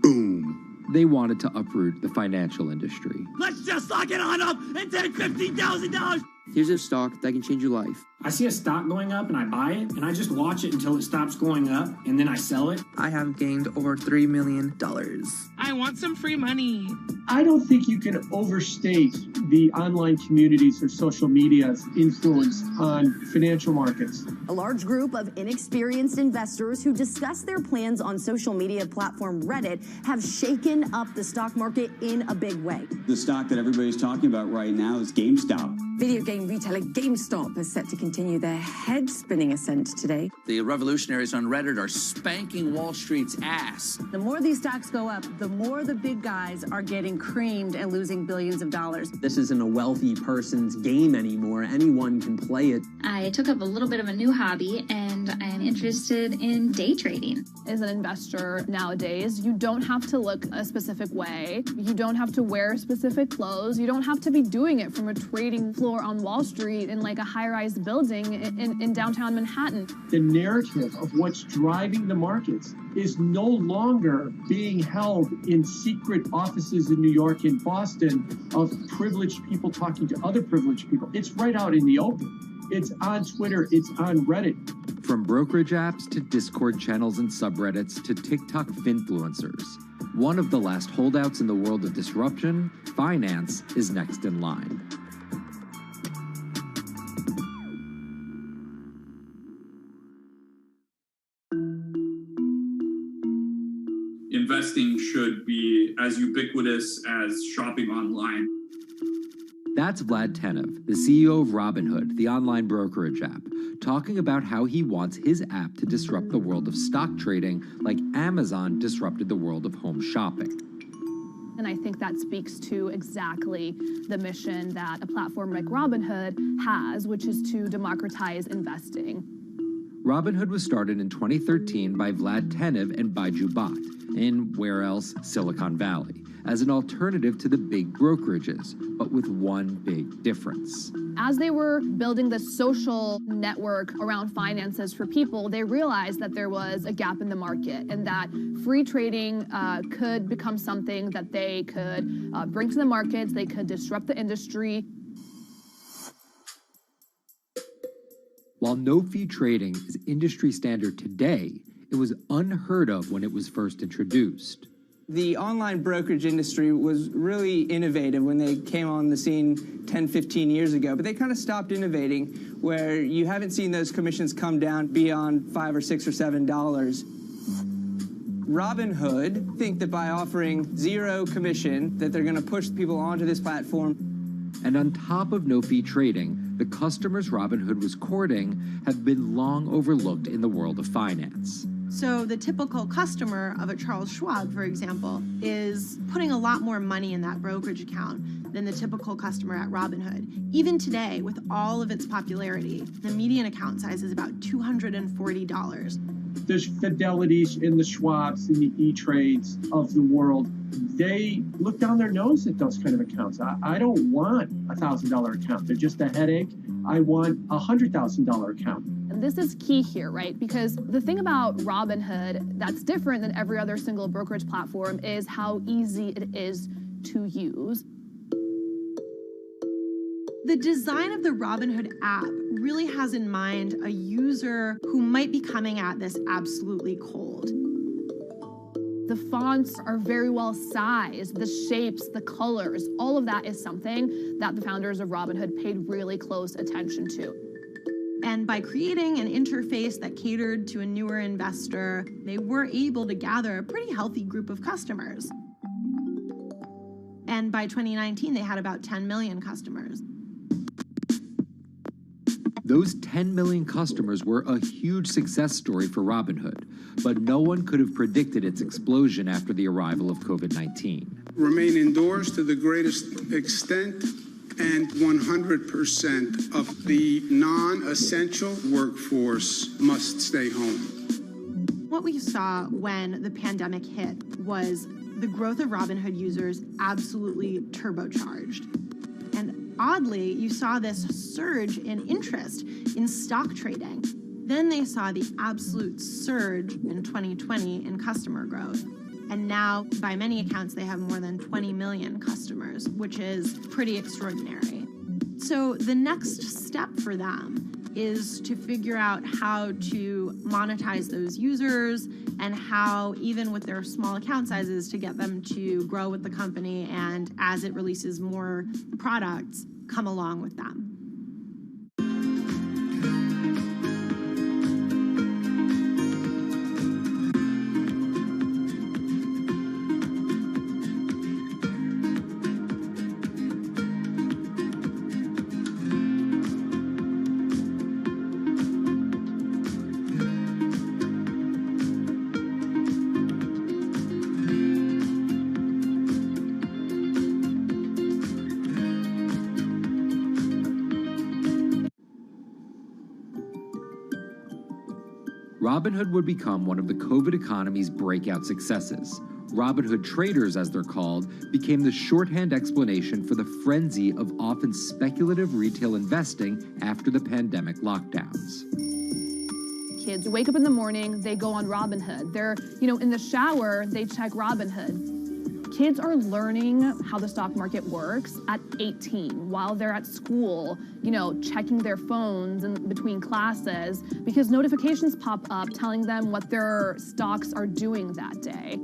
boom. They wanted to uproot the financial industry. Let's just lock it on up and take $15,000. Here's a stock that can change your life. I see a stock going up and I buy it, and I just watch it until it stops going up, and then I sell it. I have gained over $3 million. I want some free money. I don't think you can overstate the online communities or social media's influence on financial markets. A large group of inexperienced investors who discuss their plans on social media platform Reddit have shaken up the stock market in a big way. The stock that everybody's talking about right now is GameStop. Video game retailer GameStop is set to continue their head-spinning ascent today. The revolutionaries on Reddit are spanking Wall Street's ass. The more these stocks go up, the more the big guys are getting creamed and losing billions of dollars. This isn't a wealthy person's game anymore. Anyone can play it. I took up a little bit of a new hobby, and I am interested in day trading. As an investor nowadays, you don't have to look a specific way. You don't have to wear specific clothes. You don't have to be doing it from a trading floor on Wall Street in like a high-rise building in downtown Manhattan. The narrative of what's driving the markets is no longer being held in secret offices in New York and Boston of privileged people talking to other privileged people. It's right out in the open. It's on Twitter, it's on Reddit. From brokerage apps to Discord channels and subreddits to TikTok finfluencers, one of the last holdouts in the world of disruption, finance, is next in line. Investing should be as ubiquitous as shopping online. That's Vlad Tenev, the CEO of Robinhood, the online brokerage app, talking about how he wants his app to disrupt the world of stock trading like Amazon disrupted the world of home shopping. And I think that speaks to exactly the mission that a platform like Robinhood has, which is to democratize investing. Robinhood was started in 2013 by Vlad Tenev and Baiju Bhatt in, where else, Silicon Valley, as an alternative to the big brokerages, but with one big difference. As they were building the social network around finances for people, they realized that there was a gap in the market and that free trading could become something that they could bring to the markets, they could disrupt the industry. While no-fee trading is industry standard today, it was unheard of when it was first introduced. The online brokerage industry was really innovative when they came on the scene 10, 15 years ago, but they kind of stopped innovating where you haven't seen those commissions come down beyond $5 or $6 or $7. Robinhood think that by offering zero commission that they're going to push people onto this platform. And on top of no-fee trading, the customers Robinhood was courting have been long overlooked in the world of finance. So the typical customer of a Charles Schwab, for example, is putting a lot more money in that brokerage account than the typical customer at Robinhood. Even today, with all of its popularity, the median account size is about $240. The Fidelities and the Schwabs and the E-Trades of the world, they look down their nose at those kind of accounts. I don't want a $1,000 account. They're just a headache. I want a $100,000 account. And this is key here, right? Because the thing about Robinhood that's different than every other single brokerage platform is how easy it is to use. The design of the Robinhood app really has in mind a user who might be coming at this absolutely cold. The fonts are very well sized, the shapes, the colors, all of that is something that the founders of Robinhood paid really close attention to. And by creating an interface that catered to a newer investor, they were able to gather a pretty healthy group of customers. And by 2019, they had about 10 million customers. Those 10 million customers were a huge success story for Robinhood, but no one could have predicted its explosion after the arrival of COVID-19. Remain indoors to the greatest extent, and 100% of the non-essential workforce must stay home. What we saw when the pandemic hit was the growth of Robinhood users absolutely turbocharged. And oddly, you saw this surge in interest in stock trading. Then they saw the absolute surge in 2020 in customer growth. And now, by many accounts, they have more than 20 million customers, which is pretty extraordinary. So the next step for them is to figure out how to monetize those users and how, even with their small account sizes, to get them to grow with the company and, as it releases more products, come along with them. Robinhood would become one of the COVID economy's breakout successes. Robinhood traders, as they're called, became the shorthand explanation for the frenzy of often speculative retail investing after the pandemic lockdowns. Kids wake up in the morning, they go on Robinhood. They're, in the shower, they check Robinhood. Kids are learning how the stock market works at 18 while they're at school, checking their phones in between classes because notifications pop up telling them what their stocks are doing that day.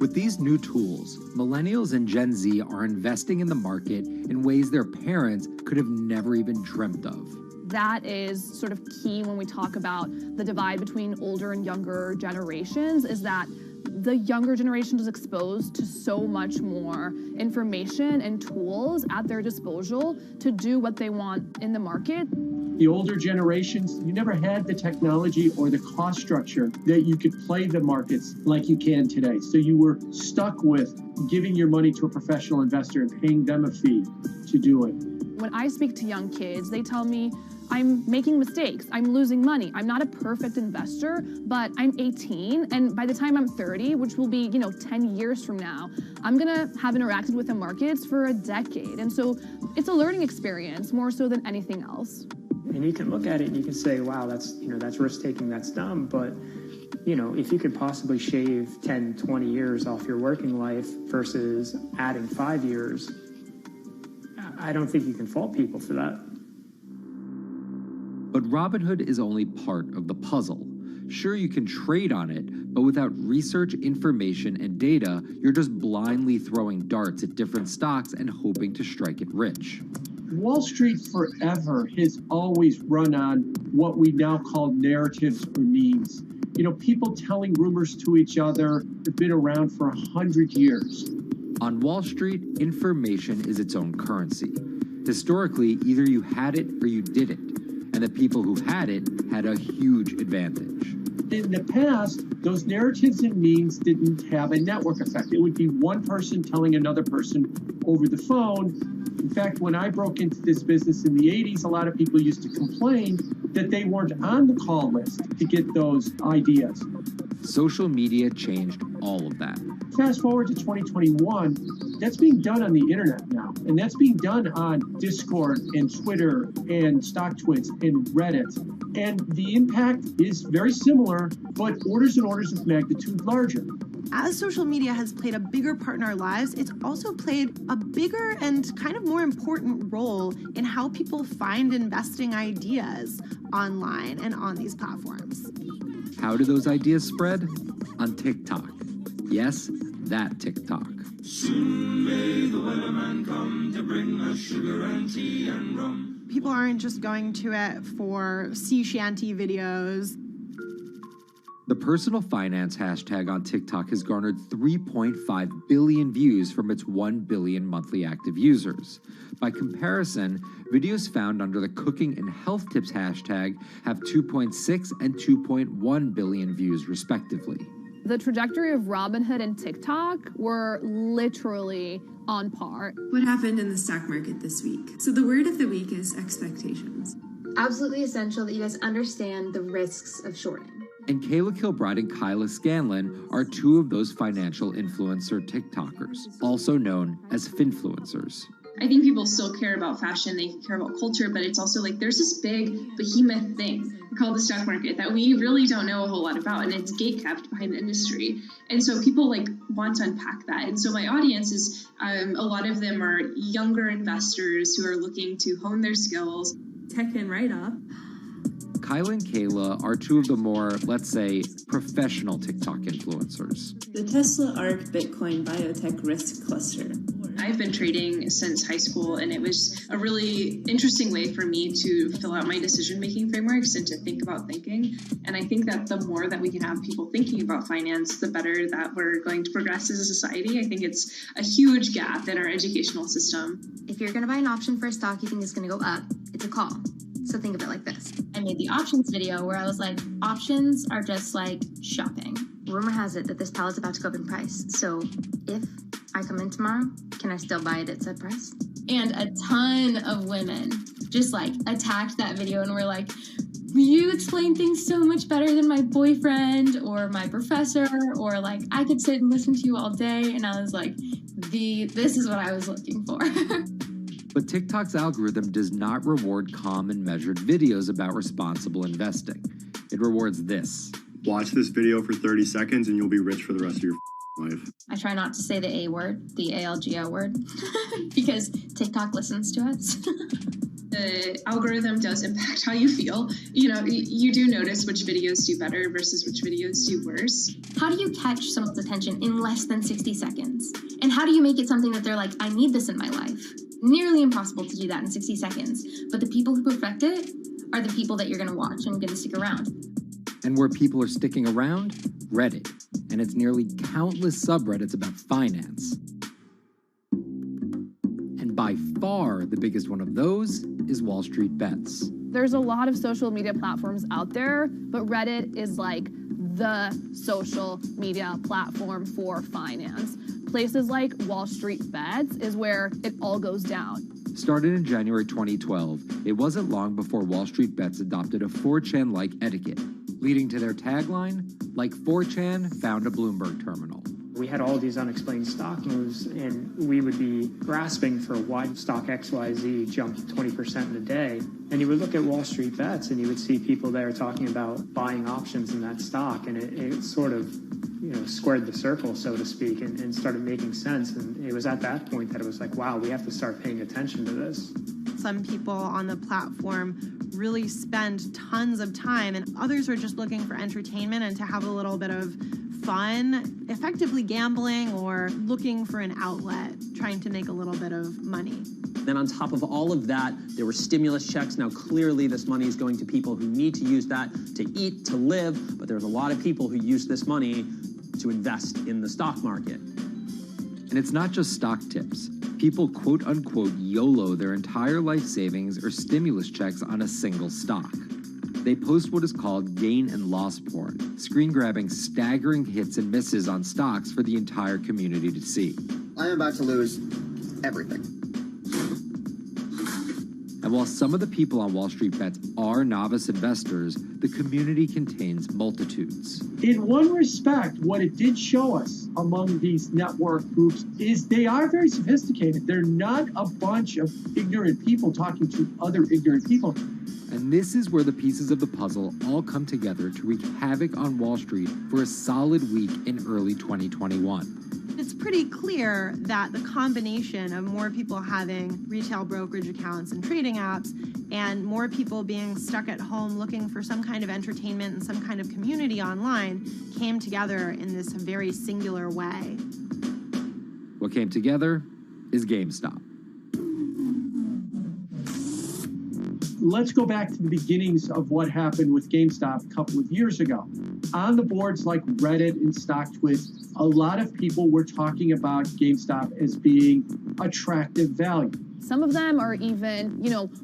With these new tools, millennials and Gen Z are investing in the market in ways their parents could have never even dreamt of. That is sort of key when we talk about the divide between older and younger generations, is that the younger generation is exposed to so much more information and tools at their disposal to do what they want in the market. The older generations, you never had the technology or the cost structure that you could play the markets like you can today. So you were stuck with giving your money to a professional investor and paying them a fee to do it. When I speak to young kids, they tell me, I'm making mistakes, I'm losing money. I'm not a perfect investor, but I'm 18, and by the time I'm 30, which will be, 10 years from now, I'm gonna have interacted with the markets for a decade. And so it's a learning experience more so than anything else. And you can look at it and you can say, wow, that's risk-taking, that's dumb, but if you could possibly shave 10, 20 years off your working life versus adding 5 years, I don't think you can fault people for that. But Robinhood is only part of the puzzle. Sure, you can trade on it, but without research, information, and data, you're just blindly throwing darts at different stocks and hoping to strike it rich. Wall Street forever has always run on what we now call narratives or memes. People telling rumors to each other have been around for 100 years. On Wall Street, information is its own currency. Historically, either you had it or you didn't, and the people who had it had a huge advantage. In the past, those narratives and memes didn't have a network effect. It would be one person telling another person over the phone. In fact, when I broke into this business in the 80s, a lot of people used to complain that they weren't on the call list to get those ideas. Social media changed all of that. Fast forward to 2021, that's being done on the internet now. And that's being done on Discord and Twitter and StockTwits and Reddit. And the impact is very similar, but orders and orders of magnitude larger. As social media has played a bigger part in our lives, it's also played a bigger and kind of more important role in how people find investing ideas online and on these platforms. How do those ideas spread? On TikTok. Yes, that TikTok. Soon may the weatherman come to bring us sugar and tea and rum. People aren't just going to it for sea shanty videos. The personal finance hashtag on TikTok has garnered 3.5 billion views from its 1 billion monthly active users. By comparison, videos found under the cooking and health tips hashtag have 2.6 and 2.1 billion views respectively. The trajectory of Robinhood and TikTok were literally on par. What happened in the stock market this week? So the word of the week is expectations. Absolutely essential that you guys understand the risks of shorting. And Kayla Kilbride and Kyla Scanlon are two of those financial influencer TikTokers, also known as finfluencers. I think people still care about fashion, they care about culture, but it's also like there's this big behemoth thing called the stock market that we really don't know a whole lot about, and it's gatekept behind the industry. And so people like want to unpack that. And so my audience is, a lot of them are younger investors who are looking to hone their skills. Tech and write-up. Kyla and Kayla are two of the more, let's say, professional TikTok influencers. The Tesla ARK Bitcoin Biotech Risk Cluster. I've been trading since high school, and it was a really interesting way for me to fill out my decision-making frameworks and to think about thinking. And I think that the more that we can have people thinking about finance, the better that we're going to progress as a society. I think it's a huge gap in our educational system. If you're going to buy an option for a stock you think is going to go up, it's a call. So think of it like this. I made the options video where I was like, options are just like shopping. Rumor has it that this pallet's about to go up in price. So if I come in tomorrow, can I still buy it at said price? And a ton of women just like attacked that video and were like, you explain things so much better than my boyfriend or my professor, or like I could sit and listen to you all day. And I was like, this is what I was looking for. But TikTok's algorithm does not reward calm and measured videos about responsible investing. It rewards this. Watch this video for 30 seconds and you'll be rich for the rest of your life. I try not to say the A word, the ALGO word, because TikTok listens to us. The algorithm does impact how you feel. You know, you do notice which videos do better versus which videos do worse. How do you catch someone's attention in less than 60 seconds? And how do you make it something that they're like, I need this in my life? Nearly impossible to do that in 60 seconds. But the people who perfect it are the people that you're going to watch and going to stick around. And where people are sticking around? Reddit. And its nearly countless subreddits about finance. And by far the biggest one of those is Wall Street Bets. There's a lot of social media platforms out there, but Reddit is like the social media platform for finance. Places like Wall Street Bets is where it all goes down. Started in January 2012, it wasn't long before Wall Street Bets adopted a 4chan-like etiquette, leading to their tagline, like 4chan found a Bloomberg terminal. We had all these unexplained stock moves, and we would be grasping for why stock XYZ jumped 20% in a day. And you would look at Wall Street Bets, and you would see people there talking about buying options in that stock, and it sort of, squared the circle, so to speak, and started making sense. And it was at that point that it was like, wow, we have to start paying attention to this. Some people on the platform really spend tons of time, and others are just looking for entertainment and to have a little bit of fun, effectively gambling or looking for an outlet, trying to make a little bit of money. Then on top of all of that, there were stimulus checks. Now, clearly, this money is going to people who need to use that to eat, to live, but there's a lot of people who use this money to invest in the stock market. And it's not just stock tips. People quote-unquote YOLO their entire life savings or stimulus checks on a single stock. They post what is called gain and loss porn, screen-grabbing staggering hits and misses on stocks for the entire community to see. I am about to lose everything. And while some of the people on Wall Street bets are novice investors, the community contains multitudes. In one respect, what it did show us among these network groups is they are very sophisticated. They're not a bunch of ignorant people talking to other ignorant people. And this is where the pieces of the puzzle all come together to wreak havoc on Wall Street for a solid week in early 2021. It's pretty clear that the combination of more people having retail brokerage accounts and trading apps and more people being stuck at home looking for some kind of entertainment and some kind of community online came together in this very singular way. What came together is GameStop. Let's go back to the beginnings of what happened with GameStop a couple of years ago. On the boards like Reddit and StockTwit, a lot of people were talking about GameStop as being attractive value. Some of them are even,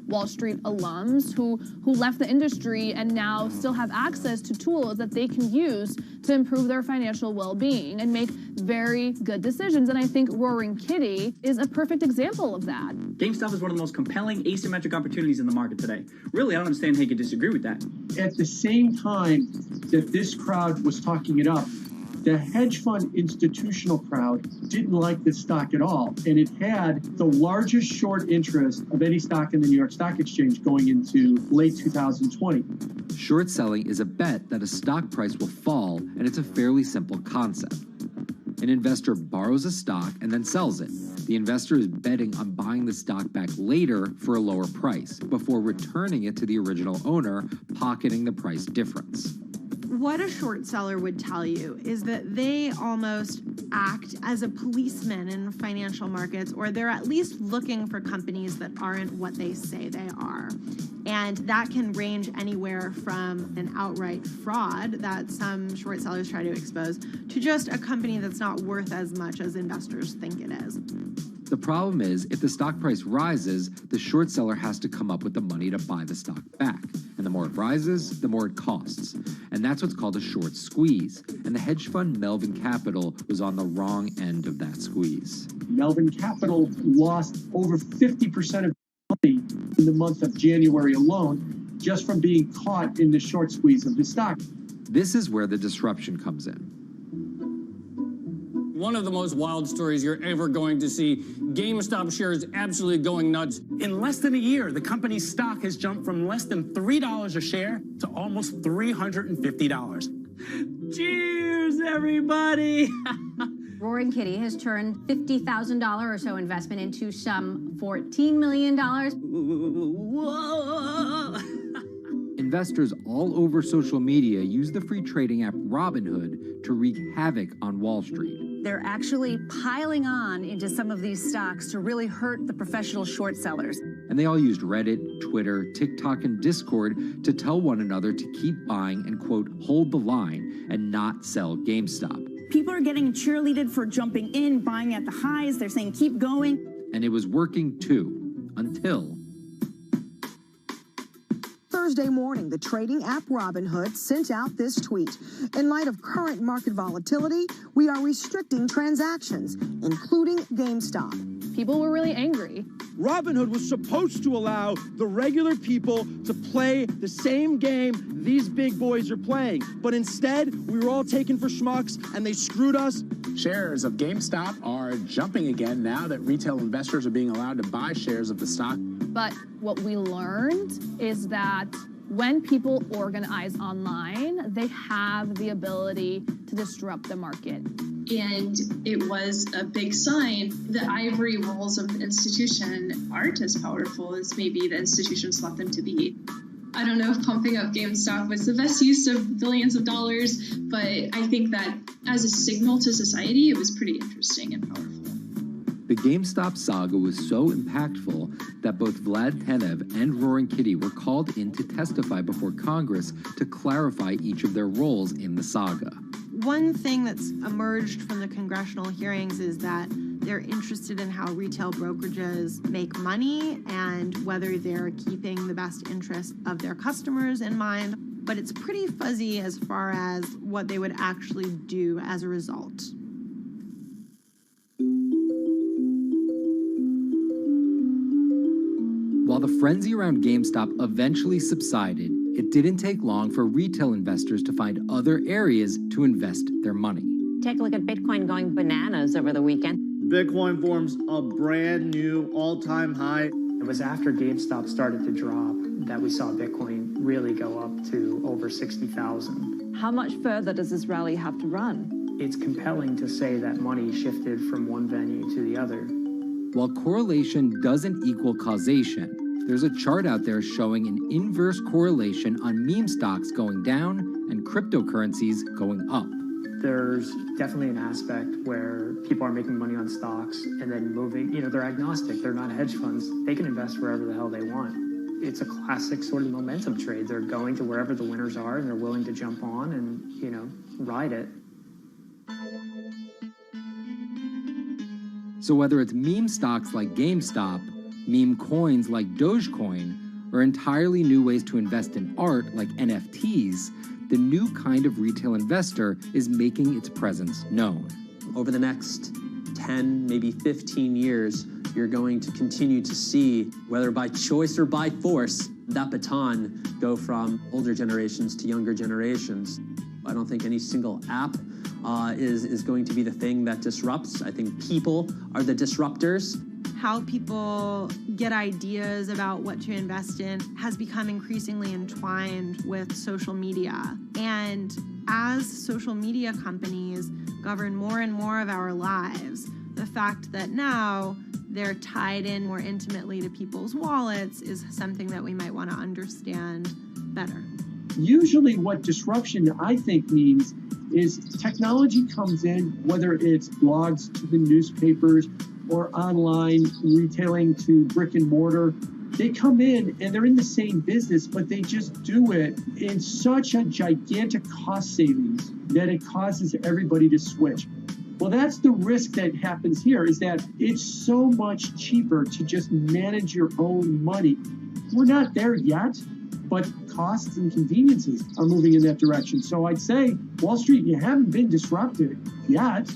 Wall Street alums who left the industry and now still have access to tools that they can use to improve their financial well-being and make very good decisions. And I think Roaring Kitty is a perfect example of that. GameStop is one of the most compelling asymmetric opportunities in the market today. Really, I don't understand how you could disagree with that. At the same time that this crowd was talking it up, the hedge fund institutional crowd didn't like this stock at all, and it had the largest short interest of any stock in the New York Stock Exchange going into late 2020. Short selling is a bet that a stock price will fall, and it's a fairly simple concept. An investor borrows a stock and then sells it. The investor is betting on buying the stock back later for a lower price, before returning it to the original owner, pocketing the price difference. What a short seller would tell you is that they almost act as a policeman in financial markets, or they're at least looking for companies that aren't what they say they are. And that can range anywhere from an outright fraud that some short sellers try to expose to just a company that's not worth as much as investors think it is. The problem is, if the stock price rises, the short seller has to come up with the money to buy the stock back. And the more it rises, the more it costs. And that's what's called a short squeeze. And the hedge fund Melvin Capital was on the wrong end of that squeeze. Melvin Capital lost over 50% of money in the month of January alone, just from being caught in the short squeeze of the stock. This is where the disruption comes in. One of the most wild stories you're ever going to see. GameStop shares absolutely going nuts. In less than a year, the company's stock has jumped from less than $3 a share to almost $350. Cheers, everybody! Roaring Kitty has turned $50,000 or so investment into some $14 million. Whoa! Investors all over social media use the free trading app Robinhood to wreak havoc on Wall Street. They're actually piling on into some of these stocks to really hurt the professional short sellers. And they all used Reddit, Twitter, TikTok, and Discord to tell one another to keep buying and, quote, hold the line and not sell GameStop. People are getting cheerleaded for jumping in, buying at the highs. They're saying, keep going. And it was working too, until Thursday morning, the trading app Robinhood sent out this tweet. In light of current market volatility, we are restricting transactions, including GameStop. People were really angry. Robinhood was supposed to allow the regular people to play the same game these big boys are playing. But instead, we were all taken for schmucks, and they screwed us. Shares of GameStop are jumping again now that retail investors are being allowed to buy shares of the stock. But what we learned is that when people organize online, they have the ability to disrupt the market. And it was a big sign. The ivory walls of the institution aren't as powerful as maybe the institutions thought them to be. I don't know if pumping up GameStop was the best use of billions of dollars, but I think that as a signal to society, it was pretty interesting and powerful. The GameStop saga was so impactful that both Vlad Tenev and Roaring Kitty were called in to testify before Congress to clarify each of their roles in the saga. One thing that's emerged from the congressional hearings is that they're interested in how retail brokerages make money and whether they're keeping the best interest of their customers in mind, but it's pretty fuzzy as far as what they would actually do as a result. While the frenzy around GameStop eventually subsided, it didn't take long for retail investors to find other areas to invest their money. Take a look at Bitcoin going bananas over the weekend. Bitcoin forms a brand new all-time high. It was after GameStop started to drop that we saw Bitcoin really go up to over 60,000. How much further does this rally have to run? It's compelling to say that money shifted from one venue to the other. While correlation doesn't equal causation, there's a chart out there showing an inverse correlation on meme stocks going down and cryptocurrencies going up. There's definitely an aspect where people are making money on stocks and then moving, they're agnostic, they're not hedge funds. They can invest wherever the hell they want. It's a classic sort of momentum trade. They're going to wherever the winners are and they're willing to jump on and, ride it. So whether it's meme stocks like GameStop, meme coins like Dogecoin, or entirely new ways to invest in art like NFTs, the new kind of retail investor is making its presence known. Over the next 10, maybe 15 years, you're going to continue to see, whether by choice or by force, that baton go from older generations to younger generations. I don't think any single app is going to be the thing that disrupts. I think people are the disruptors. How people get ideas about what to invest in has become increasingly entwined with social media. And as social media companies govern more and more of our lives, the fact that now they're tied in more intimately to people's wallets is something that we might want to understand better. Usually what disruption, I think, means is technology comes in, whether it's blogs to the newspapers or online retailing to brick and mortar. They come in and they're in the same business, but they just do it in such a gigantic cost savings that it causes everybody to switch. Well, that's the risk that happens here, is that it's so much cheaper to just manage your own money. We're not there yet, but costs and conveniences are moving in that direction. So I'd say, Wall Street, you haven't been disrupted yet,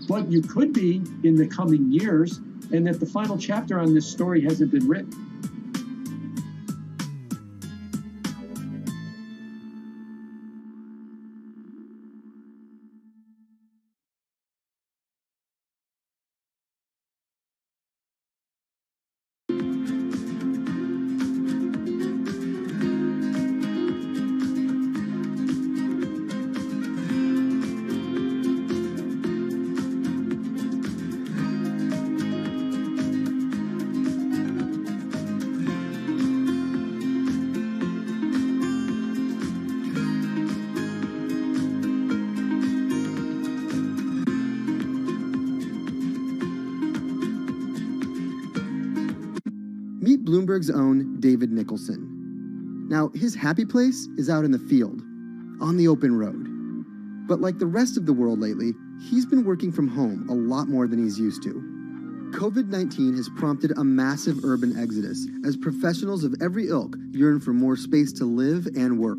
but you could be in the coming years, and that the final chapter on this story hasn't been written. Meet Bloomberg's own David Nicholson. Now, his happy place is out in the field, on the open road. But like the rest of the world lately, he's been working from home a lot more than he's used to. COVID-19 has prompted a massive urban exodus as professionals of every ilk yearn for more space to live and work.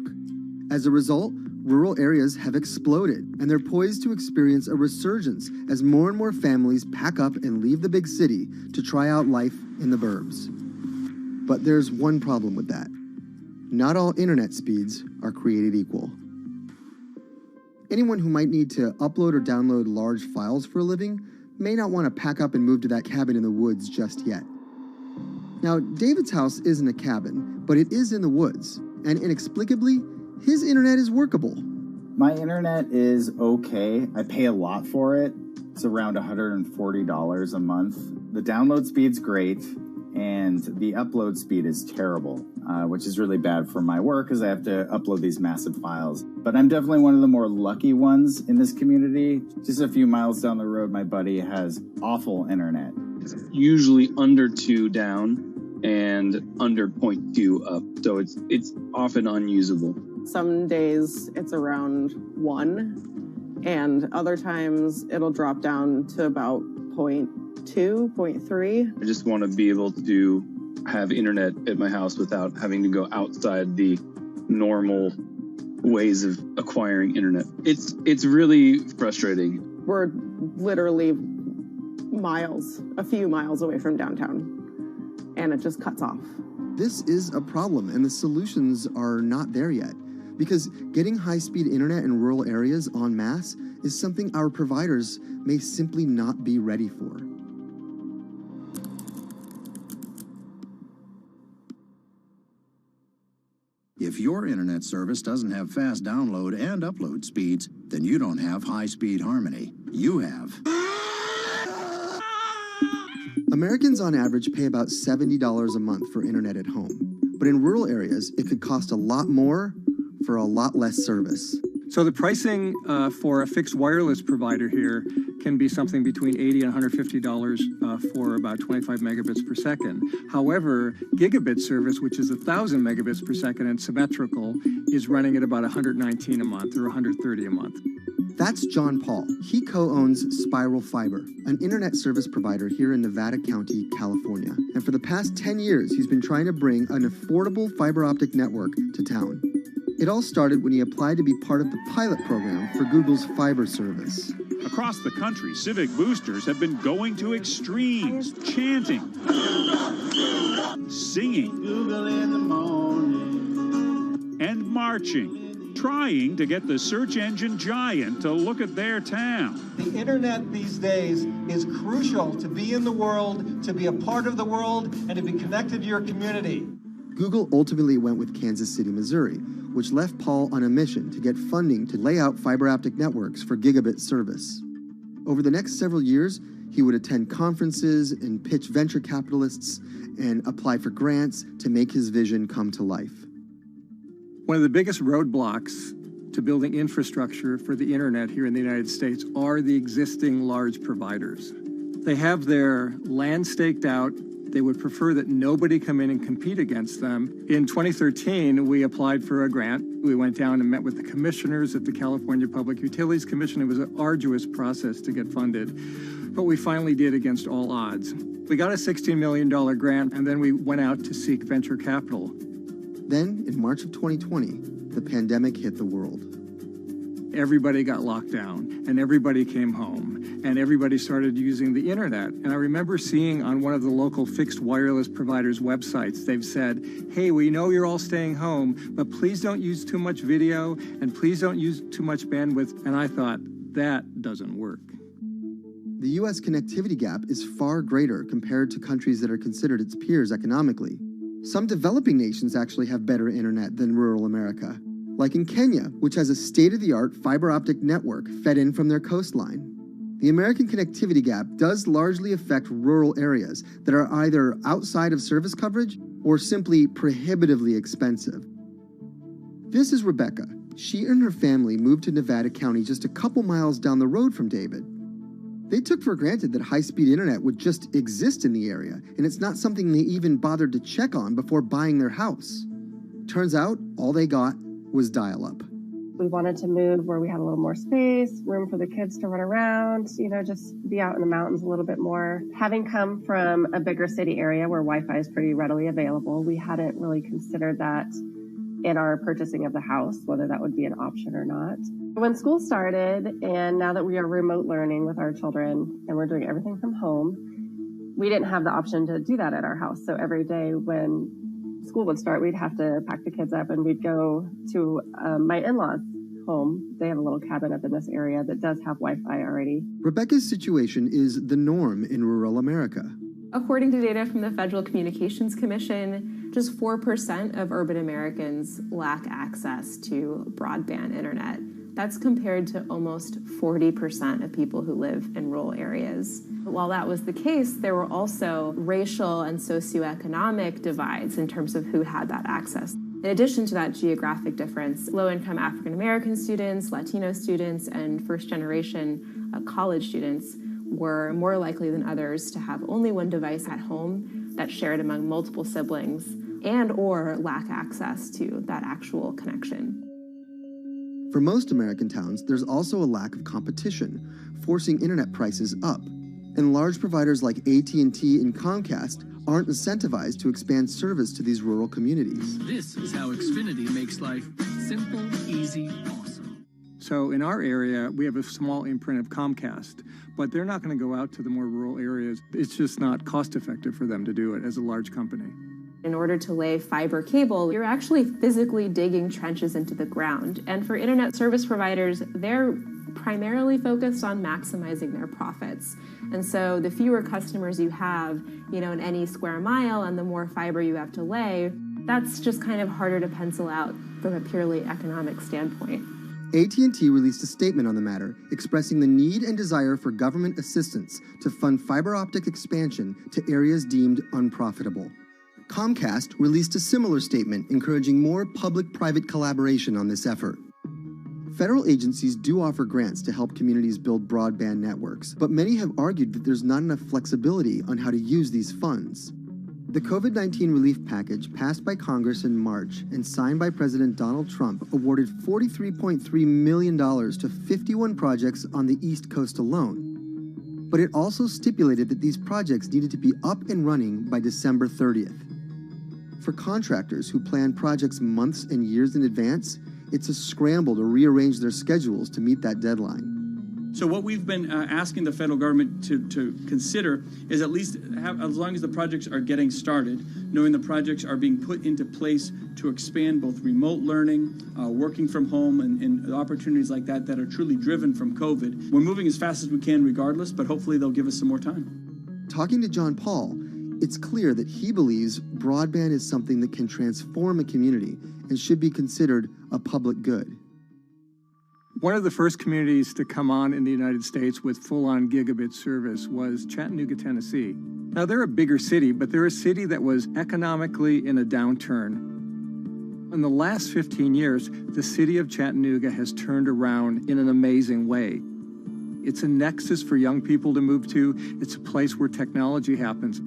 As a result, rural areas have exploded, and they're poised to experience a resurgence as more and more families pack up and leave the big city to try out life in the burbs. But there's one problem with that. Not all internet speeds are created equal. Anyone who might need to upload or download large files for a living may not want to pack up and move to that cabin in the woods just yet. Now, David's house isn't a cabin, but it is in the woods, and inexplicably, his internet is workable. My internet is okay. I pay a lot for it. It's around $140 a month. The download speed's great, and the upload speed is terrible, which is really bad for my work because I have to upload these massive files. But I'm definitely one of the more lucky ones in this community. Just a few miles down the road, my buddy has awful internet. It's usually under 2 down and under 0.2 up, so it's often unusable. Some days it's around 1, and other times it'll drop down to about 0.2, 0.3. I just want to be able to have internet at my house without having to go outside the normal ways of acquiring internet. It's really frustrating. We're literally miles, a few miles away from downtown, and it just cuts off. This is a problem, and the solutions are not there yet, because getting high-speed internet in rural areas en masse is something our providers may simply not be ready for. If your internet service doesn't have fast download and upload speeds, then you don't have high-speed harmony. You have. Americans on average pay about $70 a month for internet at home. But in rural areas, it could cost a lot more for a lot less service. So the pricing for a fixed wireless provider here can be something between $80 and $150 for about 25 megabits per second. However, gigabit service, which is 1,000 megabits per second and symmetrical, is running at about $119 a month or $130 a month. That's John Paul. He co-owns Spiral Fiber, an internet service provider here in Nevada County, California. And for the past 10 years, he's been trying to bring an affordable fiber optic network to town. It all started when he applied to be part of the pilot program for Google's fiber service. Across the country, civic boosters have been going to extremes, chanting, singing, Google in the morning, and marching, trying to get the search engine giant to look at their town. The internet these days is crucial to be in the world, to be a part of the world, and to be connected to your community. Google ultimately went with Kansas City, Missouri, which left Paul on a mission to get funding to lay out fiber optic networks for gigabit service. Over the next several years, he would attend conferences and pitch venture capitalists and apply for grants to make his vision come to life. One of the biggest roadblocks to building infrastructure for the internet here in the United States are the existing large providers. They have their land staked out. They would prefer that nobody come in and compete against them. In 2013, we applied for a grant. We went down and met with the commissioners at the California Public Utilities Commission. It was an arduous process to get funded, but we finally did against all odds. We got a $16 million grant, and then we went out to seek venture capital. Then, in March of 2020, the pandemic hit the world. Everybody got locked down, and everybody came home, and everybody started using the internet. And I remember seeing on one of the local fixed wireless providers' websites, they've said, hey, we know you're all staying home, but please don't use too much video, and please don't use too much bandwidth. And I thought, that doesn't work. The U.S. connectivity gap is far greater compared to countries that are considered its peers economically. Some developing nations actually have better internet than rural America, like in Kenya, which has a state-of-the-art fiber optic network fed in from their coastline. The American connectivity gap does largely affect rural areas that are either outside of service coverage or simply prohibitively expensive. This is Rebecca. She and her family moved to Nevada County just a couple miles down the road from David. They took for granted that high-speed internet would just exist in the area, and it's not something they even bothered to check on before buying their house. Turns out, all they got was dial-up. We wanted to move where we had a little more space, room for the kids to run around, just be out in the mountains a little bit more. Having come from a bigger city area where Wi-Fi is pretty readily available, we hadn't really considered that in our purchasing of the house, whether that would be an option or not. When school started, and now that we are remote learning with our children and we're doing everything from home, we didn't have the option to do that at our house. So every day when school would start, we'd have to pack the kids up and we'd go to my in-laws' home. They have a little cabin up in this area that does have Wi-Fi already. Rebecca's situation is the norm in rural America. According to data from the Federal Communications Commission, just 4% of urban Americans lack access to broadband internet. That's compared to almost 40% of people who live in rural areas. While that was the case, there were also racial and socioeconomic divides in terms of who had that access. In addition to that geographic difference, low-income African-American students, Latino students, and first-generation college students were more likely than others to have only one device at home that's shared among multiple siblings and or lack access to that actual connection. For most American towns, there's also a lack of competition, forcing internet prices up. And large providers like AT&T and Comcast aren't incentivized to expand service to these rural communities. This is how Xfinity makes life simple, easy, awesome. So in our area, we have a small imprint of Comcast, but they're not going to go out to the more rural areas. It's just not cost effective for them to do it as a large company. In order to lay fiber cable, you're actually physically digging trenches into the ground. And for internet service providers, they're primarily focused on maximizing their profits. And so the fewer customers you have, in any square mile and the more fiber you have to lay, that's just kind of harder to pencil out from a purely economic standpoint. AT&T released a statement on the matter, expressing the need and desire for government assistance to fund fiber optic expansion to areas deemed unprofitable. Comcast released a similar statement encouraging more public-private collaboration on this effort. Federal agencies do offer grants to help communities build broadband networks, but many have argued that there's not enough flexibility on how to use these funds. The COVID-19 relief package passed by Congress in March and signed by President Donald Trump awarded $43.3 million to 51 projects on the East Coast alone. But it also stipulated that these projects needed to be up and running by December 30th. For contractors who plan projects months and years in advance, it's a scramble to rearrange their schedules to meet that deadline. So what we've been asking the federal government to consider is at least have, as long as the projects are getting started, knowing the projects are being put into place to expand both remote learning, working from home, and opportunities like that that are truly driven from COVID. We're moving as fast as we can regardless, but hopefully they'll give us some more time. Talking to John Paul, it's clear that he believes broadband is something that can transform a community and should be considered a public good. One of the first communities to come on in the United States with full-on gigabit service was Chattanooga, Tennessee. Now, they're a bigger city, but they're a city that was economically in a downturn. In the last 15 years, the city of Chattanooga has turned around in an amazing way. It's a nexus for young people to move to. It's a place where technology happens.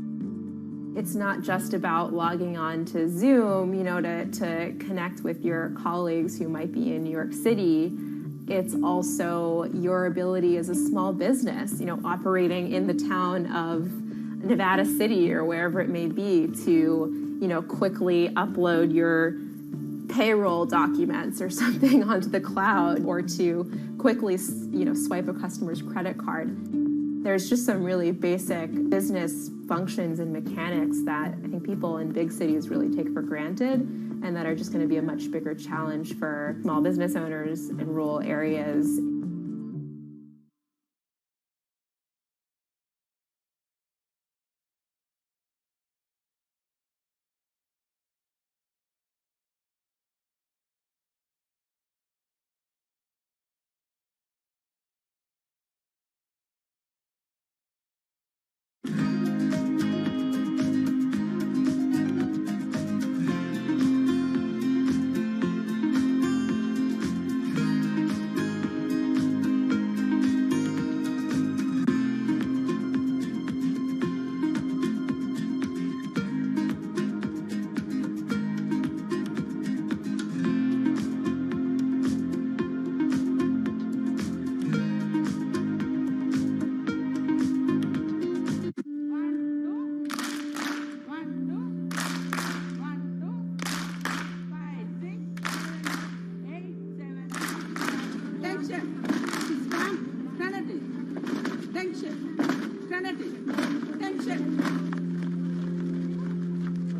It's not just about logging on to Zoom, to connect with your colleagues who might be in New York City. It's also your ability as a small business, operating in the town of Nevada City or wherever it may be to, quickly upload your payroll documents or something onto the cloud, or to quickly, swipe a customer's credit card. There's just some really basic business functions and mechanics that I think people in big cities really take for granted, and that are just going to be a much bigger challenge for small business owners in rural areas.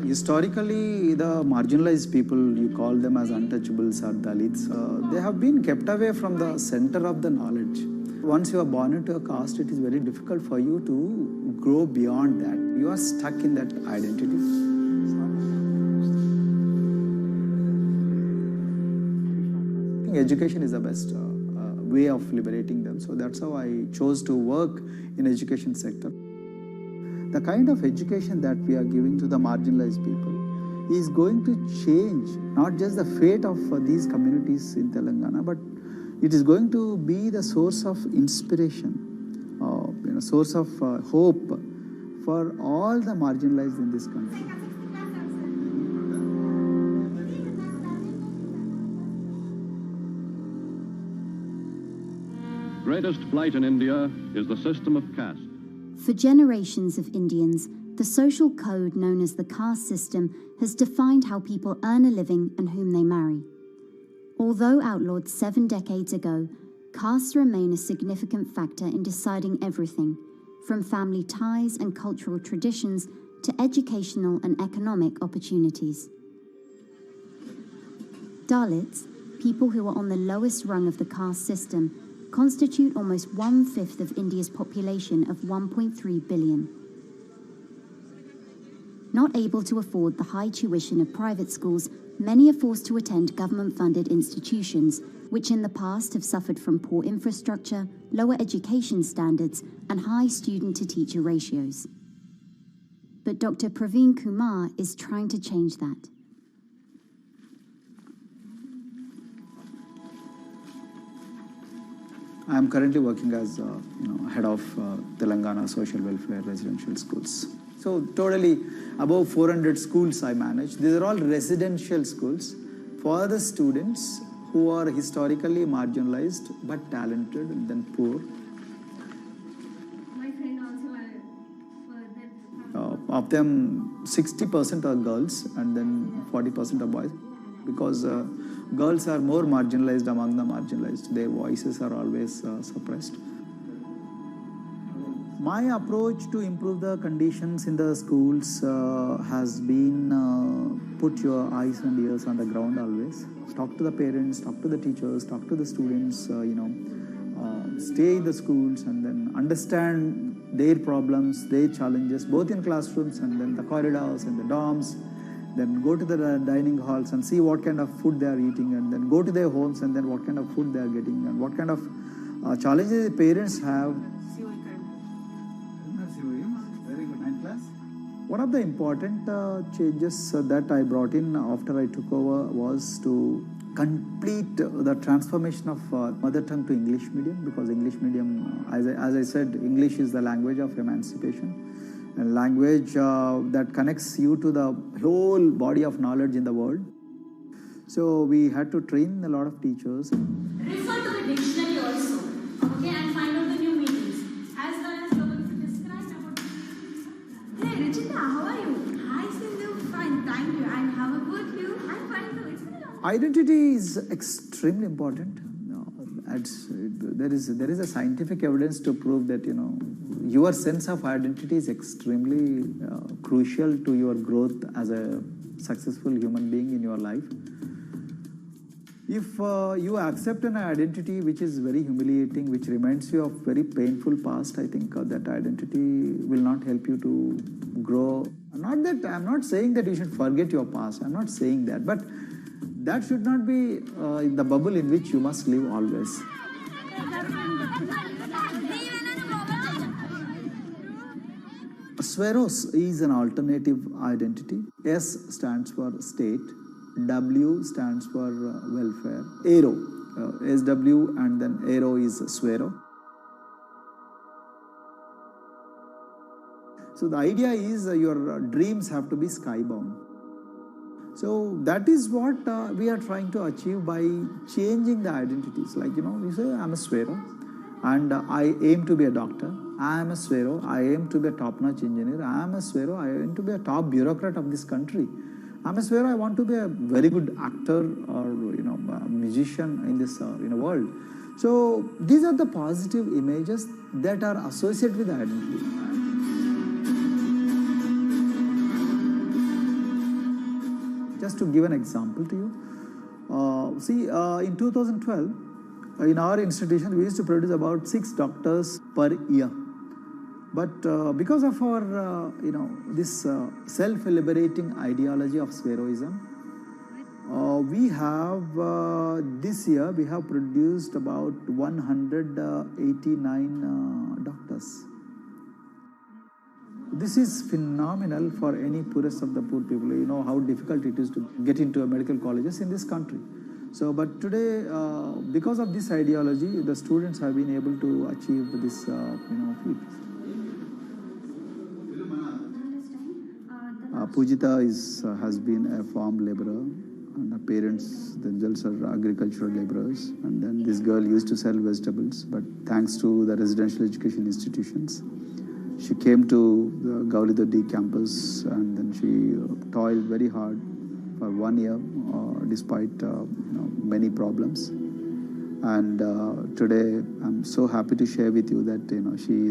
Historically, the marginalized people, you call them as untouchables or Dalits, they have been kept away from the center of the knowledge. Once you are born into a caste, it is very difficult for you to grow beyond that. You are stuck in that identity. I think education is the best way of liberating them. So that's how I chose to work in education sector. The kind of education that we are giving to the marginalized people is going to change not just the fate of these communities in Telangana, but it is going to be the source of inspiration, source of hope for all the marginalized in this country. Greatest blight in India is the system of caste. For generations of Indians, the social code known as the caste system has defined how people earn a living and whom they marry. Although outlawed 7 decades ago, castes remain a significant factor in deciding everything, from family ties and cultural traditions to educational and economic opportunities. Dalits, people who are on the lowest rung of the caste system, constitute almost 1/5 of India's population of 1.3 billion. Not able to afford the high tuition of private schools, many are forced to attend government-funded institutions, which in the past have suffered from poor infrastructure, lower education standards, and high student-to-teacher ratios. But Dr. Praveen Kumar is trying to change that. I am currently working as head of Telangana Social Welfare Residential Schools. So totally above 400 schools I manage. These are all residential schools for the students who are historically marginalized but talented and then poor. My friend also Of them, 60% are girls and then 40% are boys, because girls are more marginalized among the marginalized. Their voices are always suppressed. My approach to improve the conditions in the schools has been put your eyes and ears on the ground always. Talk to the parents, talk to the teachers, talk to the students, stay in the schools and then understand their problems, their challenges, both in classrooms and then the corridors and the dorms. Then go to the dining halls and see what kind of food they are eating, and then go to their homes and then what kind of food they are getting and what kind of challenges the parents have. Very good. And class? One of the important changes that I brought in after I took over was to complete the transformation of mother tongue to English medium, because English medium, as I said, English is the language of emancipation. A language that connects you to the whole body of knowledge in the world. So we had to train a lot of teachers. Refer to the dictionary also, okay, and find out the new meanings, as well as you're going to describe about. Hey, Richita, how are you? Hi, Sindhu. Fine, thank you. And how about you? I'm fine too. It's been a long time. Identity is extremely important. There is a scientific evidence to prove that your sense of identity is extremely crucial to your growth as a successful human being in your life. If you accept an identity which is very humiliating, which reminds you of very painful past, I think that identity will not help you to grow. I'm not saying that you should forget your past. I'm not saying that, but that should not be the bubble in which you must live always. Sweros is an alternative identity. S stands for state, W stands for welfare, Aero, SW and then Aero is Swero. So the idea is your dreams have to be skybound. So that is what we are trying to achieve by changing the identities. Like, you say, I'm a Swero and I aim to be a doctor. I am a Swero, I aim to be a top-notch engineer. I am a Swero, I aim to be a top bureaucrat of this country. I'm a Swero, I want to be a very good actor or, a musician in this world. So these are the positive images that are associated with the identity. Just to give an example to you, in 2012, in our institution, we used to produce about 6 doctors per year. But because of our, this self-liberating ideology of Sveroism, we have, this year, we have produced about 189 doctors. This is phenomenal for any poorest of the poor people. You know how difficult it is to get into medical colleges in this country. So, but today, because of this ideology, the students have been able to achieve this, feat. Pujita has been a farm laborer, and her parents themselves are agricultural laborers. And then this girl used to sell vegetables, but thanks to the residential education institutions, she came to the Gaulidoddi campus, and then she toiled very hard for 1 year, despite many problems. And today, I'm so happy to share with you that she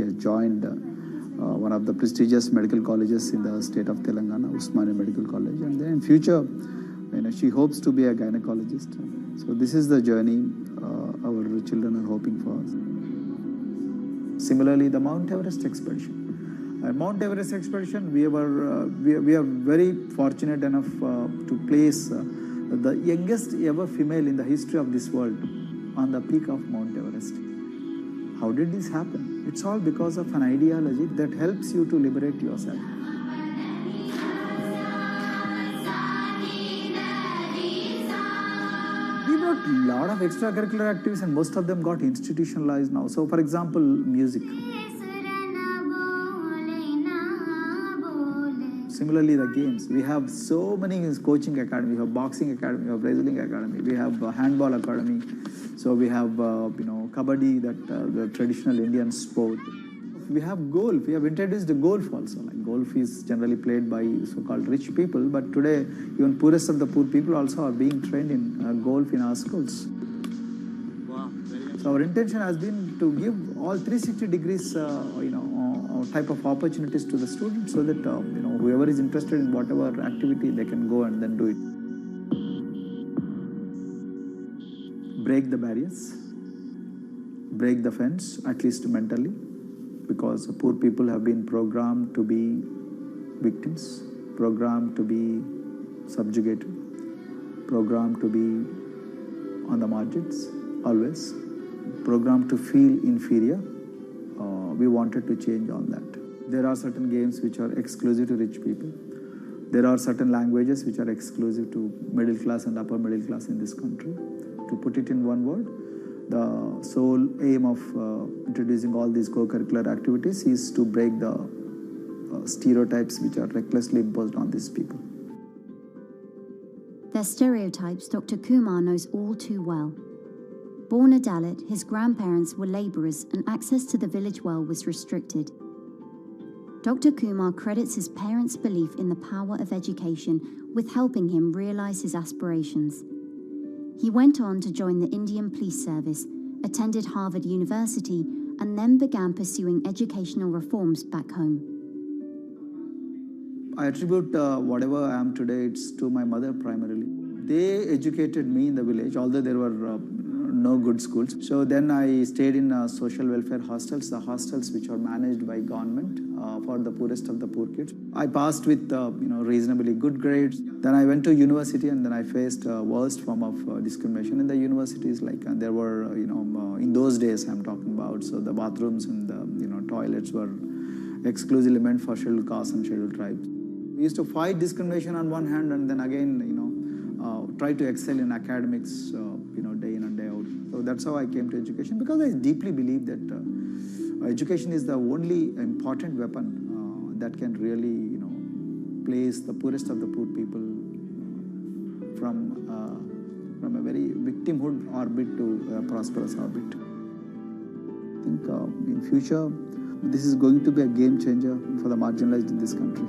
has joined one of the prestigious medical colleges in the state of Telangana, Usmania Medical College. And then in future, she hopes to be a gynecologist. So this is the journey our children are hoping for. Similarly, the Mount Everest expedition. Mount Everest expedition, we are very fortunate enough to place the youngest ever female in the history of this world on the peak of Mount Everest. How did this happen? It's all because of an ideology that helps you to liberate yourself. We brought a lot of extracurricular activities and most of them got institutionalized now. So for example, music. Similarly, the games. We have so many coaching academy. We have boxing academy, we have wrestling academy, we have handball academy. So we have, kabaddi, the traditional Indian sport. We have golf. We have introduced the golf also. Like golf is generally played by so-called rich people, but today even poorest of the poor people also are being trained in golf in our schools. Wow. So our intention has been to give all 360 degrees, type of opportunities to the students, so that whoever is interested in whatever activity, they can go and then do it. Break the barriers, break the fence, at least mentally, because poor people have been programmed to be victims, programmed to be subjugated, programmed to be on the margins, always, programmed to feel inferior. We wanted to change all that. There are certain games which are exclusive to rich people. There are certain languages which are exclusive to middle class and upper middle class in this country. To put it in one word, the sole aim of introducing all these co-curricular activities is to break the stereotypes which are recklessly imposed on these people. Their stereotypes Dr. Kumar knows all too well. Born a Dalit, his grandparents were labourers and access to the village well was restricted. Dr. Kumar credits his parents' belief in the power of education with helping him realise his aspirations. He went on to join the Indian Police Service, attended Harvard University, and then began pursuing educational reforms back home. I attribute whatever I am today, it's to my mother primarily. They educated me in the village, although there were no good schools. So then I stayed in social welfare hostels, the hostels which are managed by government for the poorest of the poor kids. I passed with reasonably good grades. Then I went to university and then I faced worst form of discrimination in the universities. Like there were, in those days I'm talking about, so the bathrooms and the toilets were exclusively meant for scheduled castes and scheduled tribes. We used to fight discrimination on one hand and then again, try to excel in academics, day in and day out. So that's how I came to education, because I deeply believe that education is the only important weapon that can really, place the poorest of the poor people from a very victimhood orbit to a prosperous orbit. I think in future, this is going to be a game changer for the marginalized in this country.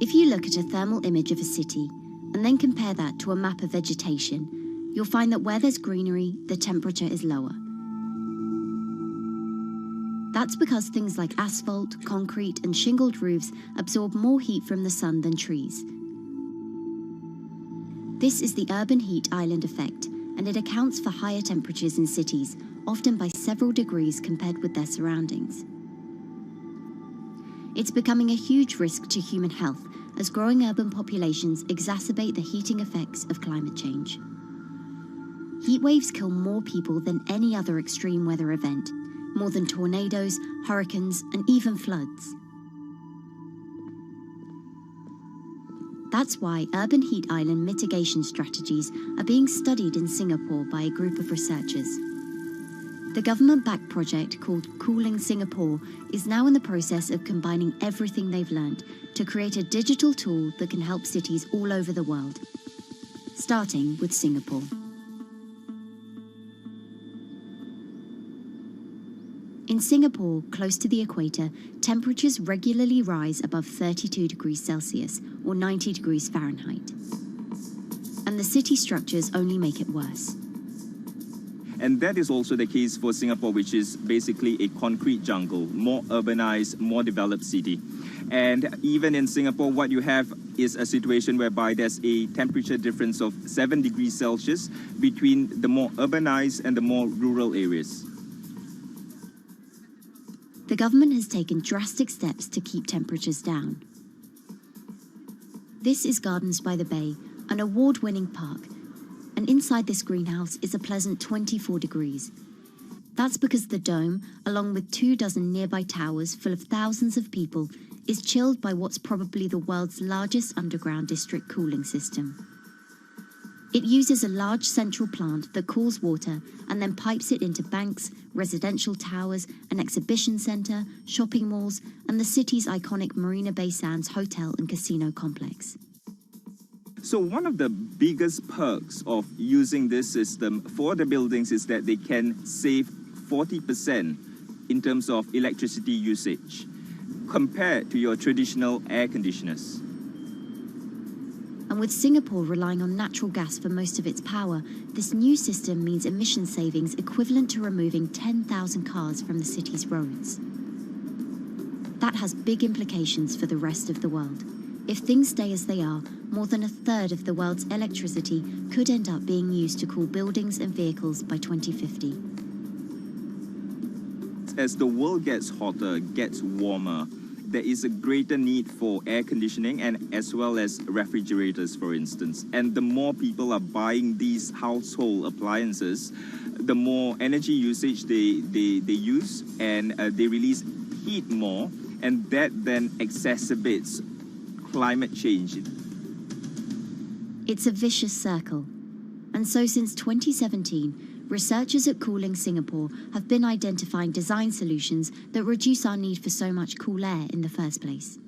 If you look at a thermal image of a city and then compare that to a map of vegetation, you'll find that where there's greenery, the temperature is lower. That's because things like asphalt, concrete, and shingled roofs absorb more heat from the sun than trees. This is the urban heat island effect, and it accounts for higher temperatures in cities, often by several degrees compared with their surroundings. It's becoming a huge risk to human health as growing urban populations exacerbate the heating effects of climate change. Heat waves kill more people than any other extreme weather event, more than tornadoes, hurricanes, and even floods. That's why urban heat island mitigation strategies are being studied in Singapore by a group of researchers. The government-backed project called Cooling Singapore is now in the process of combining everything they've learned to create a digital tool that can help cities all over the world, starting with Singapore. In Singapore, close to the equator, temperatures regularly rise above 32 degrees Celsius or 90 degrees Fahrenheit. And the city structures only make it worse. And that is also the case for Singapore, which is basically a concrete jungle, more urbanized, more developed city. And even in Singapore, what you have is a situation whereby there's a temperature difference of 7 degrees Celsius between the more urbanized and the more rural areas. The government has taken drastic steps to keep temperatures down. This is Gardens by the Bay, an award-winning park, and inside this greenhouse is a pleasant 24 degrees. That's because the dome, along with 24 nearby towers full of thousands of people, is chilled by what's probably the world's largest underground district cooling system. It uses a large central plant that cools water and then pipes it into banks, residential towers, an exhibition centre, shopping malls, and the city's iconic Marina Bay Sands hotel and casino complex. So one of the biggest perks of using this system for the buildings is that they can save 40% in terms of electricity usage compared to your traditional air conditioners. And with Singapore relying on natural gas for most of its power, this new system means emission savings equivalent to removing 10,000 cars from the city's roads. That has big implications for the rest of the world. If things stay as they are, more than a third of the world's electricity could end up being used to cool buildings and vehicles by 2050. As the world gets hotter, gets warmer, there is a greater need for air conditioning and as well as refrigerators, for instance. And the more people are buying these household appliances, the more energy usage they use, and they release heat more, and that then exacerbates climate change. It's a vicious circle. And so since 2017, researchers at Cooling Singapore have been identifying design solutions that reduce our need for so much cool air in the first place.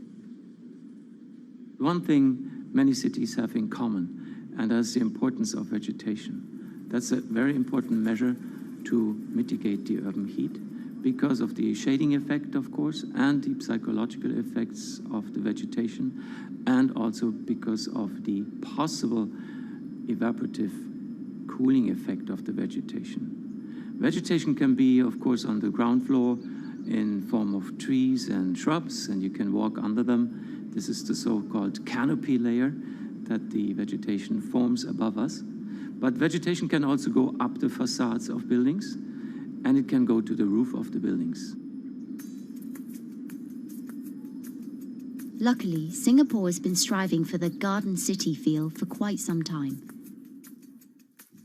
One thing many cities have in common, and that's the importance of vegetation. That's a very important measure to mitigate the urban heat because of the shading effect, of course, and the psychological effects of the vegetation, and also because of the possible evaporative cooling effect of the vegetation. Vegetation can be, of course, on the ground floor in form of trees and shrubs, and you can walk under them. This is the so-called canopy layer that the vegetation forms above us. But vegetation can also go up the facades of buildings, and it can go to the roof of the buildings. Luckily, Singapore has been striving for the garden city feel for quite some time.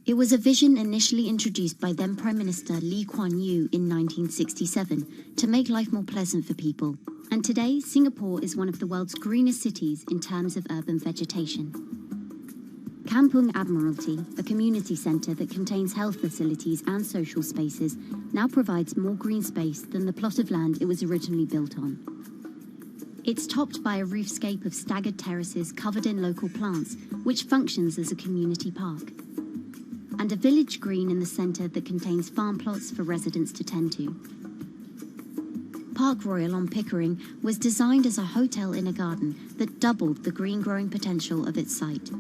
It was a vision initially introduced by then Prime Minister Lee Kuan Yew in 1967 to make life more pleasant for people. And today, Singapore is one of the world's greenest cities in terms of urban vegetation. Kampung Admiralty, a community centre that contains health facilities and social spaces, now provides more green space than the plot of land it was originally built on. It's topped by a roofscape of staggered terraces covered in local plants, which functions as a community park. And a village green in the centre that contains farm plots for residents to tend to. Park Royal on Pickering was designed as a hotel in a garden that doubled the green growing potential of its site.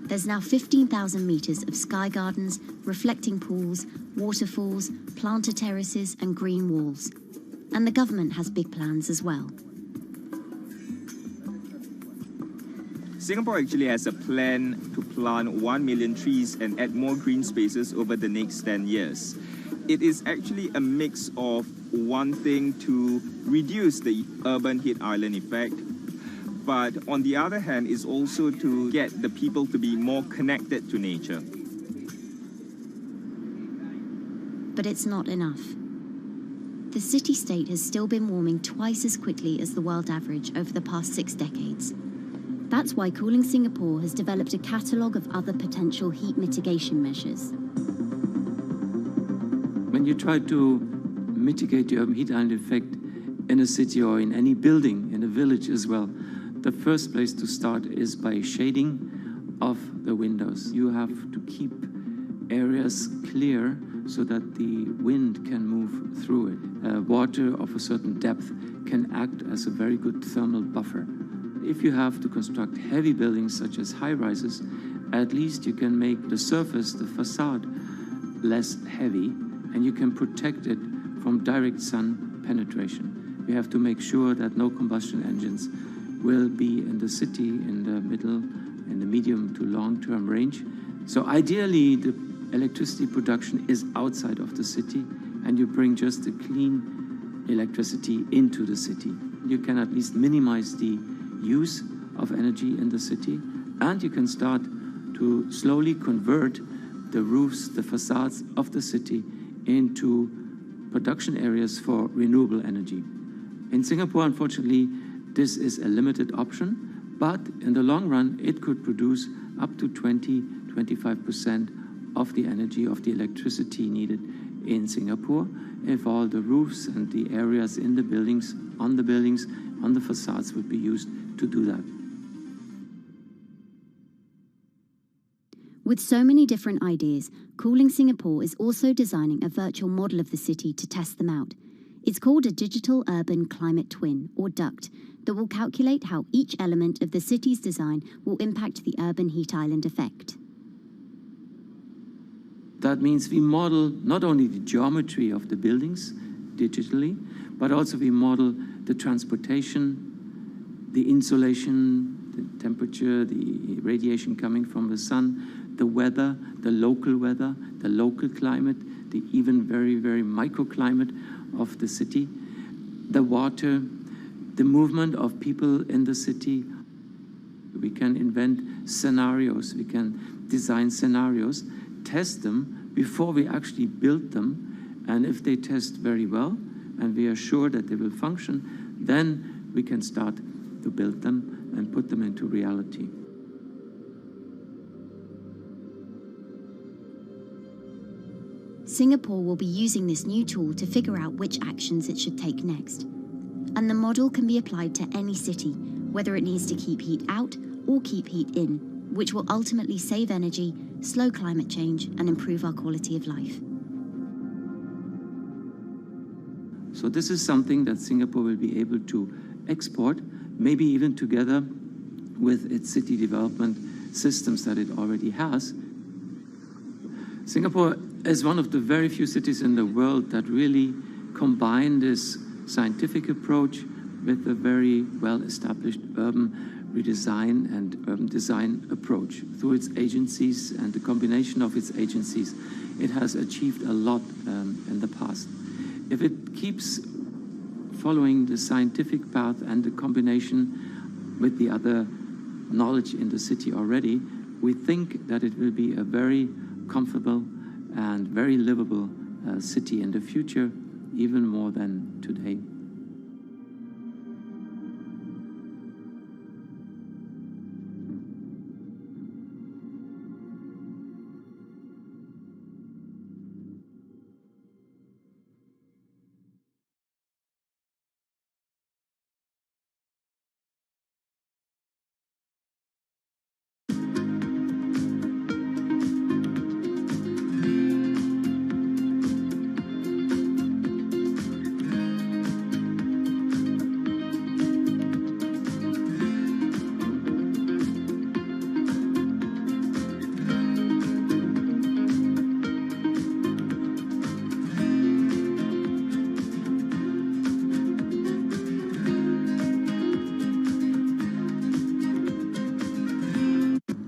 There's now 15,000 metres of sky gardens, reflecting pools, waterfalls, planter terraces and green walls. And the government has big plans as well. Singapore actually has a plan to plant 1 million trees and add more green spaces over the next 10 years. It is actually a mix of one thing to reduce the urban heat island effect, but on the other hand is also to get the people to be more connected to nature. But it's not enough. The city-state has still been warming twice as quickly as the world average over the past 6 decades. That's why Cooling Singapore has developed a catalogue of other potential heat mitigation measures. When you try to mitigate the urban heat island effect in a city or in any building, in a village as well, the first place to start is by shading of the windows. You have to keep areas clear so that the wind can move through it. Water of a certain depth can act as a very good thermal buffer. If you have to construct heavy buildings such as high-rises, at least you can make the surface, the facade, less heavy, and you can protect it from direct sun penetration. We have to make sure that no combustion engines will be in the city in the middle, in the medium to long-term range. So ideally, the electricity production is outside of the city, and you bring just the clean electricity into the city. You can at least minimize the use of energy in the city, and you can start to slowly convert the roofs, the facades of the city into production areas for renewable energy. In Singapore, unfortunately, this is a limited option, but in the long run, it could produce up to 20-25% of the energy, of the electricity needed in Singapore if all the roofs and the areas in the buildings, on the facades would be used to do that. With so many different ideas, Cooling Singapore is also designing a virtual model of the city to test them out. It's called a Digital Urban Climate Twin, or DUCT, that will calculate how each element of the city's design will impact the urban heat island effect. That means we model not only the geometry of the buildings digitally, but also we model the transportation, the insulation, the temperature, the radiation coming from the sun, the weather, the local climate, the even very, very microclimate of the city, the water, the movement of people in the city. We can invent scenarios, we can design scenarios, test them before we actually build them, and if they test very well, and we are sure that they will function, then we can start to build them and put them into reality. Singapore will be using this new tool to figure out which actions it should take next. And the model can be applied to any city, whether it needs to keep heat out or keep heat in, which will ultimately save energy, slow climate change, and improve our quality of life. So this is something that Singapore will be able to export, maybe even together with its city development systems that it already has. Singapore is one of the very few cities in the world that really combine this scientific approach with a very well-established urban redesign and urban design approach. Through its agencies and the combination of its agencies, it has achieved a lot in the past. If it keeps following the scientific path and the combination with the other knowledge in the city already, we think that it will be a very comfortable and very livable city in the future, even more than today.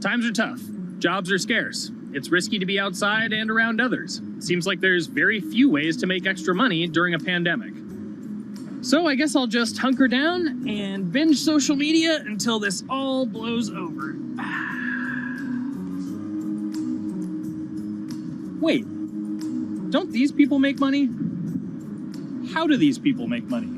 Times are tough. Jobs are scarce. It's risky to be outside and around others. Seems like there's very few ways to make extra money during a pandemic. So I guess I'll just hunker down and binge social media until this all blows over. Wait, don't these people make money? How do these people make money?